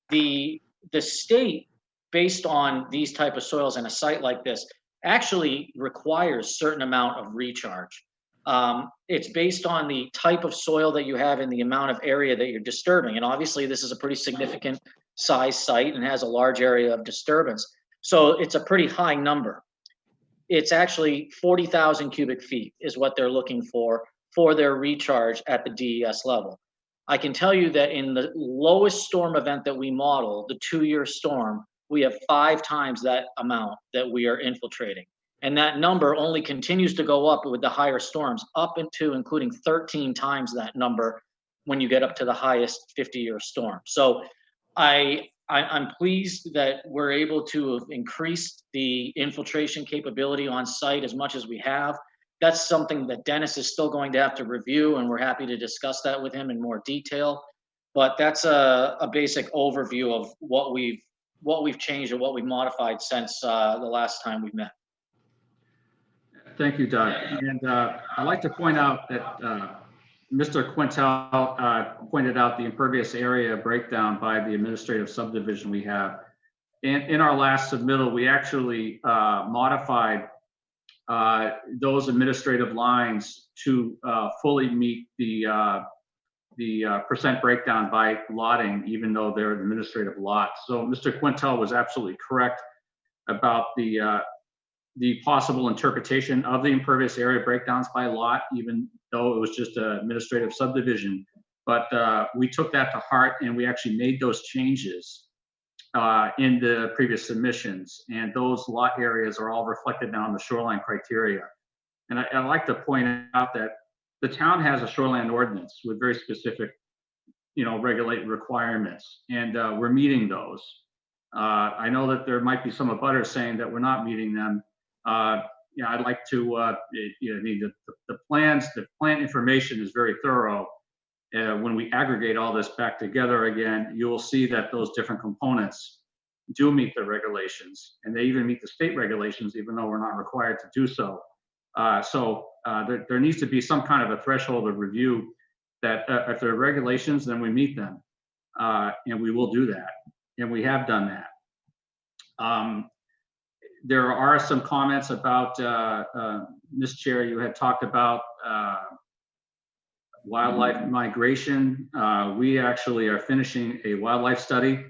the state, based on these type of soils and a site like this, actually requires certain amount of recharge. It's based on the type of soil that you have and the amount of area that you're disturbing. And obviously this is a pretty significant size site and has a large area of disturbance. So it's a pretty high number. It's actually 40,000 cubic feet is what they're looking for their recharge at the DES level. I can tell you that in the lowest storm event that we model, the 2-year storm, we have 5 times that amount that we are infiltrating. And that number only continues to go up with the higher storms, up into including 13 times that number when you get up to the highest 50-year storm. So I'm pleased that we're able to increase the infiltration capability on site as much as we have. That's something that Dennis is still going to have to review, and we're happy to discuss that with him in more detail. But that's a basic overview of what we've changed or what we've modified since the last time we met. Thank you, Doug. And I'd like to point out that Mr. Quintel pointed out the impervious area breakdown by the administrative subdivision we have. And in our last submittal, we actually modified those administrative lines to fully meet the percent breakdown by lotting, even though they're administrative lots. So Mr. Quintel was absolutely correct about the possible interpretation of the impervious area breakdowns by lot, even though it was just an administrative subdivision. But we took that to heart, and we actually made those changes in the previous submissions, and those lot areas are all reflected now in the shoreline criteria. And I'd like to point out that the town has a shoreline ordinance with very specific, regulated requirements, and we're meeting those. I know that there might be some abutters saying that we're not meeting them. I'd like to, the plan information is very thorough. When we aggregate all this back together again, you will see that those different components do meet the regulations, and they even meet the state regulations, even though we're not required to do so. There needs to be some kind of a threshold of review that if there are regulations, then we meet them, and we will do that, and we have done that. There are some comments about, Ms. Chair, you had talked about wildlife migration. We actually are finishing a wildlife study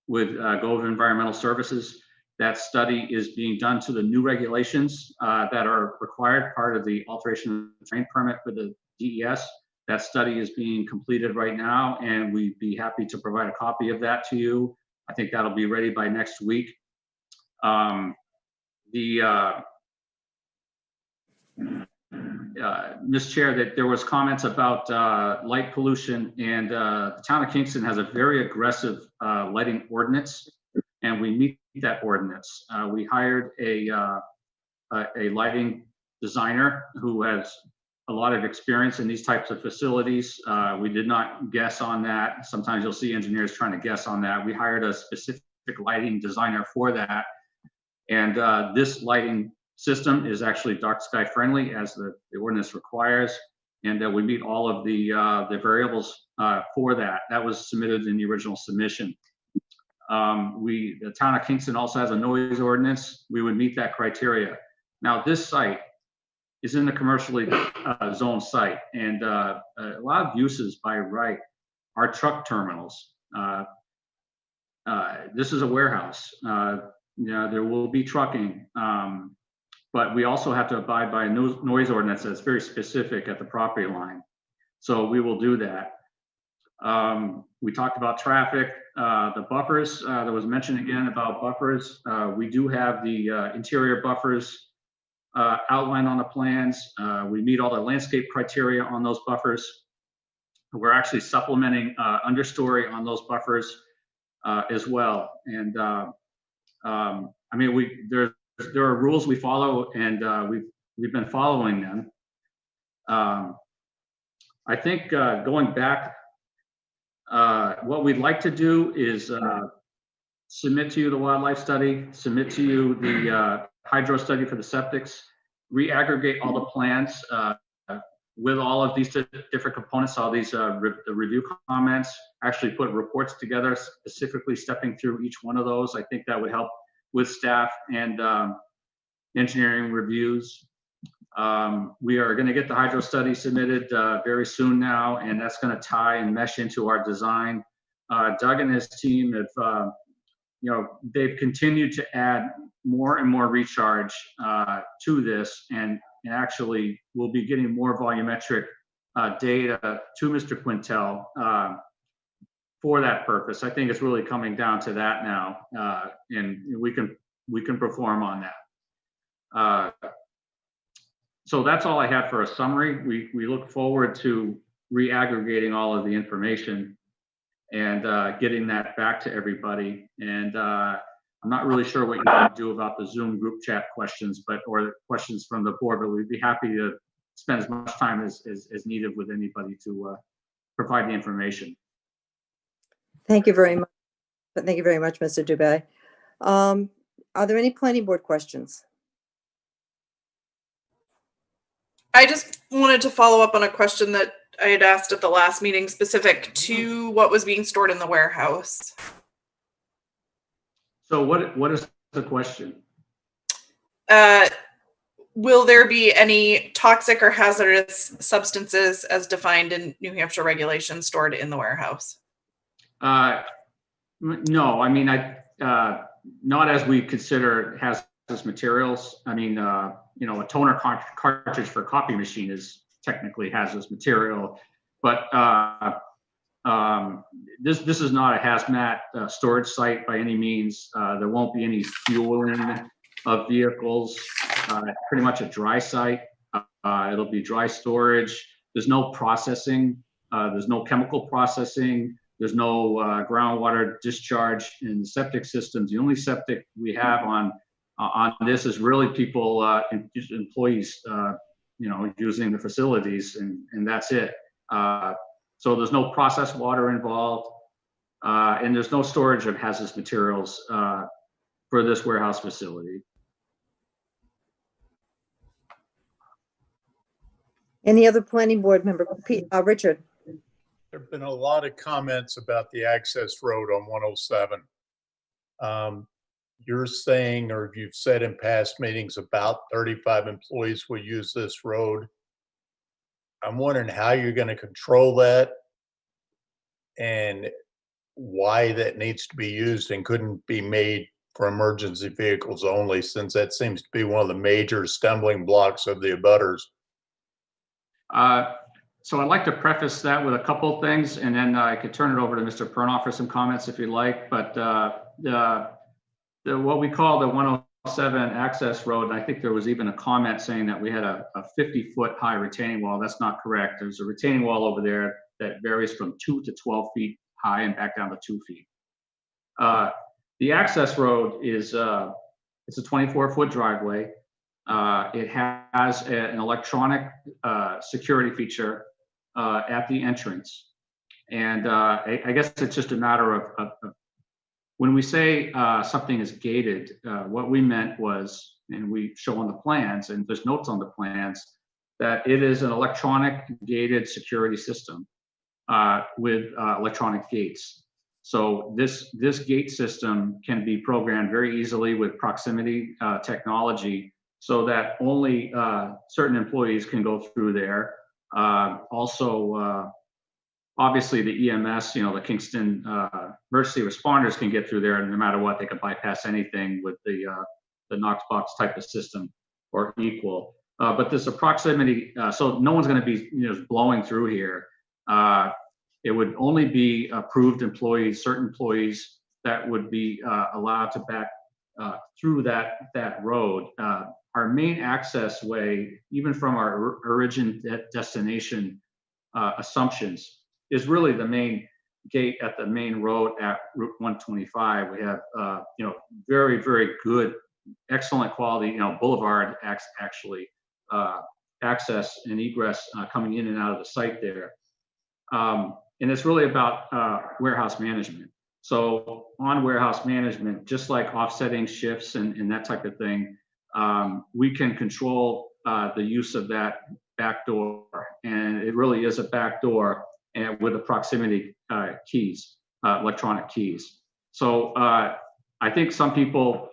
with Gove Environmental Services. That study is being done to the new regulations that are required, part of the alteration of terrain permit with the DES. That study is being completed right now, and we'd be happy to provide a copy of that to you. I think that'll be ready by next week. Ms. Chair, that there was comments about light pollution, and the town of Kingston has a very aggressive lighting ordinance, and we meet that ordinance. We hired a lighting designer who has a lot of experience in these types of facilities. We did not guess on that. Sometimes you'll see engineers trying to guess on that. We hired a specific lighting designer for that. And this lighting system is actually dark sky friendly, as the ordinance requires. And we meet all of the variables for that. That was submitted in the original submission. The town of Kingston also has a noise ordinance. We would meet that criteria. Now, this site is in the commercially zoned site, and a lot of uses by right are truck terminals. This is a warehouse. There will be trucking, but we also have to abide by a noise ordinance that's very specific at the property line. So we will do that. We talked about traffic, the buffers. There was mention again about buffers. We do have the interior buffers outlined on the plans. We meet all the landscape criteria on those buffers. We're actually supplementing understory on those buffers as well. And I mean, there are rules we follow, and we've been following them. I think going back, what we'd like to do is submit to you the wildlife study, submit to you the hydro study for the septics, re-aggregate all the plans with all of these different components, all these the review comments, actually put reports together specifically stepping through each one of those. I think that would help with staff and engineering reviews. We are going to get the hydro study submitted very soon now, and that's going to tie and mesh into our design. Doug and his team have, they've continued to add more and more recharge to this, and actually we'll be getting more volumetric data to Mr. Quintel for that purpose. I think it's really coming down to that now, and we can perform on that. So that's all I had for a summary. We look forward to re-aggregating all of the information and getting that back to everybody. And I'm not really sure what you want to do about the Zoom group chat questions, or questions from the board, but we'd be happy to spend as much time as needed with anybody to provide the information. Thank you very much. Thank you very much, Mr. Dubay. Are there any planning board questions? I just wanted to follow up on a question that I had asked at the last meeting specific to what was being stored in the warehouse. So what is the question? Will there be any toxic or hazardous substances as defined in New Hampshire regulations stored in the warehouse? No, I mean, not as we consider hazardous materials. I mean, a toner cartridge for a copy machine is technically hazardous material, but this is not a hazmat storage site by any means. There won't be any fueling of vehicles. Pretty much a dry site. It'll be dry storage. There's no processing. There's no chemical processing. There's no groundwater discharge in the septic systems. The only septic we have on this is really people, employees, using the facilities, and that's it. So there's no processed water involved, and there's no storage of hazardous materials for this warehouse facility. Any other planning board member? Richard? There have been a lot of comments about the access road on 107. You're saying, or you've said in past meetings, about 35 employees will use this road. I'm wondering how you're going to control that and why that needs to be used and couldn't be made for emergency vehicles only, since that seems to be one of the major stumbling blocks of the abutters. So I'd like to preface that with a couple of things, and then I could turn it over to Mr. Pernoff for some comments if you'd like. But what we call the 107 access road, and I think there was even a comment saying that we had a 50-foot high retaining wall. That's not correct. There's a retaining wall over there that varies from 2 to 12 feet high and back down to 2 feet. The access road is it's a 24-foot driveway. It has an electronic security feature at the entrance. And I guess it's just a matter of when we say something is gated, what we meant was, and we show on the plans, and there's notes on the plans, that it is an electronic gated security system with electronic gates. So this gate system can be programmed very easily with proximity technology, so that only certain employees can go through there. Also, obviously the EMS, the Kingston emergency responders can get through there, and no matter what, they can bypass anything with the Knox box type of system or equal. But there's a proximity, so no one's going to be blowing through here. It would only be approved employees, certain employees, that would be allowed to back through that road. Our main access way, even from our origin destination assumptions, is really the main gate at the main road at Route 125. We have very, very good, excellent quality boulevard actually access and egress coming in and out of the site there. And it's really about warehouse management. So on warehouse management, just like offsetting shifts and that type of thing, we can control the use of that back door. And it really is a back door and with the proximity keys, electronic keys. So I think some people,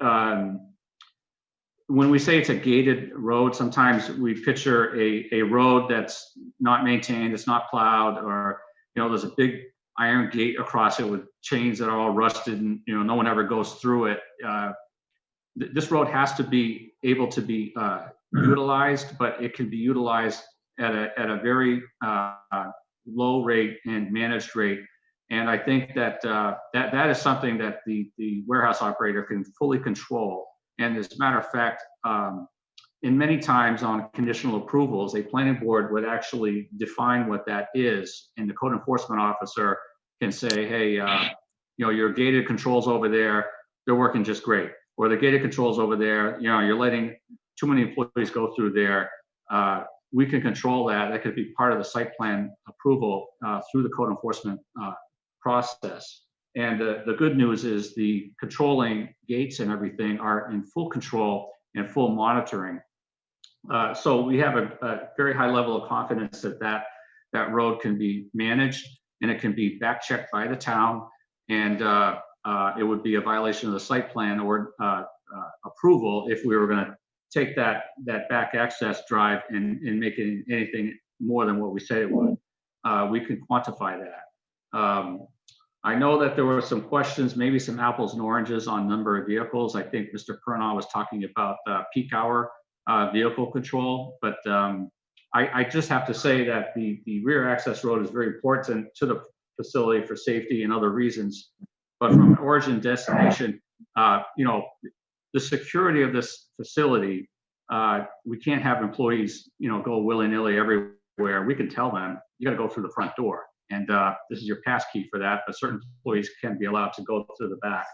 when we say it's a gated road, sometimes we picture a road that's not maintained, it's not plowed, or, you know, there's a big iron gate across it with chains that are all rusted and, you know, no one ever goes through it. This road has to be able to be utilized, but it can be utilized at a very low rate and managed rate. And I think that that is something that the warehouse operator can fully control. And as a matter of fact, in many times on conditional approvals, a planning board would actually define what that is, and the code enforcement officer can say, hey, you know, your gated controls over there, they're working just great. Or the gated controls over there, you know, you're letting too many employees go through there. We can control that. That could be part of the site plan approval through the code enforcement process. And the good news is the controlling gates and everything are in full control and full monitoring. So we have a very high level of confidence that that road can be managed and it can be back checked by the town, and it would be a violation of the site plan or approval if we were going to take that back access drive and make it anything more than what we said it would. We can quantify that. I know that there were some questions, maybe some apples and oranges on number of vehicles. I think Mr. Pernaugh was talking about peak hour vehicle control, but I just have to say that the rear access road is very important to the facility for safety and other reasons. But from origin destination, you know, the security of this facility, we can't have employees, you know, go willy-nilly everywhere. We can tell them, you got to go through the front door. And this is your pass key for that, but certain employees can be allowed to go through the back.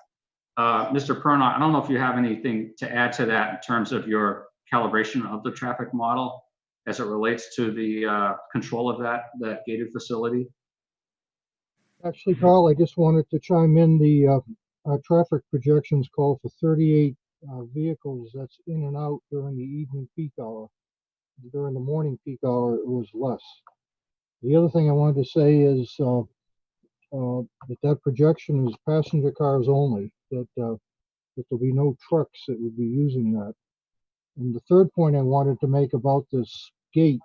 Mr. Pernaugh, I don't know if you have anything to add to that in terms of your calibration of the traffic model as it relates to the control of that gated facility. Actually, Carl, I just wanted to chime in. Our traffic projections call for 38 vehicles that's in and out during the evening peak hour. During the morning peak hour, it was less. The other thing I wanted to say is that projection is passenger cars only, that there'll be no trucks that would be using that. And the third point I wanted to make about this gate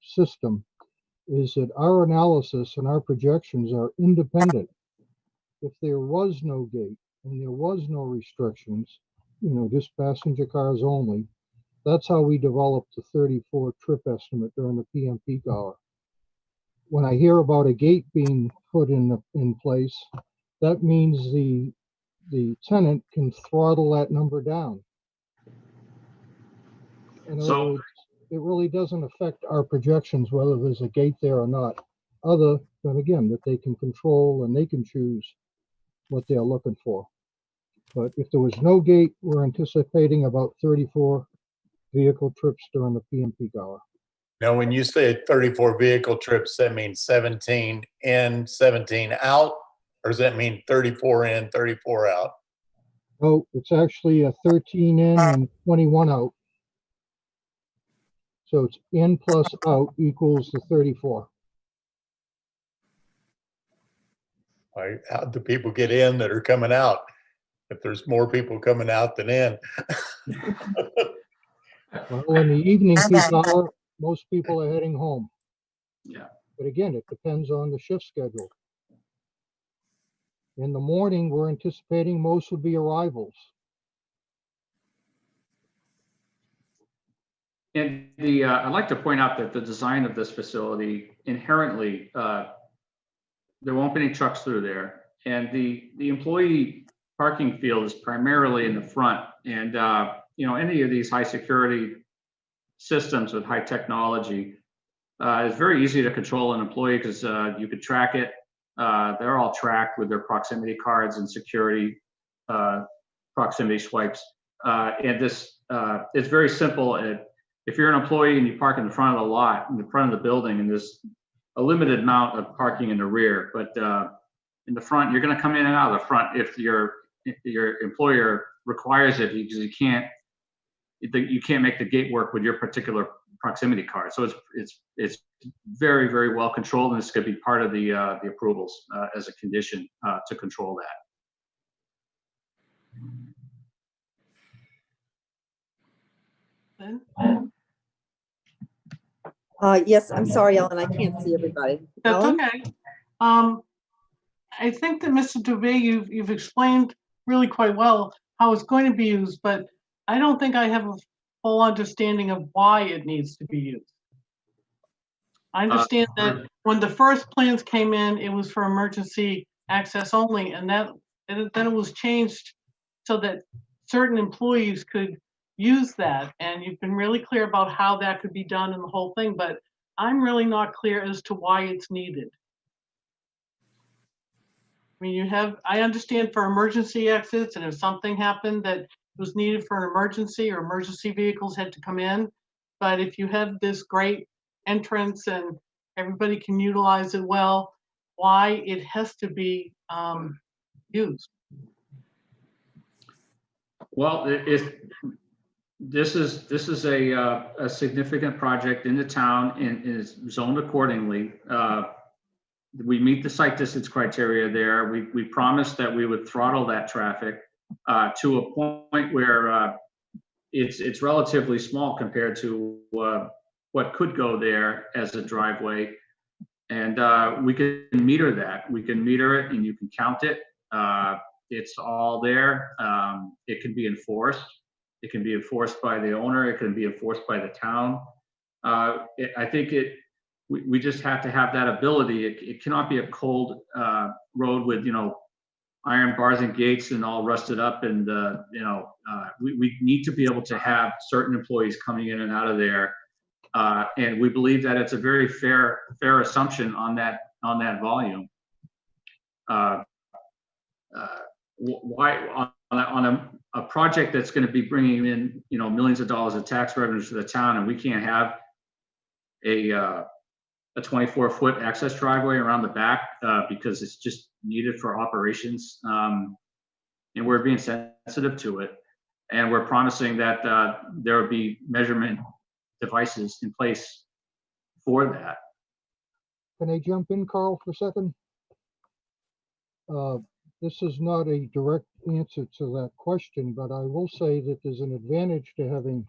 system is that our analysis and our projections are independent. If there was no gate and there was no restrictions, you know, just passenger cars only, that's how we developed the 34 trip estimate during the PM peak hour. When I hear about a gate being put in place, that means the tenant can throttle that number down. In other words, it really doesn't affect our projections whether there's a gate there or not, other than, again, that they can control and they can choose what they're looking for. But if there was no gate, we're anticipating about 34 vehicle trips during the PM peak hour. Now, when you say 34 vehicle trips, that means 17 in, 17 out, or does that mean 34 in, 34 out? Oh, it's actually a 13 in and 21 out. So it's in plus out equals the 34. How do people get in that are coming out? If there's more people coming out than in. Well, in the evening peak hour, most people are heading home. Yeah. But again, it depends on the shift schedule. In the morning, we're anticipating most will be arrivals. And I'd like to point out that the design of this facility inherently, there won't be any trucks through there. And the employee parking field is primarily in the front. And, you know, any of these high security systems with high technology, it's very easy to control an employee because you could track it. They're all tracked with their proximity cards and security proximity swipes. And this, it's very simple. If you're an employee and you park in the front of the lot, in the front of the building, and there's a limited amount of parking in the rear, but in the front, you're going to come in and out of the front if your employer requires it, because you can't you can't make the gate work with your particular proximity card. So it's very, very well controlled, and this could be part of the approvals as a condition to control that. Yes, I'm sorry, Ellen, I can't see everybody. That's Ellen? okay. I think that Mr. Dubé, you've explained really quite well how it's going to be used, but I don't think I have a full understanding of why it needs to be used. I understand that when the first plans came in, it was for emergency access only, and then it was changed so that certain employees could use that. And you've been really clear about how that could be done in the whole thing, but I'm really not clear as to why it's needed. I mean, I understand for emergency exits, and if something happened that was needed for an emergency or emergency vehicles had to come in. But if you have this great entrance and everybody can utilize it well, why it has to be used? Well, this is a significant project in the town and is zoned accordingly. We meet the site distance criteria there. We promised that we would throttle that traffic to a point where it's relatively small compared to what could go there as a driveway. And we can meter that. We can meter it and you can count it. It's all there. It can be enforced. It can be enforced by the owner. It can be enforced by the town. I think we just have to have that ability. It cannot be a cold road with, iron bars and gates and all rusted up. And, we need to be able to have certain employees coming in and out of there. And we believe that it's a very fair assumption on that volume. Why on a project that's going to be bringing in, millions of dollars of tax revenues to the town, and we can't have a 24-foot access driveway around the back because it's just needed for operations. And we're being sensitive to it. And we're promising that there will be measurement devices in place for that. Can I jump in, Carl, for a second? This is not a direct answer to that question, but I will say that there's an advantage to having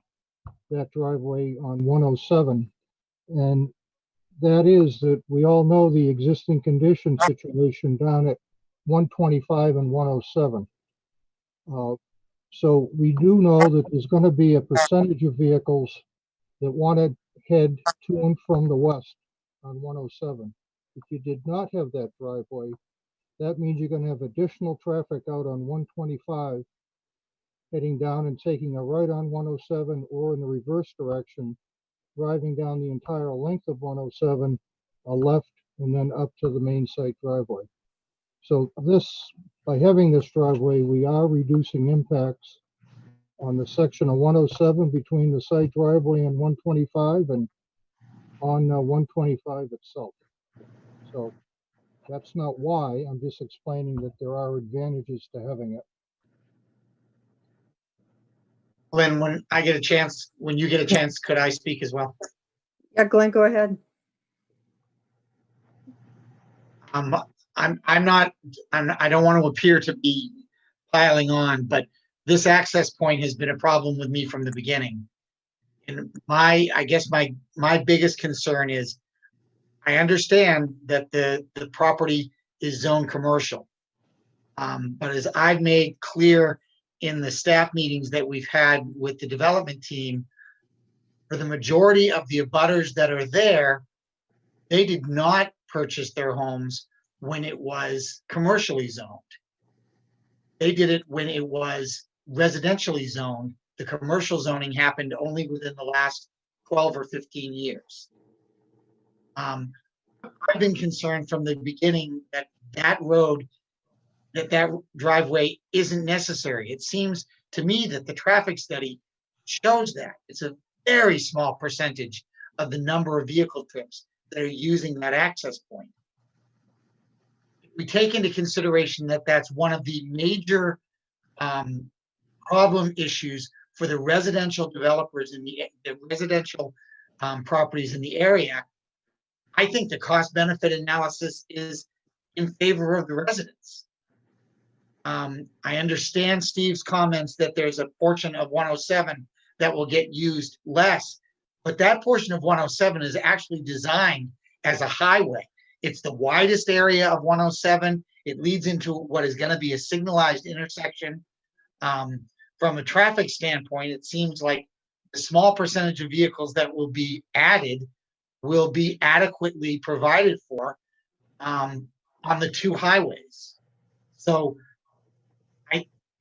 that driveway on 107. And that is that we all know the existing condition situation down at 125 and 107. So we do know that there's going to be a percentage of vehicles that want to head to and from the west on 107. If you did not have that driveway, that means you're going to have additional traffic out on 125 heading down and taking a right on 107, or in the reverse direction, driving down the entire length of 107, a left, and then up to the main site driveway. So by having this driveway, we are reducing impacts on the section of 107 between the site driveway and 125 and on 125 itself. So that's not why, I'm just explaining that there are advantages to having it. Glenn, when you get a chance, could I speak as well? Yeah, Glenn, go ahead. I don't want to appear to be piling on, but this access point has been a problem with me from the beginning. And I guess my biggest concern is, I understand that the property is zoned commercial. But as I've made clear in the staff meetings that we've had with the development team, for the majority of the abutters that are there, they did not purchase their homes when it was commercially zoned. They did it when it was residentially zoned. The commercial zoning happened only within the last 12 or 15 years. I've been concerned from the beginning that that driveway isn't necessary. It seems to me that the traffic study shows that. It's a very small percentage of the number of vehicle trips that are using that access point. We take into consideration that that's one of the major problem issues for the residential developers in the residential properties in the area, I think the cost benefit analysis is in favor of the residents. I understand Steve's comments that there's a portion of 107 that will get used less, but that portion of 107 is actually designed as a highway. It's the widest area of 107. It leads into what is going to be a signalized intersection. From a traffic standpoint, it seems like the small percentage of vehicles that will be added will be adequately provided for on the two highways. So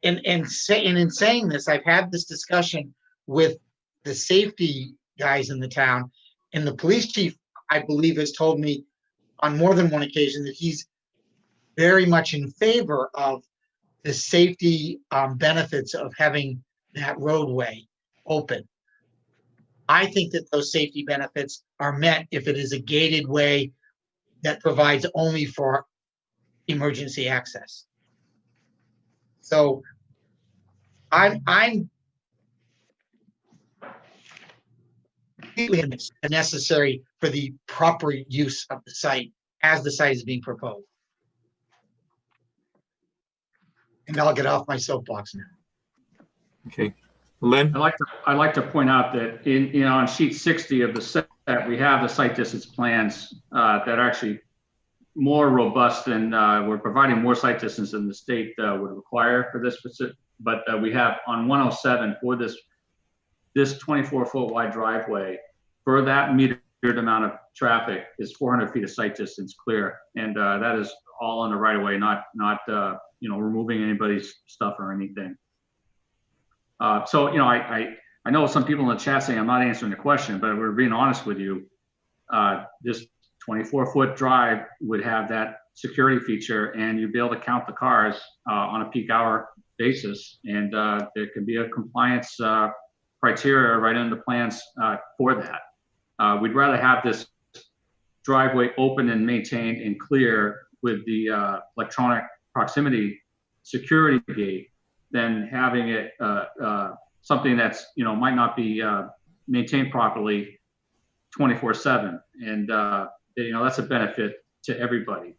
in saying this, I've had this discussion with the safety guys in the town, and the police chief, I believe, has told me on more than one occasion that he's very much in favor of the safety benefits of having that roadway open. I think that those safety benefits are met if it is a gated way that provides only for emergency access. So I'm completely necessary for the proper use of the site as the site is being proposed. And I'll get off my soapbox now. Okay, Lynn? I'd like to point out that on sheet 60 of the set, we have the site distance plans that are actually more robust than we're providing more site distance than the state would require for this specific. But we have on 107 for this 24-foot wide driveway, for that metered amount of traffic is 400 feet of site distance clear, and that is all on the right of way, not removing anybody's stuff or anything. So I know some people in the chat saying I'm not answering the question, but we're being honest with you. This 24-foot drive would have that security feature, and you'd be able to count the cars on a peak hour basis, and there could be a compliance criteria right in the plans for that. We'd rather have this driveway open and maintained and clear with the electronic proximity security gate than having it something that's might not be maintained properly 24/7, and that's a benefit to everybody.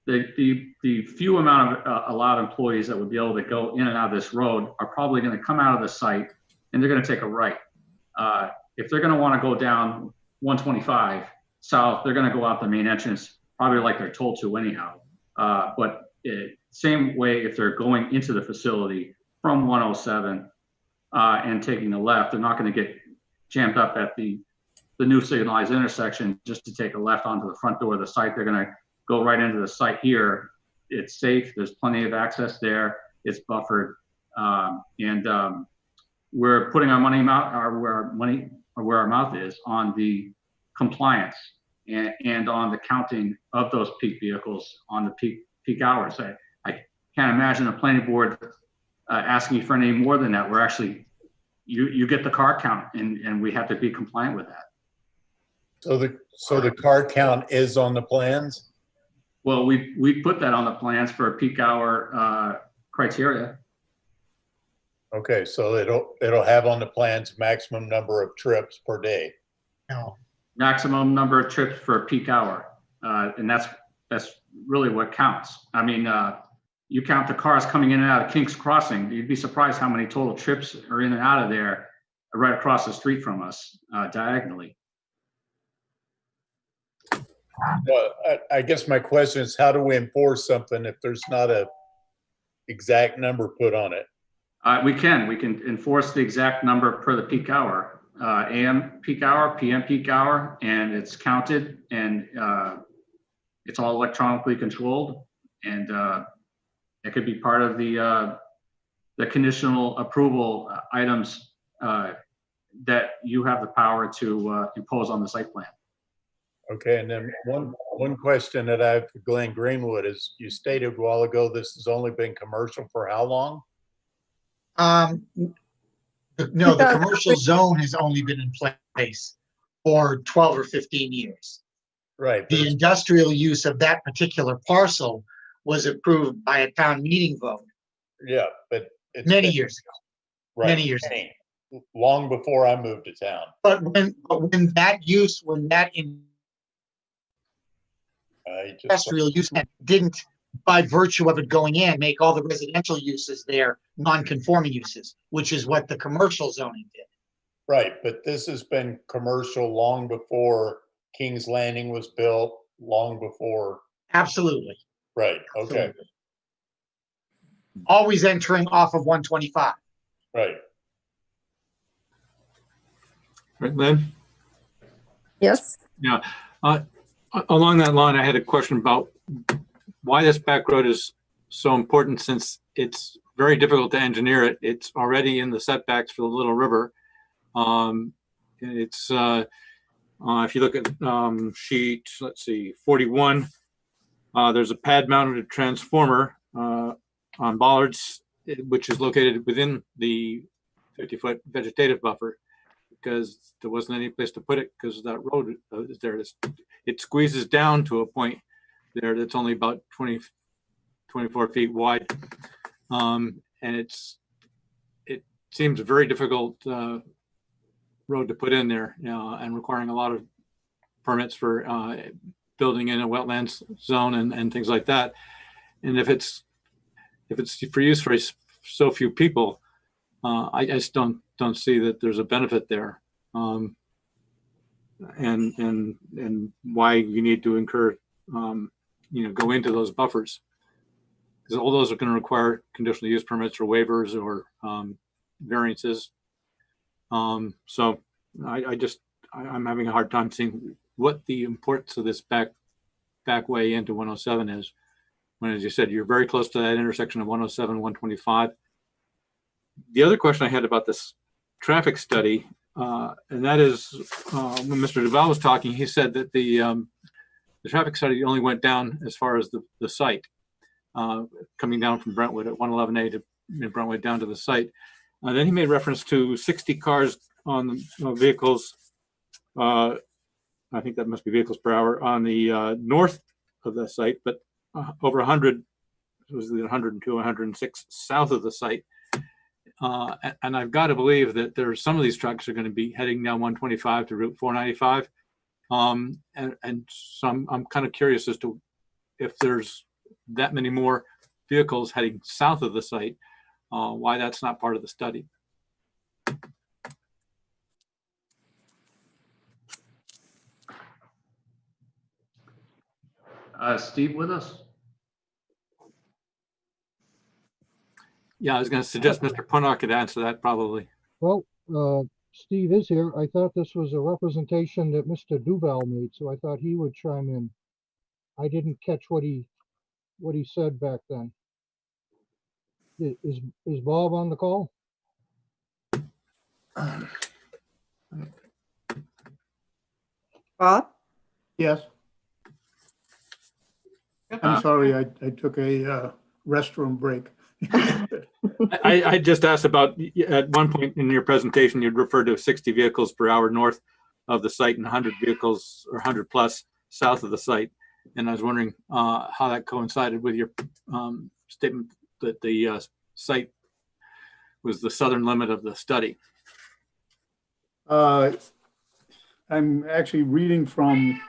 The few amount of allowed employees that would be able to go in and out of this road are probably going to come out of the site and they're going to take a right. If they're going to want to go down 125 south, they're going to go out the main entrance, probably like they're told to anyhow. But same way, if they're going into the facility from 107 and taking the left, they're not going to get jammed up at the new signalized intersection just to take a left onto the front door of the site. They're going to go right into the site here. It's safe. There's plenty of access there. It's buffered, and we're putting our money where our mouth is on the compliance and on the counting of those peak vehicles on the peak hours. I can't imagine a planning board asking you for any more than that. We're actually, you get the car count, and we have to be compliant with that. So the car count is on the plans? Well, we put that on the plans for a peak hour criteria. Okay, so it'll have on the plans maximum number of trips per day. No. Maximum number of trips for a peak hour, and that's really what counts. I mean, you count the cars coming in and out of King's Crossing. You'd be surprised how many total trips are in and out of there, right across the street from us, diagonally. Well, I guess my question is, how do we enforce something if there's not a exact number put on it? We can enforce the exact number per the peak hour, AM peak hour, PM peak hour, and it's counted, and it's all electronically controlled, and it could be part of the conditional approval items that you have the power to impose on the site plan. Okay, and then one question that I have for Glenn Greenwood is, you stated a while ago this has only been commercial for how long? No, the commercial zone has only been in place for 12 or 15 years. Right. The industrial use of that particular parcel was approved by a town meeting vote. Yeah, but it's many years ago. Right. many years. Long before I moved to town. But when that use, when that industrial use didn't, by virtue of it going in, make all the residential uses there non-conforming uses, which is what the commercial zoning did. Right, but this has been commercial long before King's Landing was built, long before. Absolutely. Right, okay, Absolutely. Always entering off of 125. right. Right, Lynn? Yes. Yeah. Along that line, I had a question about why this back road is so important, since it's very difficult to engineer it. It's already in the setbacks for the Little River. It's if you look at sheet, let's see, 41, there's a pad mounted transformer on bollards, which is located within the 50-foot vegetative buffer, because there wasn't any place to put it because that road is there. It squeezes down to a point there that's only about 24 feet wide. And it seems a very difficult road to put in there, and requiring a lot of permits for building in a wetlands zone and things like that. And if it's for use for so few people, I just don't see that there's a benefit there, and why you need to incur, go into those buffers, because all those are going to require conditional use permits or waivers or variances. So I'm having a hard time seeing what the importance of this back way into 107 is, when, as you said, you're very close to that intersection of 107, 125. The other question I had about this traffic study, and that is, when Mr. Duval was talking, he said that the traffic study only went down as far as the site, coming down from Brentwood at 111A to Brentwood down to the site. Then he made reference to 60 cars on vehicles, I think that must be vehicles per hour, on the north of the site, but over 100, it was 102, 106 south of the site. And I've got to believe that there are some of these trucks are going to be heading down 125 to Route 495. And so I'm kind of curious as to if there's that many more vehicles heading south of the site, why that's not part of the study. Steve with us? Yeah, I was going to suggest Mr. Punnock could answer that probably. Well, Steve is here. I thought this was a representation that Mr. Duval made, so I thought he would chime in. I didn't catch what he said back then. Is Bob on the call? Bob? Yes. I'm sorry, I took a restroom break. I just asked about, at one point in your presentation, you'd referred to 60 vehicles per hour north of the site and 100 vehicles or 100 plus south of the site. And I was wondering how that coincided with your statement that the site was the southern limit of the study. I'm actually reading from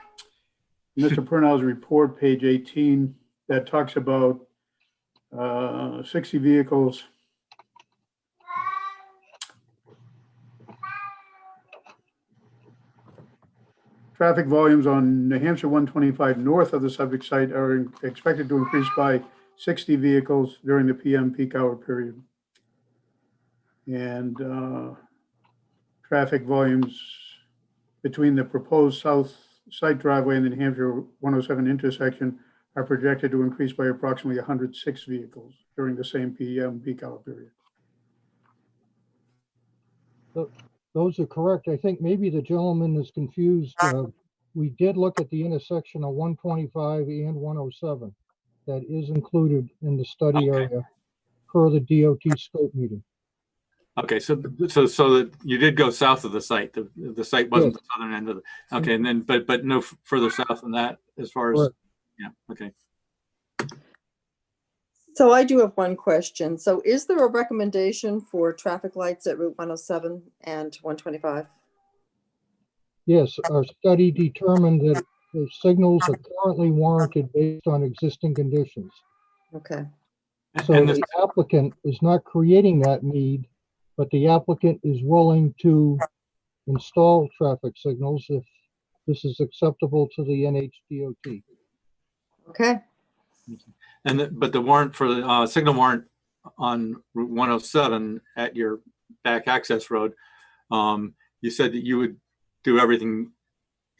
Mr. Purnow's report, page 18, that talks about 60 vehicles. Traffic volumes on New Hampshire 125 north of the subject site are expected to increase by 60 vehicles during the PM peak hour period. And traffic volumes between the proposed south site driveway and the New Hampshire 107 intersection are projected to increase by approximately 106 vehicles during the same PM peak hour period. Those are correct. I think maybe the gentleman is confused. We did look at the intersection of 125 and 107. That is included in the study area per the DOT scope meeting. Okay, so that you did go south of the site. The site wasn't the southern end of the. Okay, and then but no further south than that as far as. Yeah. Okay. So I do have one question. So is there a recommendation for traffic lights at Route 107 and 125? Yes, our study determined that the signals are currently warranted based on existing conditions. Okay. So And the applicant is not creating that need, but the applicant is willing to install traffic signals if this is acceptable to the NHDOT. Okay. but the warrant for the signal warrant on Route 107 at your back access road, you said that you would do everything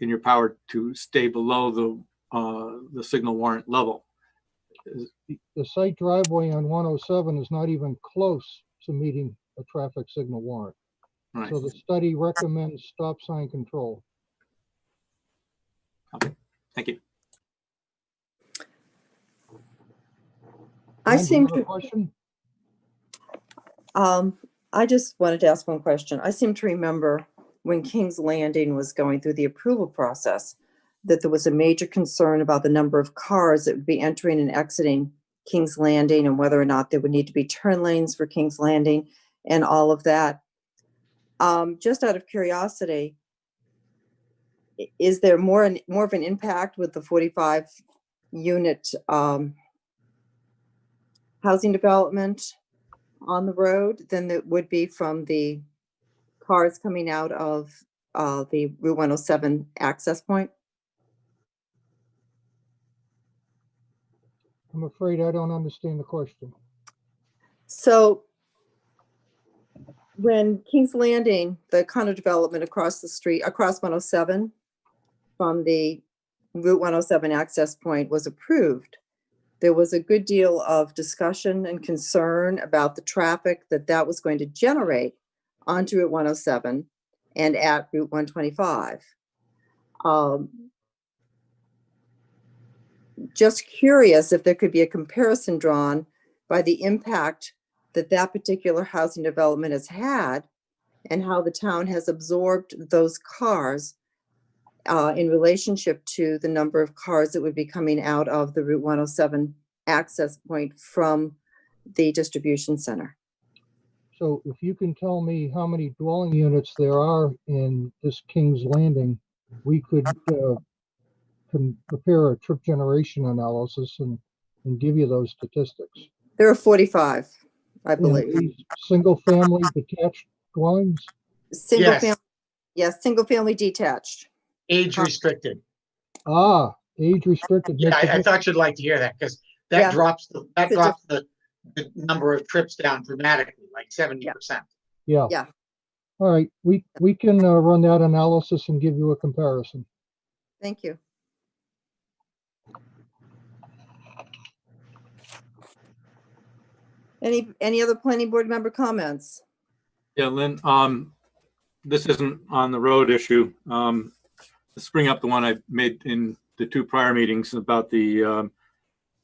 in your power to stay below the signal warrant level. The site driveway on 107 is not even close to meeting a traffic signal warrant. Right. So the study recommends stop sign control. Okay, thank you. I seem to. Question? I just wanted to ask one question. I seem to remember when King's Landing was going through the approval process, that there was a major concern about the number of cars that would be entering and exiting King's Landing and whether or not there would need to be turn lanes for King's Landing and all of that. Just out of curiosity, is there more of an impact with the 45 unit housing development on the road than it would be from the cars coming out of the Route 107 access point? I'm afraid I don't understand the question. So when King's Landing, the condo development across the street, across 107 from the Route 107 access point was approved, there was a good deal of discussion and concern about the traffic that was going to generate onto Route 107 and at Route 125. Just curious if there could be a comparison drawn by the impact that particular housing development has had and how the town has absorbed those cars in relationship to the number of cars that would be coming out of the Route 107 access point from the distribution center. So if you can tell me how many dwelling units there are in this King's Landing, we could can prepare a trip generation analysis and give you those statistics. There are 45, I believe. And single family detached dwellings? Single family, yes, single family detached. Age restricted. Ah, age restricted. Yeah, I thought you'd like to hear that because that drops the number of trips down dramatically, like 70%. Yeah. Yeah. All right, we can run that analysis and give you a comparison. Thank you. Any other planning board member comments? Yeah, Lynn, this isn't on the road issue. Let's bring up the one I made in the two prior meetings about the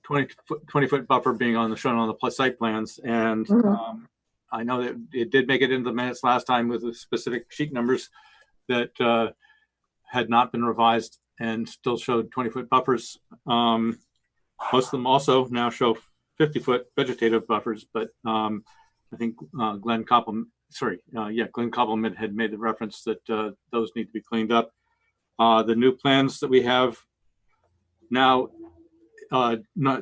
20-foot buffer being shown on the site plans. And I know that it did make it into the minutes last time with the specific sheet numbers that had not been revised and still showed 20-foot buffers. Most of them also now show 50-foot vegetative buffers, but I think Glenn Koppelman had made the reference that those need to be cleaned up. The new plans that we have now,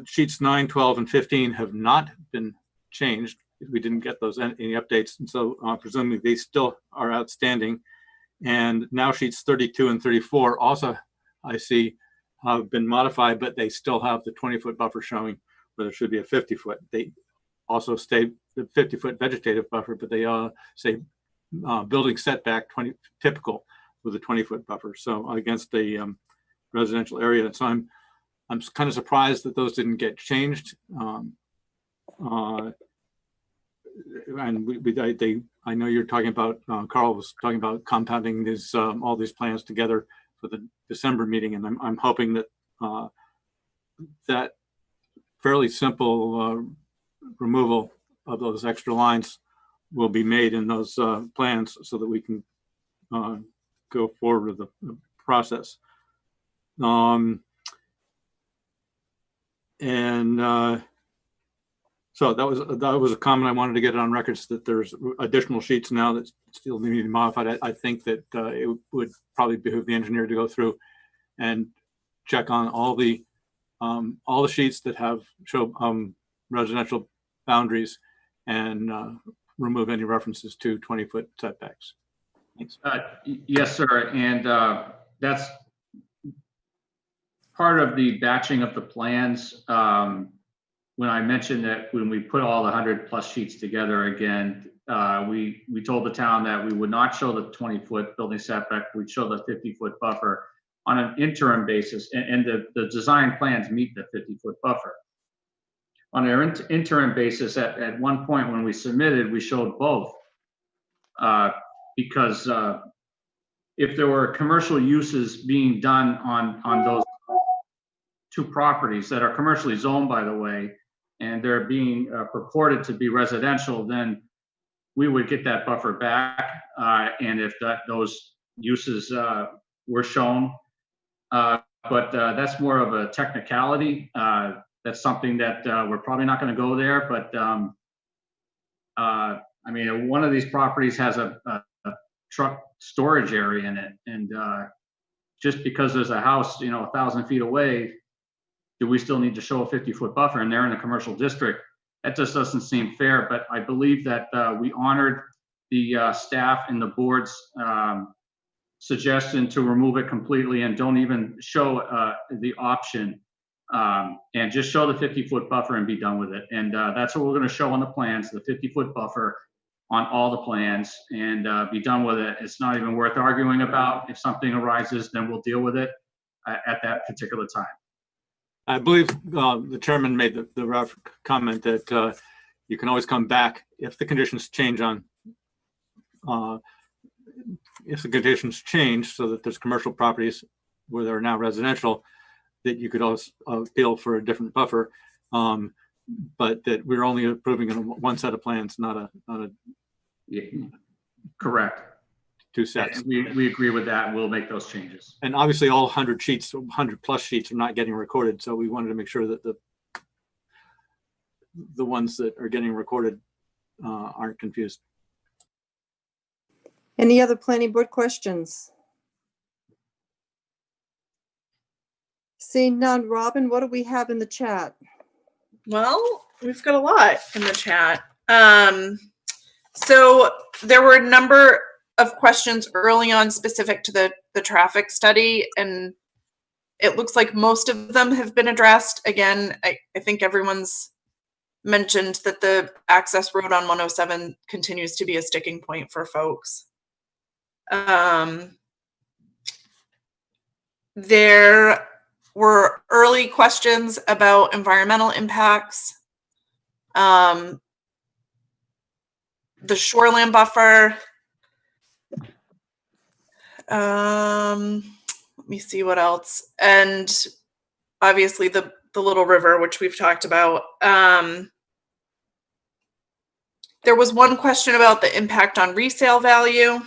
sheets 9, 12, and 15 have not been changed. We didn't get those any updates, and so presumably they still are outstanding. And now sheets 32 and 34 also, I see, have been modified, but they still have the 20-foot buffer showing where there should be a 50-foot. They also stay the 50-foot vegetative buffer, but they say building setback typical with a 20-foot buffer. So against the residential area. So I'm kind of surprised that those didn't get changed. And I know you're talking about, Carl was talking about compounding these all these plans together for the December meeting, and I'm hoping that that fairly simple removal of those extra lines will be made in those plans so that we can go forward with the process. So that was a comment I wanted to get on records, that there's additional sheets now that still need to be modified. I think that it would probably behoove the engineer to go through and check on all the sheets that show residential boundaries and remove any references to 20-foot setbacks. Thanks. Yes, sir. And that's part of the batching of the plans. When I mentioned that when we put all the 100+ sheets together again, we told the town that we would not show the 20-foot building setback. We'd show the 50-foot buffer on an interim basis, and the design plans meet the 50-foot buffer. On an interim basis, at one point when we submitted, we showed both because if there were commercial uses being done on those two properties that are commercially zoned, by the way, and they're being purported to be residential, then we would get that buffer back. And if those uses were shown, but that's more of a technicality. That's something that we're probably not going to go there. But I mean, one of these properties has a truck storage area in it, and just because there's a house, 1,000 feet away, do we still need to show a 50-foot buffer? And they're in a commercial district. That just doesn't seem fair. But I believe that we honored the staff and the board's suggestion to remove it completely and don't even show the option, and just show the 50-foot buffer and be done with it. And that's what we're going to show on the plans, the 50-foot buffer on all the plans, and be done with it. It's not even worth arguing about. If something arises, then we'll deal with it at that particular time. I believe the chairman made the comment that you can always come back if the conditions change if the conditions change so that there's commercial properties where there are now residential, that you could also appeal for a different buffer, but that we're only approving one set of plans, not a Yeah, correct. Two sets. We agree with that. We'll make those changes. And obviously all 100 sheets, 100+ sheets are not getting recorded. So we wanted to make sure that the ones that are getting recorded aren't confused. Any other planning board questions? Seeing none, Robin, what do we have in the chat? Well, we've got a lot in the chat. So there were a number of questions early on specific to the traffic study, and it looks like most of them have been addressed. Again, I think everyone's mentioned that the access road on 107 continues to be a sticking point for folks. There were early questions about environmental impacts. The shoreland buffer. Let me see what else. And obviously the little river, which we've talked about. There was one question about the impact on resale value.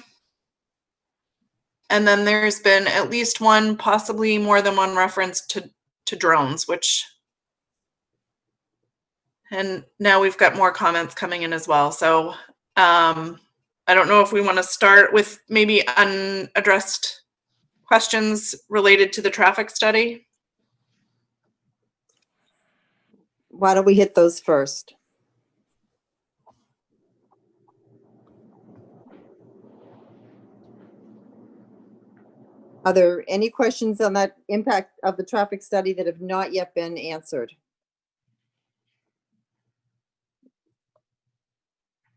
And then there's been at least one, possibly more than one reference to drones, and now we've got more comments coming in as well. So I don't know if we want to start with maybe unaddressed questions related to the traffic study. Why don't we hit those first? Are there any questions on that impact of the traffic study that have not yet been answered?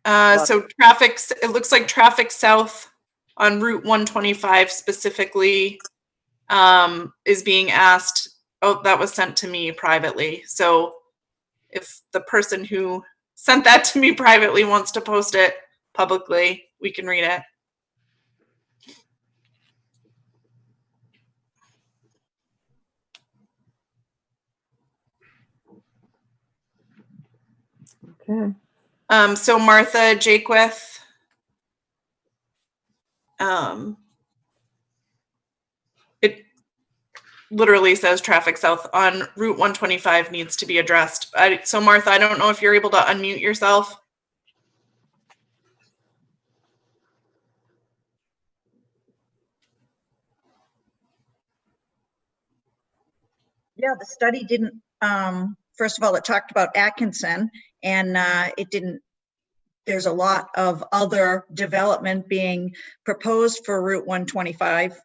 So traffic, it looks like traffic south on Route 125 specifically is being asked. Oh, that was sent to me privately. So if the person who sent that to me privately wants to post it publicly, we can read it. Okay. So Martha Jakewith, literally says traffic south on Route 125 needs to be addressed. So Martha, I don't know if you're able to unmute yourself. Yeah, the study didn't, first of all, it talked about Atkinson, and it didn't, there's a lot of other development being proposed for Route 125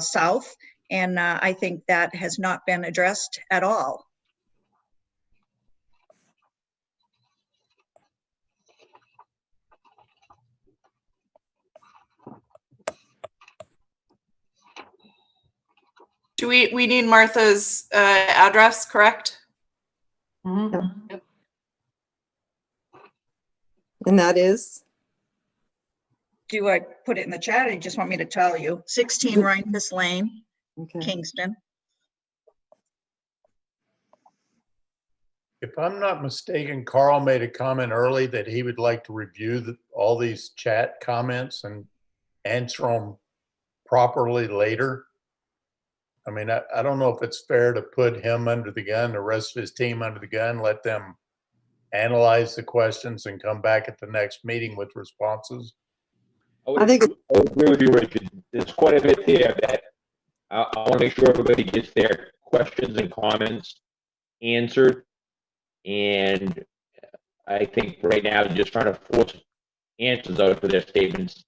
south, and I think that has not been addressed at all. Do we need Martha's address, correct? Mm-hmm. And that is? Do I put it in the chat, or you just want me to tell you? 16 Rhinefus Lane, Okay. Kingston. If I'm not mistaken, Carl made a comment early that he would like to review all these chat comments and answer them properly later. I mean, I don't know if it's fair to put him under the gun, the rest of his team under the gun, let them analyze the questions and come back at the next meeting with responses. I think I would agree with you, Richard. There's quite a bit there that I want to make sure everybody gets their questions and comments answered. And I think right now, just trying to force answers out for their statements,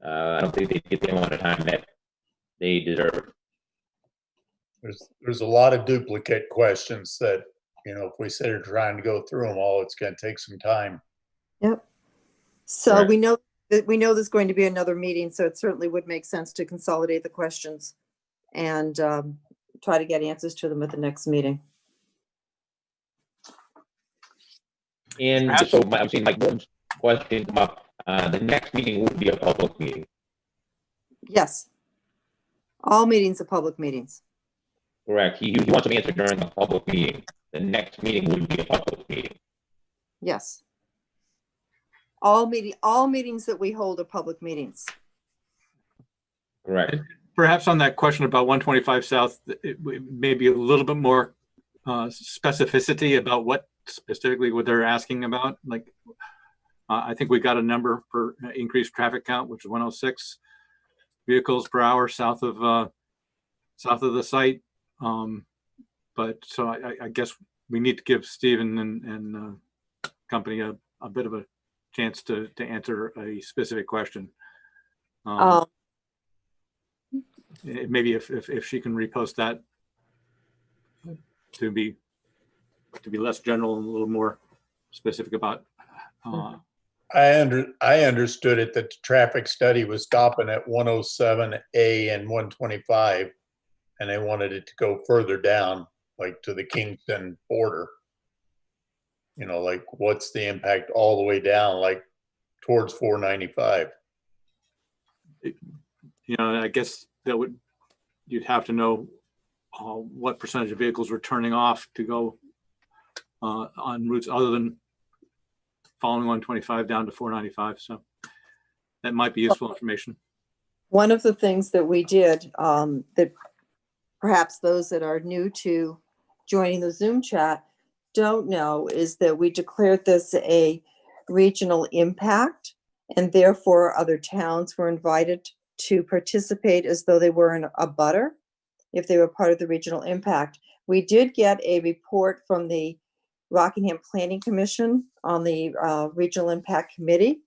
I don't think they get the amount of time that they deserve. There's a lot of duplicate questions that, you know, if we sit here trying to go through them all, it's going to take some time. Yep. So Correct. we know there's going to be another meeting, so it certainly would make sense to consolidate the questions and try to get answers to them at the next meeting. And so I've seen Mike Morton's question come up. The next meeting would be a public meeting. Yes. All meetings are public meetings. Correct. He wants them answered during the public meeting. The next meeting would be a public meeting. Yes. All meetings that we hold are public meetings. Correct. Perhaps on that question about 125 South, maybe a little bit more specificity about what specifically what they're asking about. Like, I think we got a number for increased traffic count, which is 106 vehicles per hour south of the site. But so I guess we need to give Stephen and company a bit of a chance to answer a specific question. Maybe if she can repost that to be less general and a little more specific about. I understood it that the traffic study was stopping at 107A and 125, and they wanted it to go further down, like to the Kingston border. You know, like what's the impact all the way down, like towards 495? You know, I guess that you'd have to know what percentage of vehicles were turning off to go on routes other than following 125 down to 495. So that might be useful information. One of the things that we did that perhaps those that are new to joining the Zoom chat don't know is that we declared this a regional impact, and therefore other towns were invited to participate as though they were in a butter if they were part of the regional impact. We did get a report from the Rockingham Planning Commission on the Regional Impact Committee,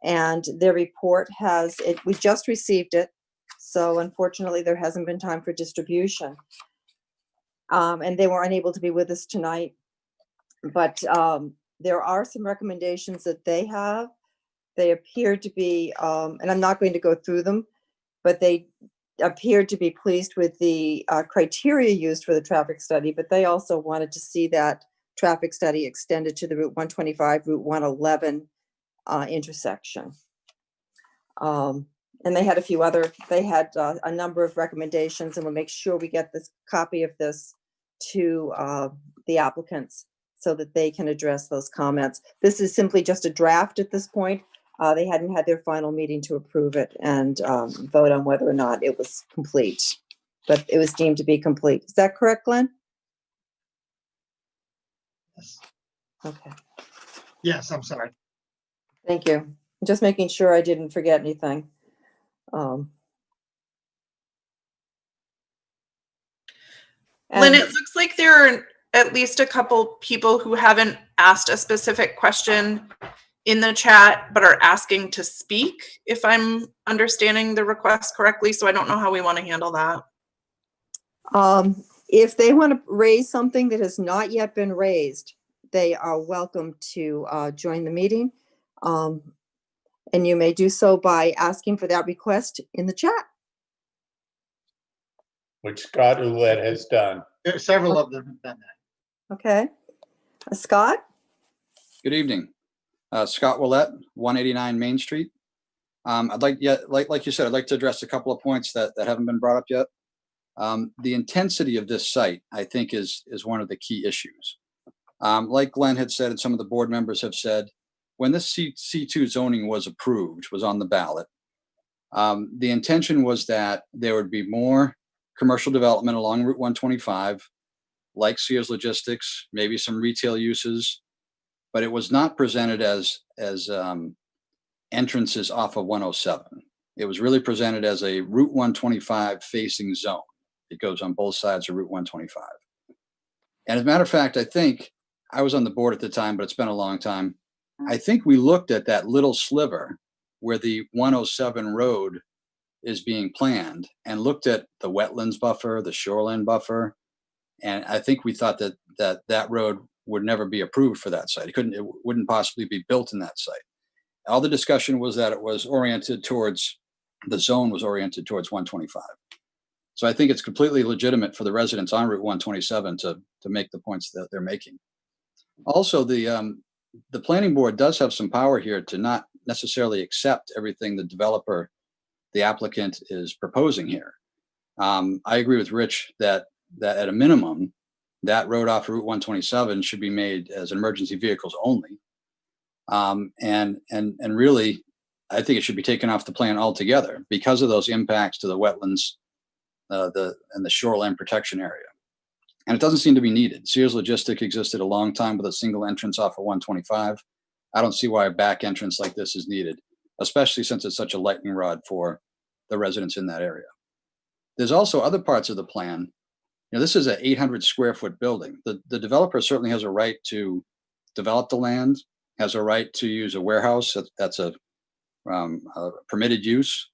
and their report we just received it, so unfortunately there hasn't been time for distribution. And they were unable to be with us tonight, but there are some recommendations that they have. They appear to be, and I'm not going to go through them, but they appeared to be pleased with the criteria used for the traffic study, but they also wanted to see that traffic study extended to the Route 125, Route 111 intersection. And they had a number of recommendations, and we'll make sure we get this copy of this to the applicants so that they can address those comments. This is simply just a draft at this point. They hadn't had their final meeting to approve it and vote on whether or not it was complete. but it was deemed to be complete. Is that correct, Glenn? Yes. Okay, Yes, I'm sorry. thank you. Just making sure I didn't forget anything. Lynn, And it looks like there are at least a couple people who haven't asked a specific question in the chat, but are asking to speak, if I'm understanding the request correctly. So I don't know how we want to handle that. if they want to raise something that has not yet been raised, they are welcome to join the meeting. And you may do so by asking for that request in the chat. Which Scott Ouellette has done. There are several of them have done that. Okay. Scott? Good evening. Scott Ouellette, 189 Main Street. I'd like you said, I'd like to address a couple of points that haven't been brought up yet. The intensity of this site, I think, is one of the key issues. Like Glenn had said, and some of the board members have said, when this C2 zoning was approved, was on the ballot, the intention was that there would be more commercial development along Route 125, like Sears Logistics, maybe some retail uses, but it was not presented as entrances off of 107. It was really presented as a Route 125 facing zone. It goes on both sides of Route 125. And as a matter of fact, I think I was on the board at the time, but it's been a long time. I think we looked at that little sliver where the 107 road is being planned and looked at the wetlands buffer, the shoreline buffer. And I think we thought that road would never be approved for that site. It wouldn't possibly be built in that site. All the discussion was that it was oriented towards, the zone was oriented towards 125. So I think it's completely legitimate for the residents on Route 127 to make the points that they're making. Also, the planning board does have some power here to not necessarily accept everything the developer, the applicant, is proposing here. I agree with Rich that at a minimum, that road off Route 127 should be made as emergency vehicles only. And really, I think it should be taken off the plan altogether because of those impacts to the wetlands, and the shoreline protection area. And it doesn't seem to be needed. Sears Logistics existed a long time with a single entrance off of 125. I don't see why a back entrance like this is needed, especially since it's such a lightning rod for the residents in that area. There's also other parts of the plan. You know, this is an 800 square foot building. The developer certainly has a right to develop the land, has a right to use a warehouse. That's a permitted use,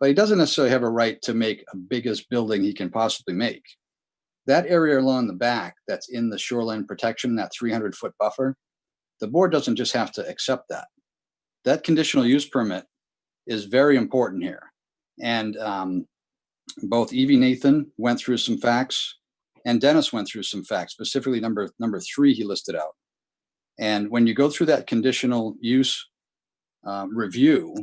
but he doesn't necessarily have a right to make a biggest building he can possibly make. That area along the back that's in the shoreline protection, that 300-foot buffer, the board doesn't just have to accept that. That conditional use permit is very important here. And both Evie Nathan went through some facts and Dennis went through some facts, specifically number 3 he listed out. And when you go through that conditional use review,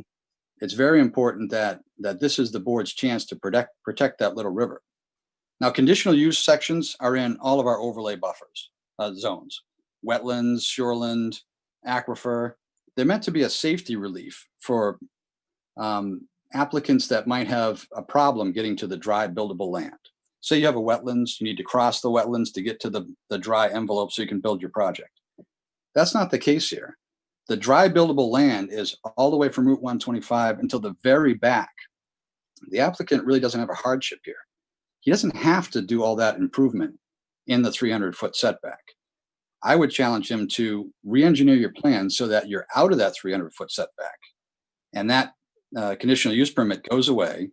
it's very important that this is the board's chance to protect that little river. Now, conditional use sections are in all of our overlay buffers, zones, wetlands, shoreland, aquifer. They're meant to be a safety relief for applicants that might have a problem getting to the dry buildable land. Say you have a wetlands, you need to cross the wetlands to get to the dry envelope so you can build your project. That's not the case here. The dry buildable land is all the way from Route 125 until the very back. The applicant really doesn't have a hardship here. He doesn't have to do all that improvement in the 300-foot setback. I would challenge him to re-engineer your plan so that you're out of that 300-foot setback. And that conditional use permit goes away.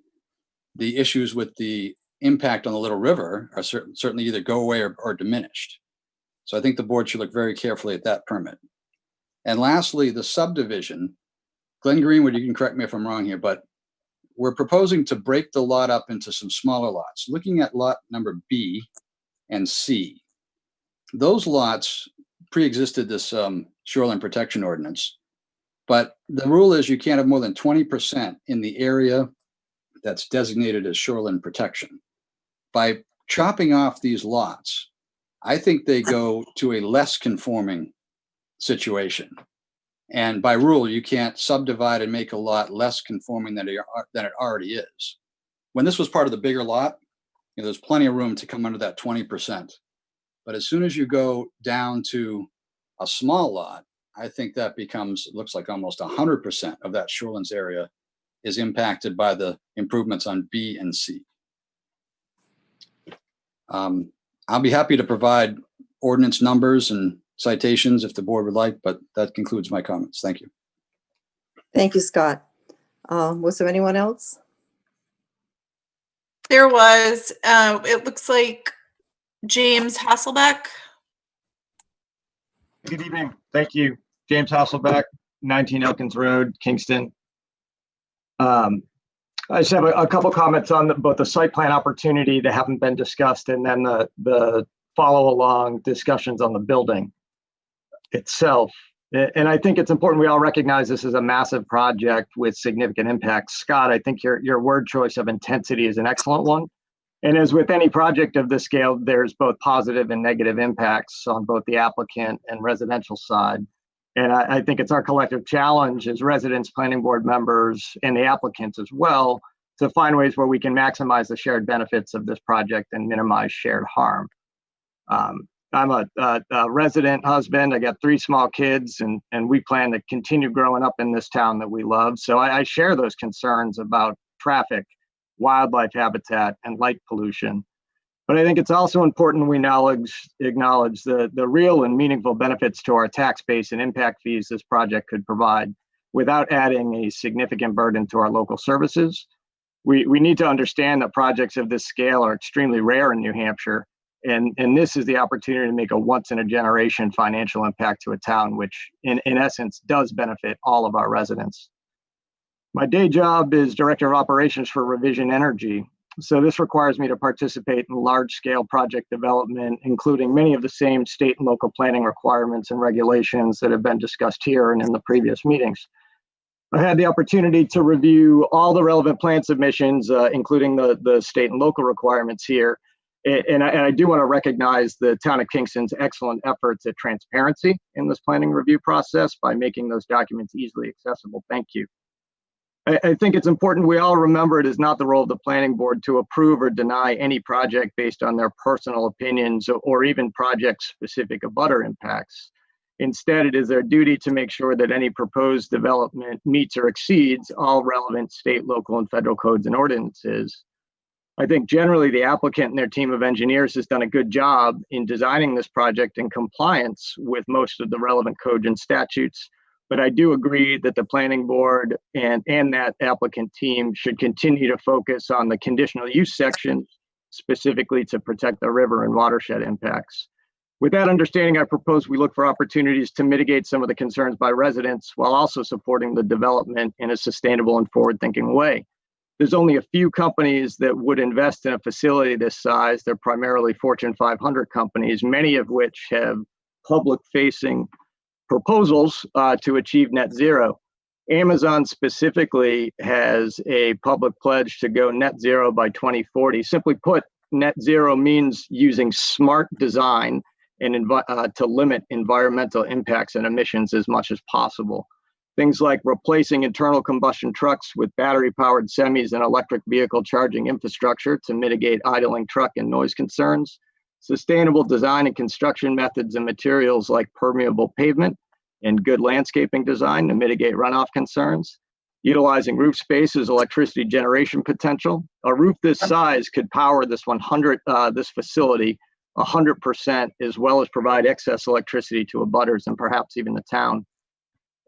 The issues with the impact on the Little River are certainly either go away or diminished. So I think the board should look very carefully at that permit. And lastly, the subdivision. Glenn Greenwood, you can correct me if I'm wrong here, but we're proposing to break the lot up into some smaller lots. Looking at lot number B and C, those lots pre-existed this shoreline protection ordinance, but the rule is you can't have more than 20% in the area that's designated as shoreline protection. By chopping off these lots, I think they go to a less conforming situation. And by rule, you can't subdivide and make a lot less conforming than it already is. When this was part of the bigger lot, there's plenty of room to come under that 20%. But as soon as you go down to a small lot, I think that looks like almost 100% of that shorelands area is impacted by the improvements on B and C. I'll be happy to provide ordinance numbers and citations if the board would like, but that concludes my comments. Thank you. Thank you, Scott. Was there anyone else? There was, it looks like James Hasselbeck. Good evening. Thank you. James Hasselbeck, 19 Elkins Road, Kingston. I just have a couple comments on both the site plan opportunity that haven't been discussed and then the follow along discussions on the building itself. And I think it's important we all recognize this is a massive project with significant impacts. Scott, I think your word choice of intensity is an excellent one. And as with any project of this scale, there's both positive and negative impacts on both the applicant and residential side. And I think it's our collective challenge as residents, planning board members, and the applicants as well, to find ways where we can maximize the shared benefits of this project and minimize shared harm. I'm a resident husband. I got 3 small kids, and we plan to continue growing up in this town that we love. So I share those concerns about traffic, wildlife habitat, and light pollution. But I think it's also important we acknowledge the real and meaningful benefits to our tax base and impact fees this project could provide without adding a significant burden to our local services. We need to understand that projects of this scale are extremely rare in New Hampshire, and this is the opportunity to make a once-in-a-generation financial impact to a town, which in essence does benefit all of our residents. My day job is Director of Operations for Revision Energy. So this requires me to participate in large-scale project development, including many of the same state and local planning requirements and regulations that have been discussed here and in the previous meetings. I had the opportunity to review all the relevant plan submissions, including the state and local requirements here. And I do want to recognize the town of Kingston's excellent efforts at transparency in this planning review process by making those documents easily accessible. Thank you. I think it's important we all remember it is not the role of the planning board to approve or deny any project based on their personal opinions or even project-specific abutter impacts. Instead, it is their duty to make sure that any proposed development meets or exceeds all relevant state, local, and federal codes and ordinances. I think generally the applicant and their team of engineers has done a good job in designing this project in compliance with most of the relevant codes and statutes. But I do agree that the planning board and that applicant team should continue to focus on the conditional use section, specifically to protect the river and watershed impacts. With that understanding, I propose we look for opportunities to mitigate some of the concerns by residents while also supporting the development in a sustainable and forward-thinking way. There's only a few companies that would invest in a facility this size. They're primarily Fortune 500 companies, many of which have public-facing proposals to achieve net zero. Amazon specifically has a public pledge to go net zero by 2040. Simply put, net zero means using smart design and to limit environmental impacts and emissions as much as possible. Things like replacing internal combustion trucks with battery-powered semis and electric vehicle charging infrastructure to mitigate idling truck and noise concerns, sustainable design and construction methods and materials like permeable pavement and good landscaping design to mitigate runoff concerns, utilizing roof space as electricity generation potential. A roof this size could power this facility 100%, as well as provide excess electricity to abutters and perhaps even the town.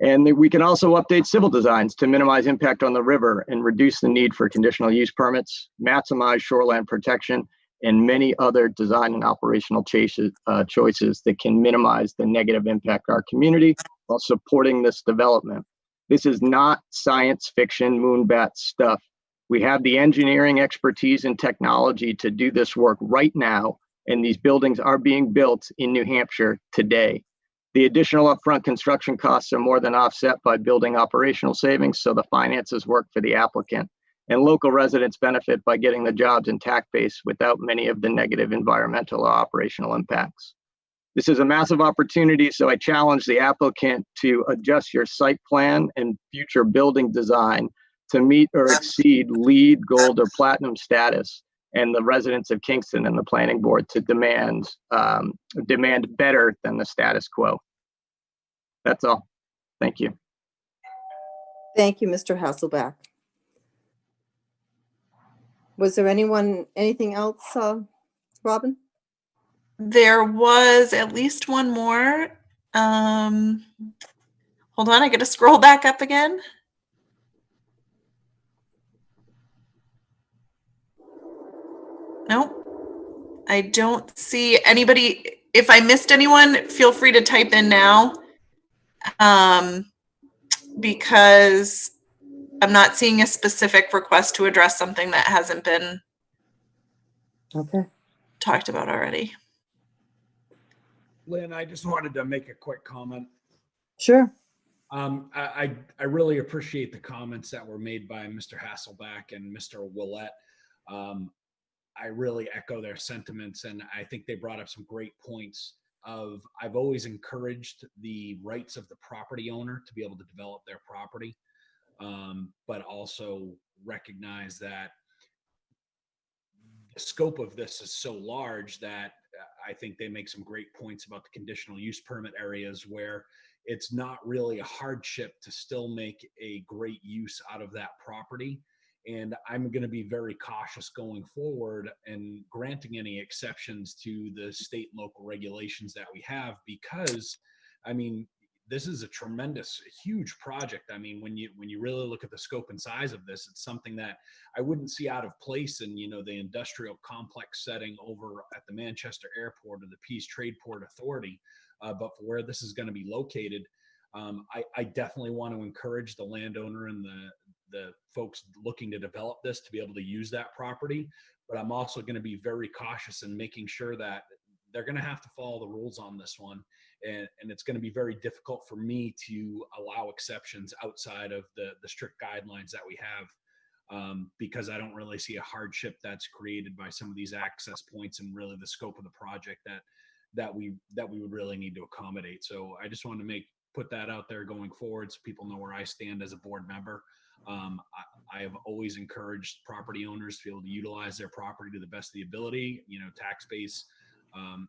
And we can also update civil designs to minimize impact on the river and reduce the need for conditional use permits, maximize shoreline protection, and many other design and operational choices that can minimize the negative impact on our community while supporting this development. This is not science fiction moonbat stuff. We have the engineering expertise and technology to do this work right now, and these buildings are being built in New Hampshire today. The additional upfront construction costs are more than offset by building operational savings, so the finances work for the applicant. And local residents benefit by getting the jobs and tax base without many of the negative environmental or operational impacts. This is a massive opportunity, so I challenge the applicant to adjust your site plan and future building design to meet or exceed LEED, gold, or platinum status, and the residents of Kingston and the planning board to demand better than the status quo. That's all. Thank you. Thank you, Mr. Hasselback. Was there anything else, Robin? There was at least one more. Hold on, I got to scroll back up again. Nope. I don't see anybody. If I missed anyone, feel free to type in now. Because I'm not seeing a specific request to address something that hasn't been talked about already. Lynn, I just wanted to make a quick comment. Sure. I really appreciate the comments that were made by Mr. Hasselback and Mr. Willett. I really echo their sentiments, and I think they brought up some great points. I've always encouraged the rights of the property owner to be able to develop their property, but also recognize that the scope of this is so large that I think they make some great points about the conditional use permit areas where it's not really a hardship to still make a great use out of that property. And I'm going to be very cautious going forward and granting any exceptions to the state and local regulations that we have, because, I mean, this is a tremendous, huge project. I mean, when you really look at the scope and size of this, it's something that I wouldn't see out of place in, the industrial complex setting over at the Manchester Airport or the Peace Trade Port Authority. But for where this is going to be located, I definitely want to encourage the landowner and the folks looking to develop this to be able to use that property. But I'm also going to be very cautious in making sure that they're going to have to follow the rules on this one. And it's going to be very difficult for me to allow exceptions outside of the strict guidelines that we have, because I don't really see a hardship that's created by some of these access points and really the scope of the project that we would really need to accommodate. So I just want to put that out there going forward so people know where I stand as a board member. I have always encouraged property owners to be able to utilize their property to the best of the ability. Tax base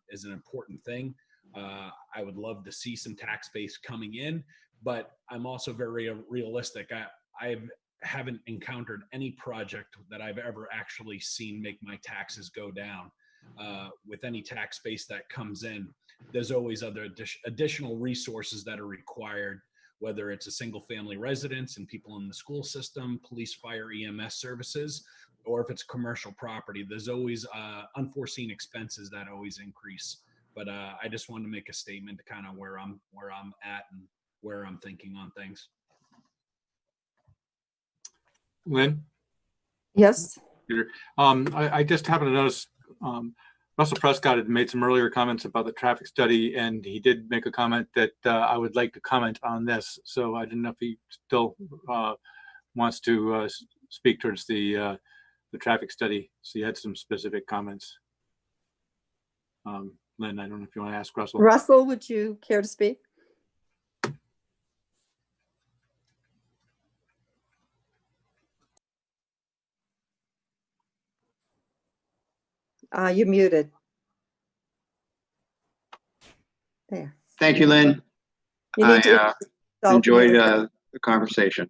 is an important thing. I would love to see some tax base coming in, but I'm also very realistic. I haven't encountered any project that I've ever actually seen make my taxes go down. With any tax base that comes in, there's always other additional resources that are required, whether it's a single family residence and people in the school system, police, fire, EMS services, or if it's commercial property, there's always unforeseen expenses that always increase. But I just wanted to make a statement to kind of where I'm at and where I'm thinking on things. Lynn? Yes. Peter, I just happened to notice Russell Prescott had made some earlier comments about the traffic study, and he did make a comment that I would like to comment on this. So I didn't know if he still wants to speak towards the traffic study. So he had some specific comments. Lynn, I don't know if you want to ask Russell. Russell, would you care to speak? You're muted. There. Thank you, Lynn. I enjoyed the conversation.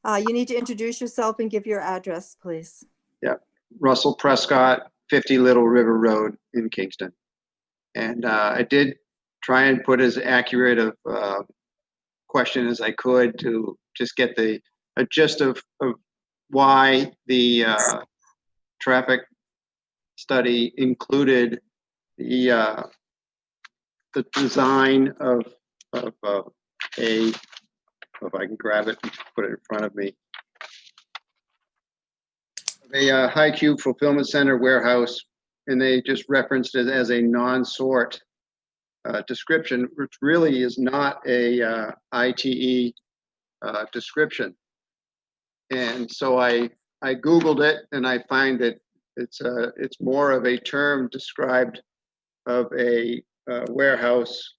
You need to introduce yourself and give your address, please. Yeah, Russell Prescott, 50 Little River Road in Kingston. And I did try and put as accurate of question as I could to just get a gist of why the traffic study included the design of a, if I can grab it and put it in front of me, a high cube fulfillment center warehouse, and they just referenced it as a non-sort description, which really is not a ITE description. And so I Googled it, and I find that it's more of a term described of a warehouse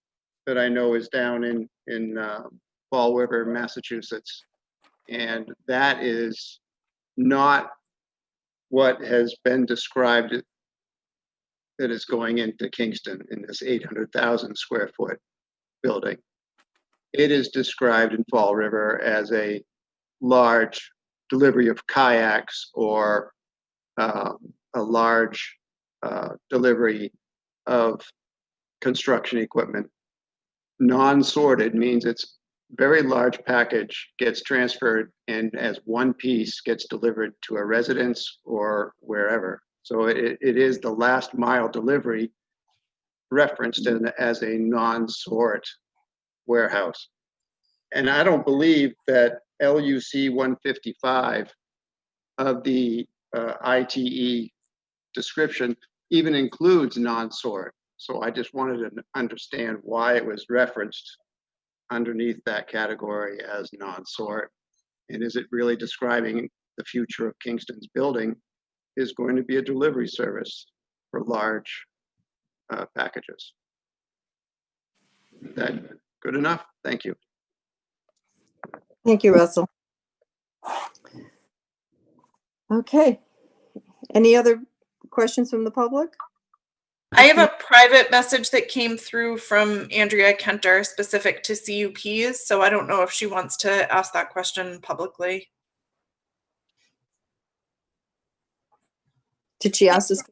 that I know is down in Fall River, Massachusetts, and that is not what has been described that is going into Kingston in this 800,000 square foot building. It is described in Fall River as a large delivery of kayaks or a large delivery of construction equipment. Non-sorted means it's very large package gets transferred and as one piece gets delivered to a residence or wherever. So it is the last mile delivery referenced as a non-sort warehouse. And I don't believe that LUC 155 of the ITE description even includes non-sort. So I just wanted to understand why it was referenced underneath that category as non-sort. And is it really describing the future of Kingston's building is going to be a delivery service for large packages? Is that good enough? Thank you. Thank you, Russell. Okay. Any other questions from the public? I have a private message that came through from Andrea Kenter specific to CUPs, so I don't know if she wants to ask that question publicly. Did she ask us?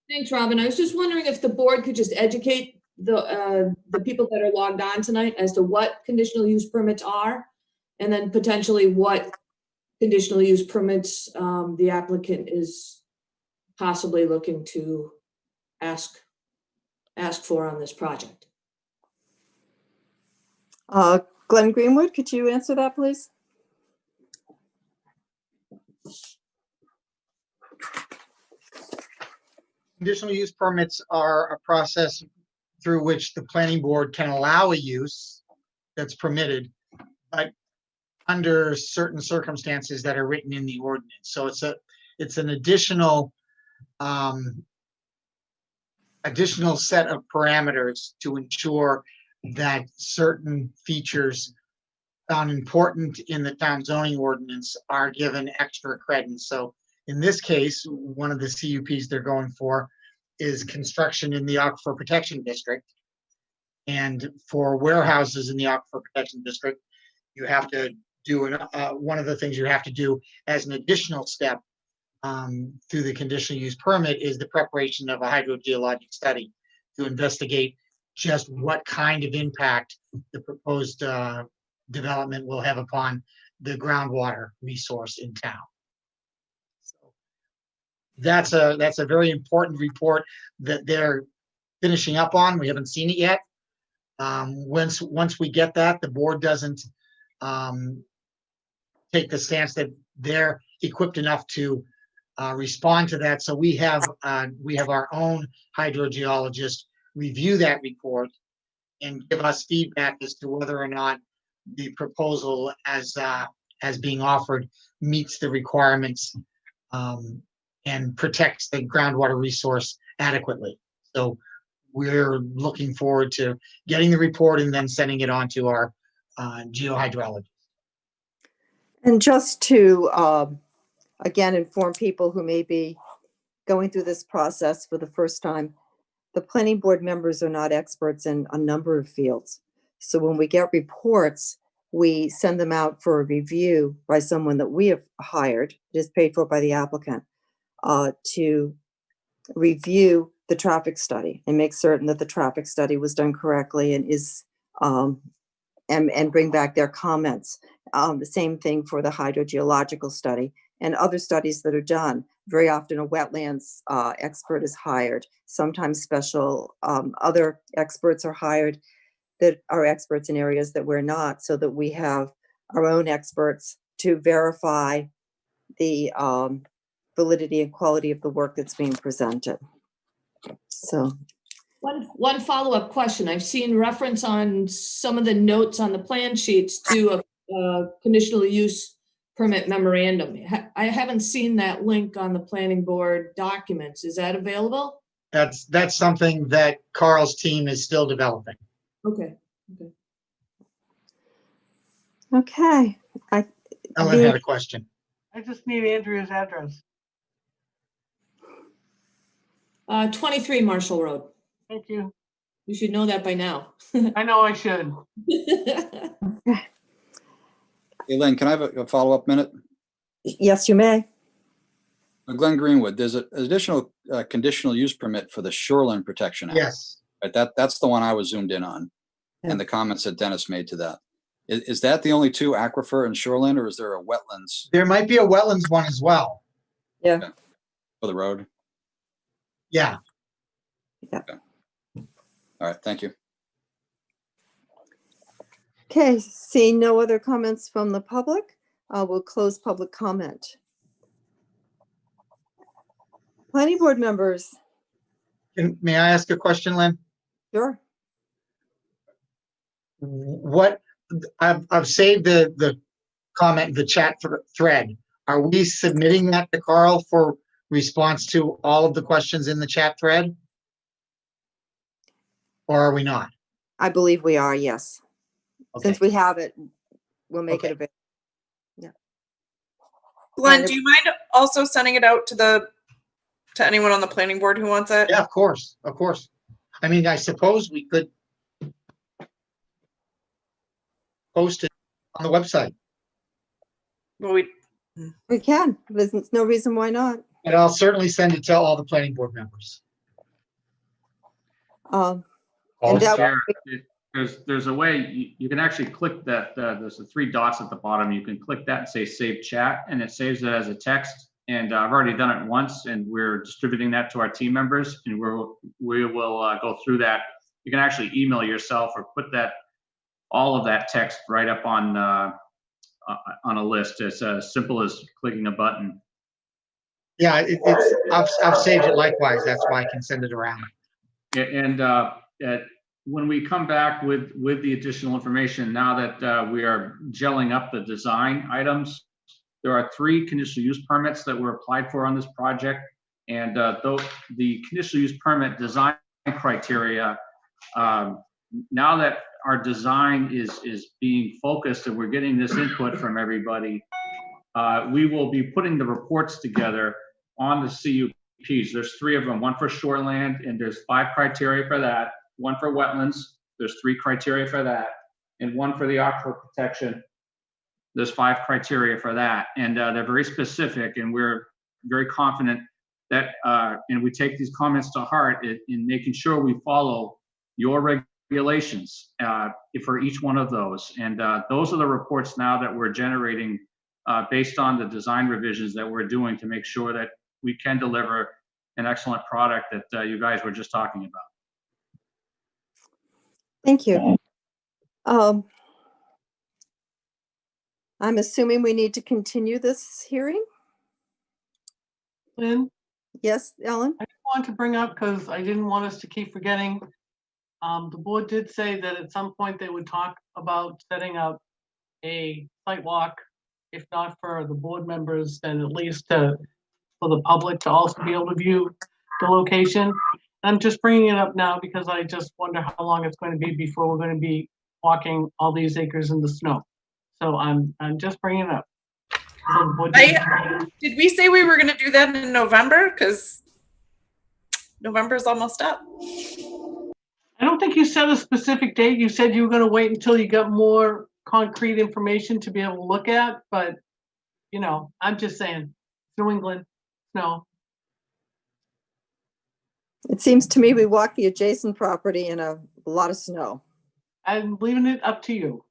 Thanks, Robin. I was just wondering if the board could just educate the people that are logged on tonight as to what conditional use permits are, and then potentially what conditional use permits the applicant is possibly looking to ask for on this project. Glenn Greenwood, could you answer that, please? Conditional use permits are a process through which the planning board can allow a use that's permitted, but under certain circumstances that are written in the ordinance. So it's an additional set of parameters to ensure that certain features found important in the town zoning ordinance are given extra credence. So in this case, one of the CUPs they're going for is construction in the Aquifer Protection District. And for warehouses in the Aquifer Protection District, you have to do one of the things you have to do as an additional step through the conditional use permit is the preparation of a hydrogeologic study to investigate just what kind of impact the proposed development will have upon the groundwater resource in town. So that's a very important report that they're finishing up on. We haven't seen it yet. Once we get that, the board doesn't take the stance that they're equipped enough to respond to that. So we have our own hydrogeologist review that report and give us feedback as to whether or not the proposal as being offered meets the requirements and protects the groundwater resource adequately. So we're looking forward to getting the report and then sending it on to our geohydrologist. And just to, again, inform people who may be going through this process for the first time, the planning board members are not experts in a number of fields. So when we get reports, we send them out for a review by someone that we have hired, it is paid for by the applicant, to review the traffic study and make certain that the traffic study was done correctly and is and bring back their comments. The same thing for the hydrogeological study and other studies that are done. Very often a wetlands expert is hired. Sometimes special other experts are hired that are experts in areas that we're not, so that we have our own experts to verify the validity and quality of the work that's being presented. So one follow-up question. I've seen reference on some of the notes on the plan sheets to a conditional use permit memorandum. I haven't seen that link on the planning board documents. Is that available? That's something that Carl's team is still developing. Okay. Okay. Ellen had a question. I just need Andrea's address. 23 Marshall Road. Thank you. You should know that by now. I know I should. Hey, Lynn, can I have a follow-up minute? Yes, you may. Glenn Greenwood, there's an additional conditional use permit for the Shoreline Protection Act. Yes. Right, that's the one I was zoomed in on, and the comments that Dennis made to that. Is that the only two, aquifer and shoreline, or is there a wetlands There might be a wetlands one as well. Yeah. for the road? Yeah. Yeah. Okay. All right, thank you. Okay, seeing no other comments from the public, we'll close public comment. Planning board members. May I ask a question, Lynn? Sure. What, I've saved the comment, the chat thread. Are we submitting that to Carl for response to all of the questions in the chat thread? Or are we not? I believe we are, yes. Okay. Since we have it, we'll make it available. Yeah. Glenn, do you mind also sending it out to anyone on the planning board who wants it? Yeah, of course, of course. I mean, I suppose we could post it on the website. Well, we can. There's no reason why not. But I'll certainly send it to all the planning board members. And Also, Chair, there's a way you can actually click that. There's the three dots at the bottom. You can click that and say save chat, and it saves it as a text. And I've already done it once, and we're distributing that to our team members, and we will go through that. You can actually email yourself or put all of that text right up on a list. It's as simple as clicking a button. Yeah, I've saved it likewise. That's why I can send it around. And when we come back with the additional information, now that we are gelling up the design items, there are 3 conditional use permits that were applied for on this project. And the conditional use permit design criteria, now that our design is being focused and we're getting this input from everybody, we will be putting the reports together on the CUPs. There's 3 of them, one for shoreland, and there's 5 criteria for that. One for wetlands, there's 3 criteria for that. And one for the aquifer protection, there's 5 criteria for that. And they're very specific, and we're very confident that, and we take these comments to heart in making sure we follow your regulations for each one of those. And those are the reports now that we're generating based on the design revisions that we're doing to make sure that we can deliver an excellent product that you guys were just talking about. Thank you. I'm assuming we need to continue this hearing? Lynn? Yes, Ellen? I just want to bring up, because I didn't want us to keep forgetting, the board did say that at some point they would talk about setting up a site walk, if not for the board members, then at least for the public to also be able to view the location. I'm just bringing it up now because I just wonder how long it's going to be before we're going to be walking all these acres in the snow. So I'm just bringing it up. So did we say we were going to do that in November? Because November is almost up. I don't think you set a specific date. You said you were going to wait until you got more concrete information to be able to look at, but you know, I'm just saying, New England, snow. It seems to me we walked the adjacent property in a lot of snow. I'm leaving it up to you.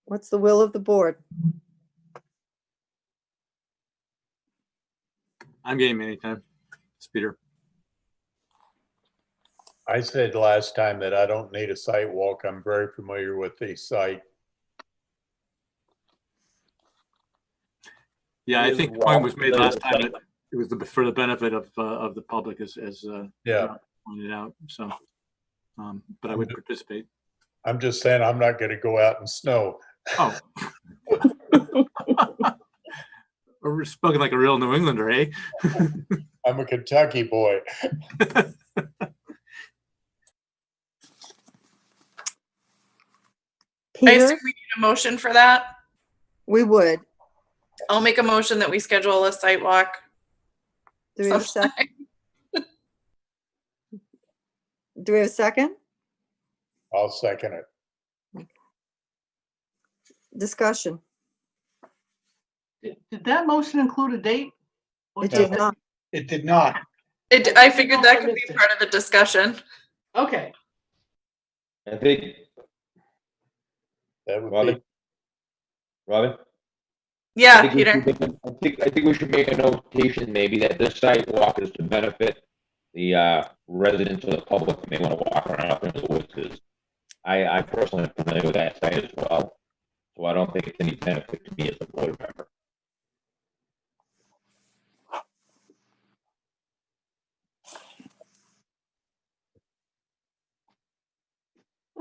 What's the will of the board? I'm game anytime. It's Peter. I said last time that I don't need a site walk. I'm very familiar with the site. Yeah, I think the point was made last time that it was for the benefit of the public, as yeah, pointed out. So, but I would participate. I'm just saying I'm not going to go out in snow. Oh, we're spoken like a real New Englander, eh? I'm a Kentucky boy. I assume we need a motion for that. We would. I'll make a motion that we schedule a site walk. Do we have a second? Do we have a second? I'll second it. Discussion. Did that motion include a date? Or It just- did not. It did not. I figured that could be part of the discussion. Okay. I think, That would Robin? be, Robin? Yeah, I think we Peter. should make I think we should make a notation maybe that this sidewalk is to benefit the residents or the public who may want to walk around up in the woods. 'Cause I personally am familiar with that site as well, so I don't think it's any benefit to me as a board member.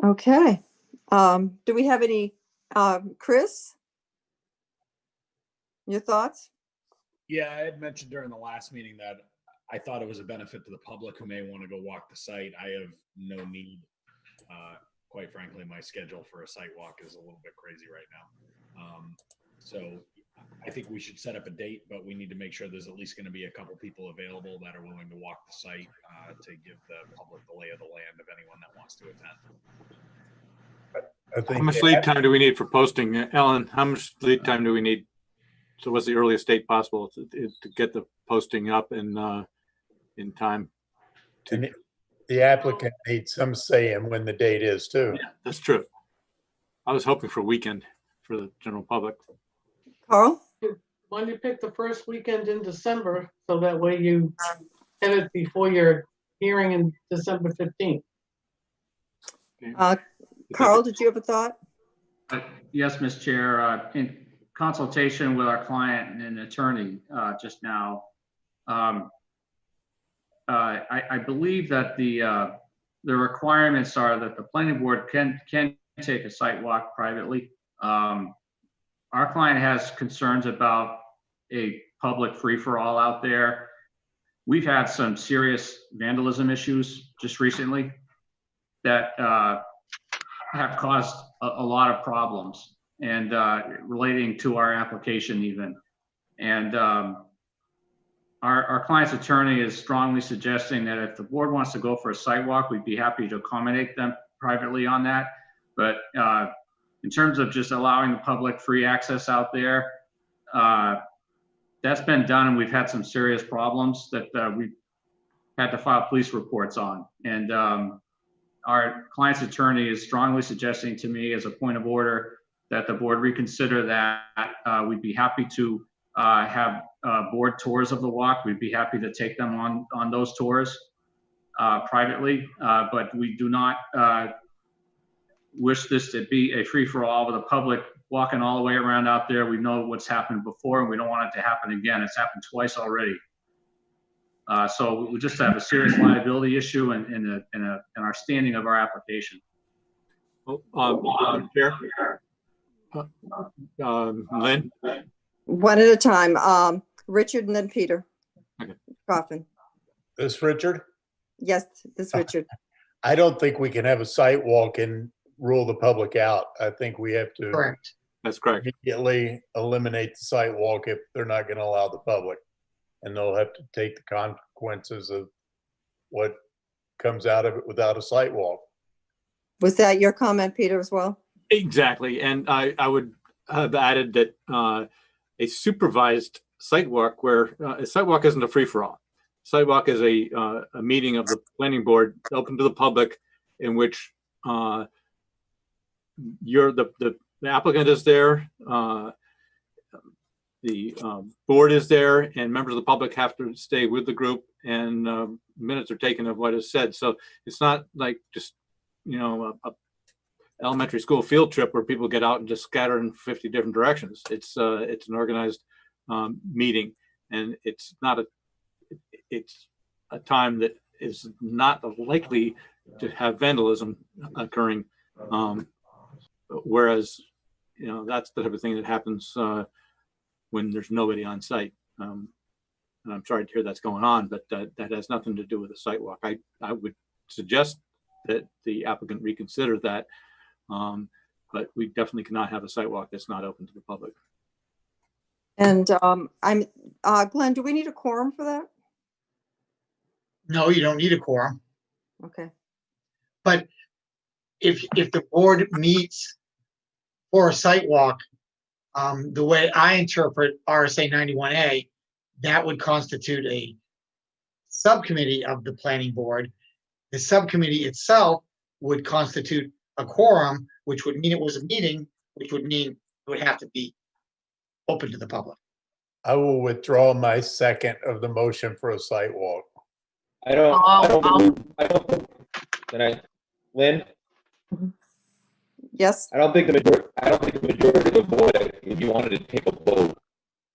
Okay. Do we have any, Chris? Your thoughts? Yeah, I had mentioned during the last meeting that I thought it was a benefit to the public who may want to go walk the site. I have no need. Quite frankly, my schedule for a site walk is a little bit crazy right now. So I think we should set up a date, but we need to make sure there's at least going to be a couple people available that are willing to walk the site to give the public the lay of the land of anyone that wants to attend. I think. How much lead time do we need for posting? Ellen, how much lead time do we need? So what's the earliest date possible to get the posting up in time? And the applicant needs some say in when the date is too. Yeah, that's true. I was hoping for a weekend for the general public. Carl? Why don't you pick the first weekend in December, so that way you have it before your hearing in December 15th. Carl, did you have a thought? Yes, Ms. Chair. In consultation with our client and an attorney just now, I believe that the requirements are that the planning board can take a site walk privately. Our client has concerns about a public free-for-all out there. We've had some serious vandalism issues just recently that have caused a lot of problems and relating to our application even. And our client's attorney is strongly suggesting that if the board wants to go for a site walk, we'd be happy to accommodate them privately on that. But in terms of just allowing the public free access out there, that's been done, and we've had some serious problems that we've had to file police reports on. And our client's attorney is strongly suggesting to me as a point of order that the board reconsider that. We'd be happy to have board tours of the walk. We'd be happy to take them on those tours privately, but we do not wish this to be a free-for-all with the public walking all the way around out there. We know what's happened before, and we don't want it to happen again. It's happened twice already. So we just have a serious liability issue in our standing of our application. Chair? Lynn? One at a time. Richard and then Peter. Okay. Coffin. This Richard? Yes, this Richard. I don't think we can have a site walk and rule the public out. I think we have to Correct. That's correct. immediately eliminate the site walk if they're not going to allow the public. And they'll have to take the consequences of what comes out of it without a site walk. Was that your comment, Peter, as well? Exactly. And I would have added that a supervised site walk where a site walk isn't a free-for-all. Site walk is a meeting of the planning board open to the public in which the applicant is there, the board is there, and members of the public have to stay with the group, and minutes are taken of what is said. So it's not like just, a elementary school field trip where people get out and just scatter in 50 different directions. It's an organized meeting, and it's a time that is not likely to have vandalism occurring. Whereas, that's the type of thing that happens when there's nobody on site. And I'm sorry to hear that's going on, but that has nothing to do with the site walk. I would suggest that the applicant reconsider that, but we definitely cannot have a site walk that's not open to the public. And Glenn, do we need a quorum for that? No, you don't need a quorum. Okay. But if the board meets for a site walk, the way I interpret RSA 91A, that would constitute a subcommittee of the planning board. The subcommittee itself would constitute a quorum, which would mean it was a meeting, which would mean it would have to be open to the public. I will withdraw my second of the motion for a site walk. Lynn? Yes. I don't think the majority of the board, if you wanted to take a vote,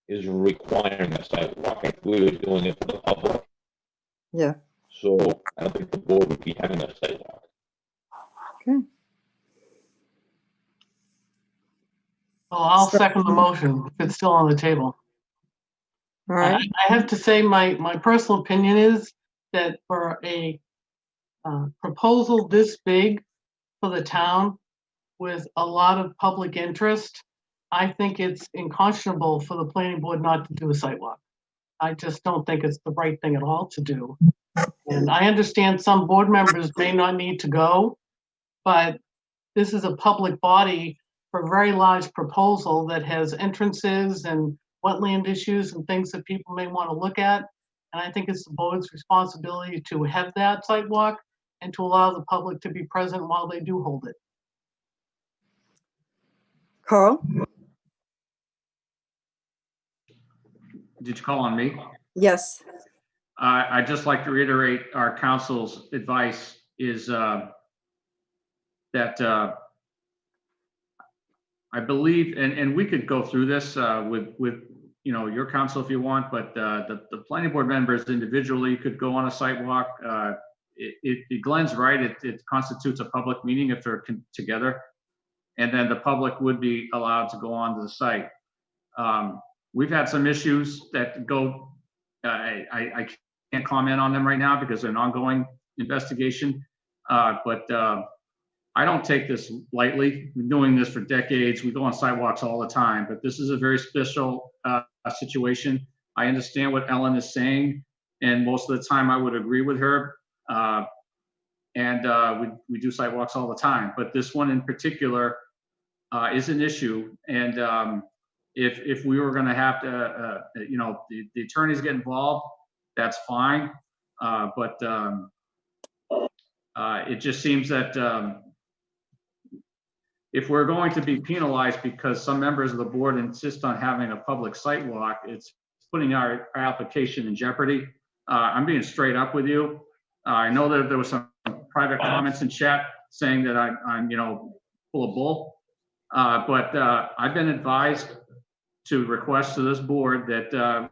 is requiring a sidewalk. If we were doing it for the public. Yeah. So I don't think the board would be having a sidewalk. Okay. Well, I'll second the motion if it's still on the table. All right. I have to say my personal opinion is that for a proposal this big for the town with a lot of public interest, I think it's unconscionable for the planning board not to do a site walk. I just don't think it's the right thing at all to do. And I understand some board members may not need to go, but this is a public body for a very large proposal that has entrances and wetland issues and things that people may want to look at. And I think it's the board's responsibility to have that site walk and to allow the public to be present while they do hold it. Carl? Did you call on me? Yes. I'd just like to reiterate our council's advice is that I believe, and we could go through this with your council if you want, but the planning board members individually could go on a site walk. Glenn's right, it constitutes a public meeting if they're together, and then the public would be allowed to go onto the site. We've had some issues that go, I can't comment on them right now because they're an ongoing investigation, but I don't take this lightly. We've been doing this for decades. We go on sidewalks all the time, but this is a very special situation. I understand what Ellen is saying, and most of the time I would agree with her. We do sidewalks all the time, but this one in particular is an issue. And if we were going to have to, the attorneys get involved, that's fine. But it just seems that if we're going to be penalized because some members of the board insist on having a public site walk, it's putting our application in jeopardy. I'm being straight up with you. I know that there was some private comments in chat saying that I'm full of bull. But I've been advised to request to this board that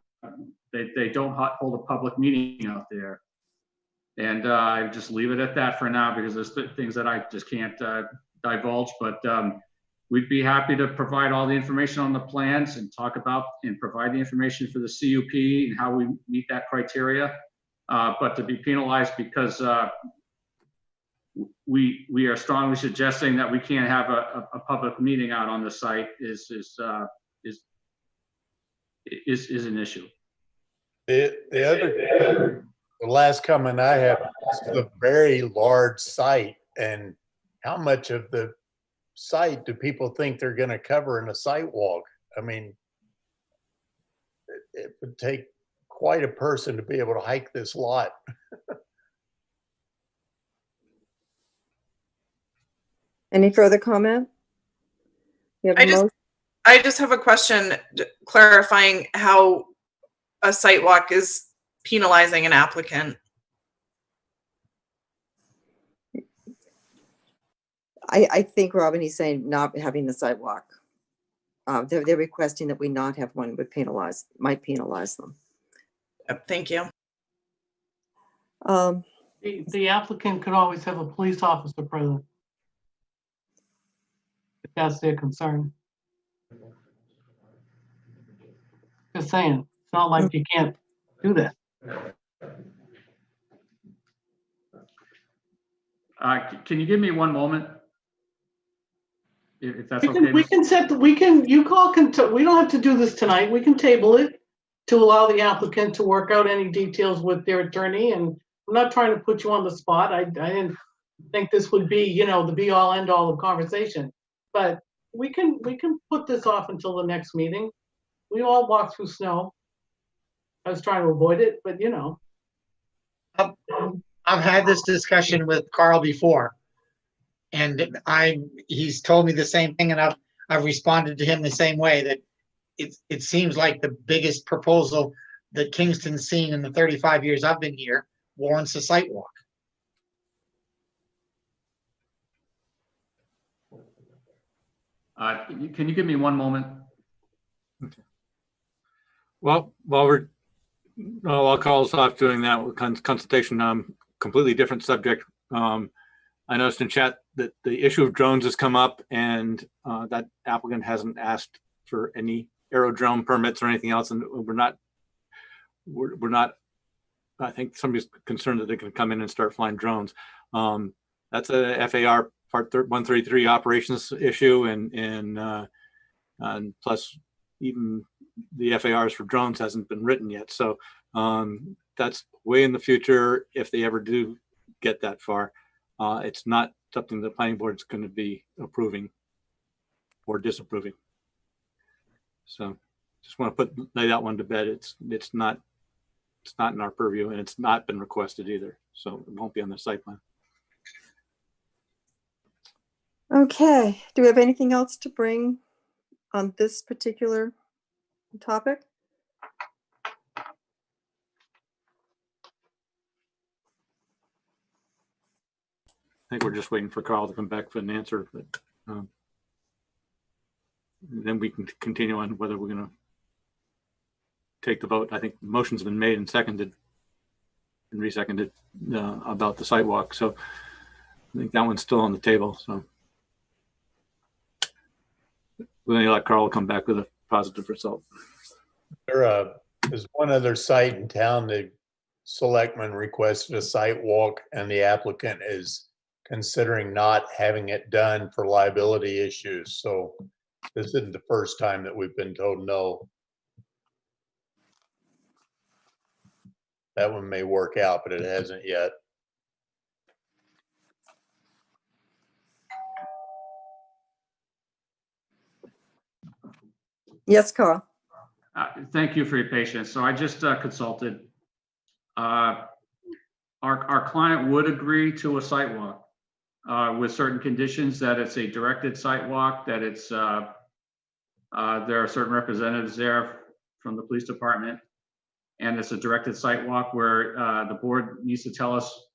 they don't hold a public meeting out there. And I just leave it at that for now because there's things that I just can't divulge, but we'd be happy to provide all the information on the plans and talk about and provide the information for the CUP and how we meet that criteria. But to be penalized because we are strongly suggesting that we can't have a public meeting out on the site is an issue. The last comment I have, this is a very large site, and how much of the site do people think they're going to cover in a site walk? I mean, it would take quite a person to be able to hike this lot. Any further comment? I just have a question clarifying how a site walk is penalizing an applicant. I think, Robin, he's saying not having the sidewalk. They're requesting that we not have one might penalize them. Thank you. The applicant could always have a police officer present, if that's their concern. Just saying, it's not like you can't do that. Can you give me one moment? if that's We okay. can, we can set, we can, you call, we don't have to do this tonight. We can table it to allow the applicant to work out any details with their attorney. And I'm not trying to put you on the spot. I didn't think this would be, you know, the be all end all of conversation. But we can put this off until the next meeting. We all walk through snow. I was trying to avoid it, but you know. I've had this discussion with Carl before. And he's told me the same thing, and I've responded to him the same way, that it seems like the biggest proposal that Kingston's seen in the 35 years I've been here warrants a site walk. Can you give me one moment? Well, while Carl's off doing that consultation, completely different subject. I noticed in chat that the issue of drones has come up, and that applicant hasn't asked for any aerodrome permits or anything else, and we're not. I think somebody's concerned that they can come in and start flying drones. That's a FAR Part 133 operations issue, and plus even the FARs for drones hasn't been written yet. So that's way in the future if they ever do get that far. It's not something the planning board is going to be approving or disapproving. So just want to lay that one to bed. It's not in our purview, and it's not been requested either. So it won't be on the site plan. Okay, do we have anything else to bring on this particular topic? I think we're just waiting for Carl to come back for an answer, but then we can continue on whether we're going to take the vote. I think the motion's been made and seconded and reseconded about the site walk. So I think that one's still on the table. So we're going to let Carl come back with a positive result. There's one other site in town. The selectman requested a site walk, and the applicant is considering not having it done for liability issues. So this isn't the first time that we've been told no. That one may work out, but it hasn't yet. Yes, Carl. Thank you for your patience. So I just consulted. Our client would agree to a site walk with certain conditions, that it's a directed site walk, that it's there are certain representatives there from the police department, and it's a directed site walk where the board needs to tell us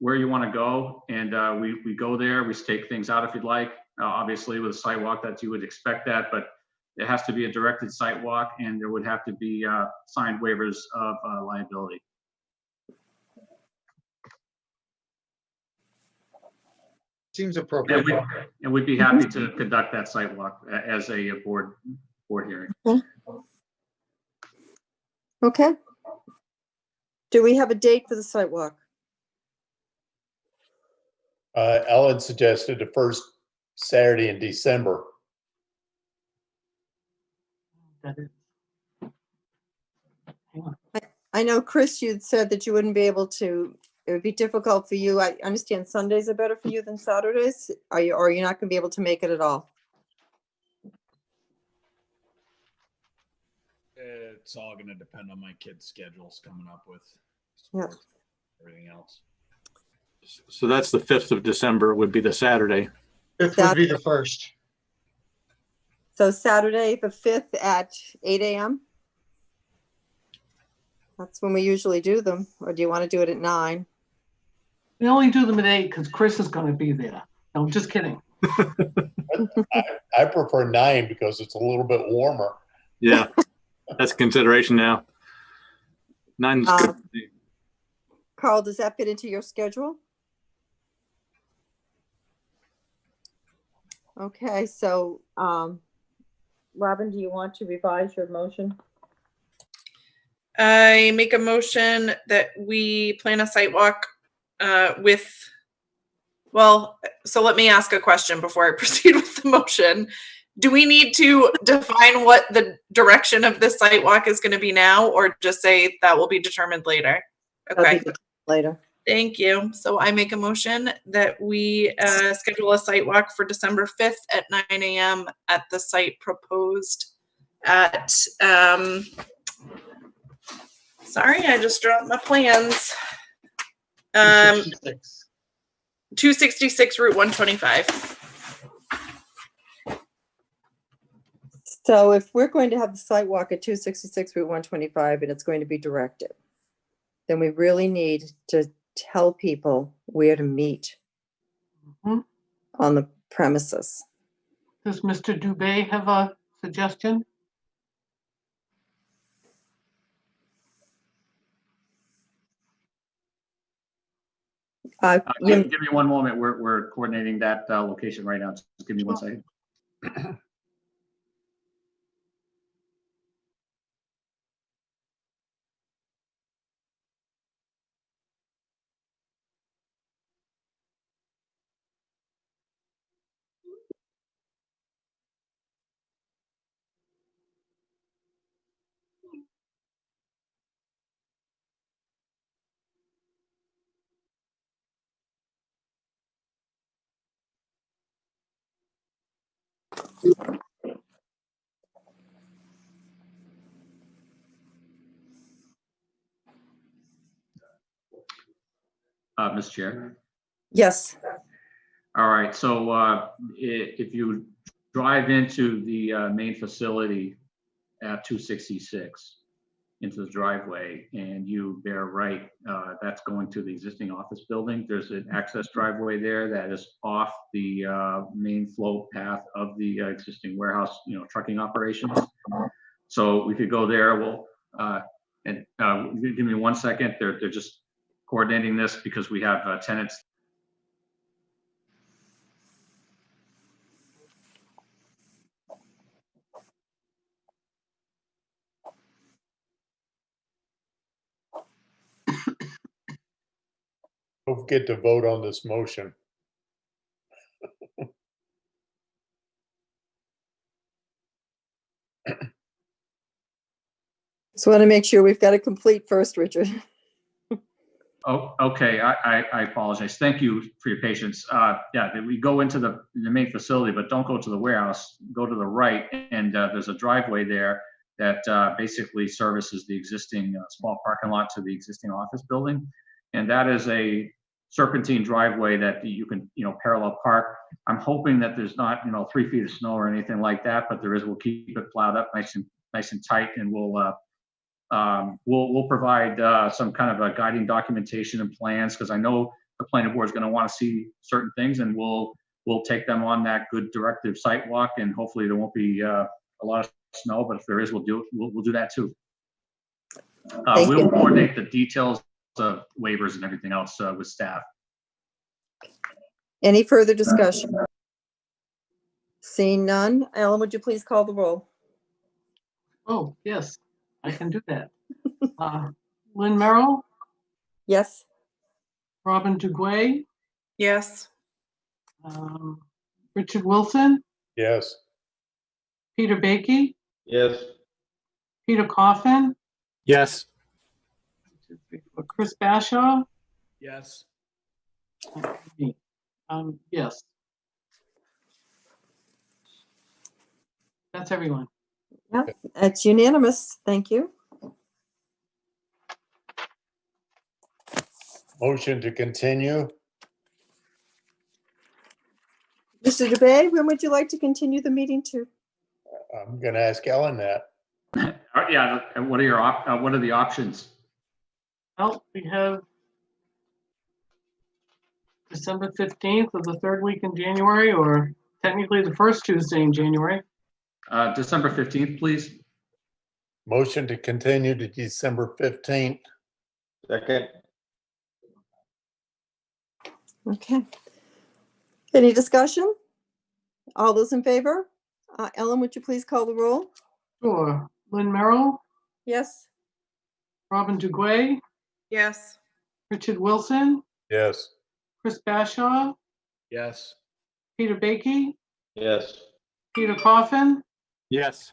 where you want to go, and we go there. We stake things out if you'd like. Obviously, with a site walk, that you would expect that, but it has to be a directed site walk, and there would have to be signed waivers of liability. Seems appropriate. And we'd be happy to conduct that site walk as a board hearing. Okay. Do we have a date for the site walk? Ellen suggested the first Saturday in December. I know, Chris, you'd said that you wouldn't be able to, it would be difficult for you. I understand Sundays are better for you than Saturdays. Or are you not going to be able to make it at all? It's all going to depend on my kids' schedules coming up with sports, everything else. So that's the 5th of December would be the Saturday. 5th would be the 1st. So Saturday, the 5th at 8 a.m.? That's when we usually do them. Or do you want to do it at 9? We only do them at 8 because Chris is going to be there. No, just kidding. I prefer 9 because it's a little bit warmer. Yeah, that's a consideration now. 9 is good. Carl, does that fit into your schedule? Okay, so Robin, do you want to revise your motion? I make a motion that we plan a site walk with Well, so let me ask a question before I proceed with the motion. Do we need to define what the direction of this site walk is going to be now, or just say that will be determined later? That'll be Okay. determined later. Thank you. So I make a motion that we schedule a site walk for December 5th at 9 a.m. at the site proposed at, sorry, I just dropped my plans. 266 Route 125. So if we're going to have the site walk at 266 Route 125 and it's going to be directed, then we really need to tell people where to meet on the premises. Does Mr. Dubé have a suggestion? Give me one moment. We're coordinating that location right now. Just give me 1 second. Ms. Chair. Yes. All right. So if you drive into the main facility at 266 into the driveway and you bear right, that's going to the existing office building. There's an access driveway there that is off the main flow path of the existing warehouse, trucking operations. So we could go there. We'll give me 1 second. They're just coordinating this because we have tenants. Don't forget to vote on this motion. Just want to make sure we've got it complete first, Richard. Oh, okay. I apologize. Thank you for your patience. Yeah, we go into the main facility, but don't go to the warehouse. Go to the right, and there's a driveway there that basically services the existing small parking lot to the existing office building, and that is a serpentine driveway that you can parallel park. I'm hoping that there's not 3 feet of snow or anything like that, but there is. We'll keep it plowed up nice and tight, and we'll provide some kind of a guiding documentation and plans, because I know the planning board is going to want to see certain things, and we'll take them on that good directive site walk, and hopefully there won't be a lot of snow, but if there is, we'll do that too. We'll coordinate the details of waivers and everything else with staff. Any further discussion? Seeing none, Ellen, would you please call the roll? Oh, yes, I can do that. Lynn Merrill, Yes. Robin Duguay, Yes. Richard Wilson, Yes. Peter Baiki, Yes. Peter Coffin, Yes. Chris Bashaw, Yes. yes. That's everyone. Yeah, it's unanimous. Thank you. Motion to continue. Mr. Dubay, when would you like to continue the meeting to? I'm going to ask Ellen that. Yeah. What are the options? Well, we have December 15th of the third week in January, or technically the first Tuesday in January. December 15th, please. Motion to continue to December 15th. Second. Okay. Any discussion? All those in favor? Ellen, would you please call the roll? Sure. Lynn Merrill, Yes. Robin Duguay, Yes. Richard Wilson, Yes. Chris Bashaw, Yes. Peter Baiki, Yes. Peter Coffin. Yes.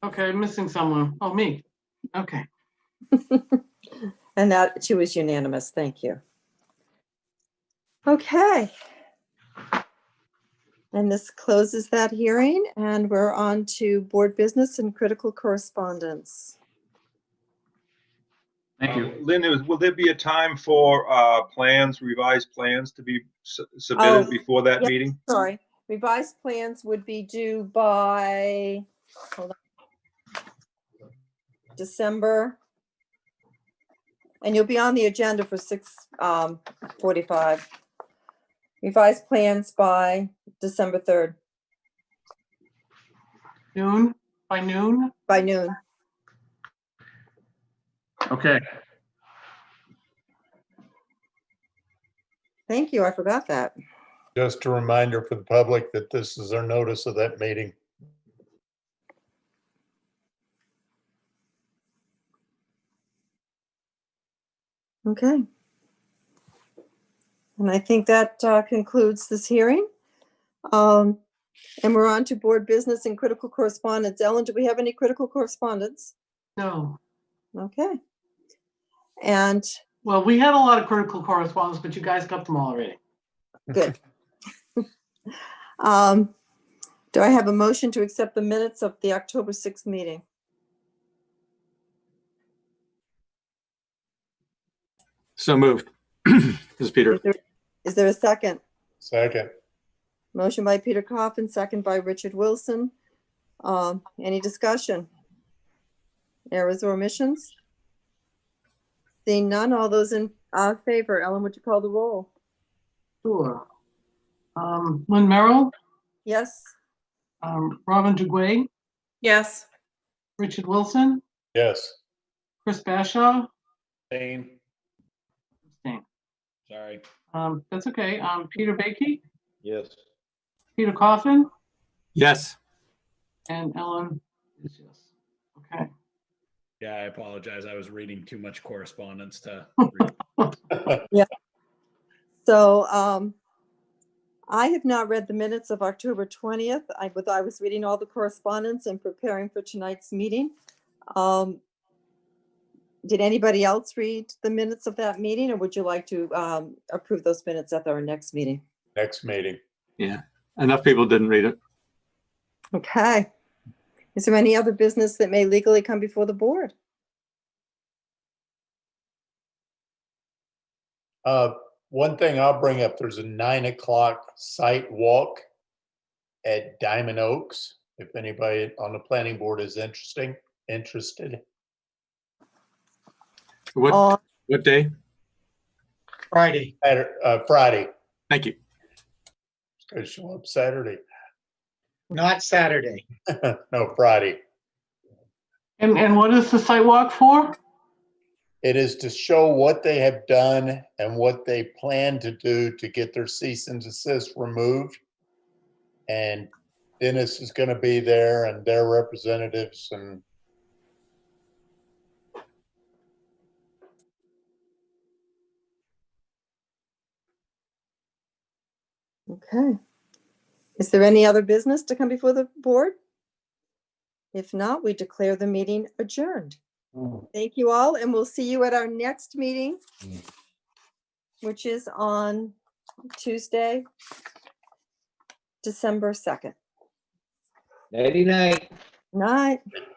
Okay, I'm missing someone. Oh, me. Okay. And that too is unanimous. Thank you. Okay. And this closes that hearing, and we're on to board business and critical correspondence. Thank you. Lynn, will there be a time for revised plans to be submitted Oh, before that yeah, meeting? Sorry, revised plans would be due by, hold on, December. And you'll be on the agenda for 6:45. Revised plans by December 3rd. Noon? By noon? By noon. Okay. Thank you, I forgot that. Just a reminder for the public that this is our notice of that meeting. Okay. And I think that concludes this hearing. And we're on to board business and critical correspondence. Ellen, do we have any critical correspondence? No. Okay. And Well, we had a lot of critical correspondence, but you guys got them all already. good. Do I have a motion to accept the minutes of the October 6th meeting? So moved. This is Peter. Is there a second? Second. Motion by Peter Coffin, second by Richard Wilson. Any discussion? Errors or omissions? Seeing none, all those in favor, Ellen, would you call the roll? Sure. Lynn Merrill, Yes. Robin Duguay, Yes. Richard Wilson, Yes. Chris Bashaw. Abstain. Abstain. Sorry. That's okay. Peter Baiki, Yes. Peter Coffin, Yes. and Ellen is yes. Okay. Yeah, I apologize. I was reading too much correspondence to. Yeah. So I have not read the minutes of October 20th. I was reading all the correspondence and preparing for tonight's meeting. Did anybody else read the minutes of that meeting, or would you like to approve those minutes at our next meeting? Next meeting. Yeah. Enough people didn't read it. Okay. Is there any other business that may legally come before the board? One thing I'll bring up, there's a 9 o'clock site walk at Diamond Oaks. If anybody on the planning board is interested. What day? Friday. Friday. Thank you. It's gonna show up Saturday. Not Saturday. No, Friday. And what is the site walk for? It is to show what they have done and what they plan to do to get their cease and desist removed. And Dennis is going to be there and their representatives and Okay. Is there any other business to come before the board? If not, we declare the meeting adjourned. Thank you all, and we'll see you at our next meeting, which is on Tuesday, December 2nd. Nighty night. Night.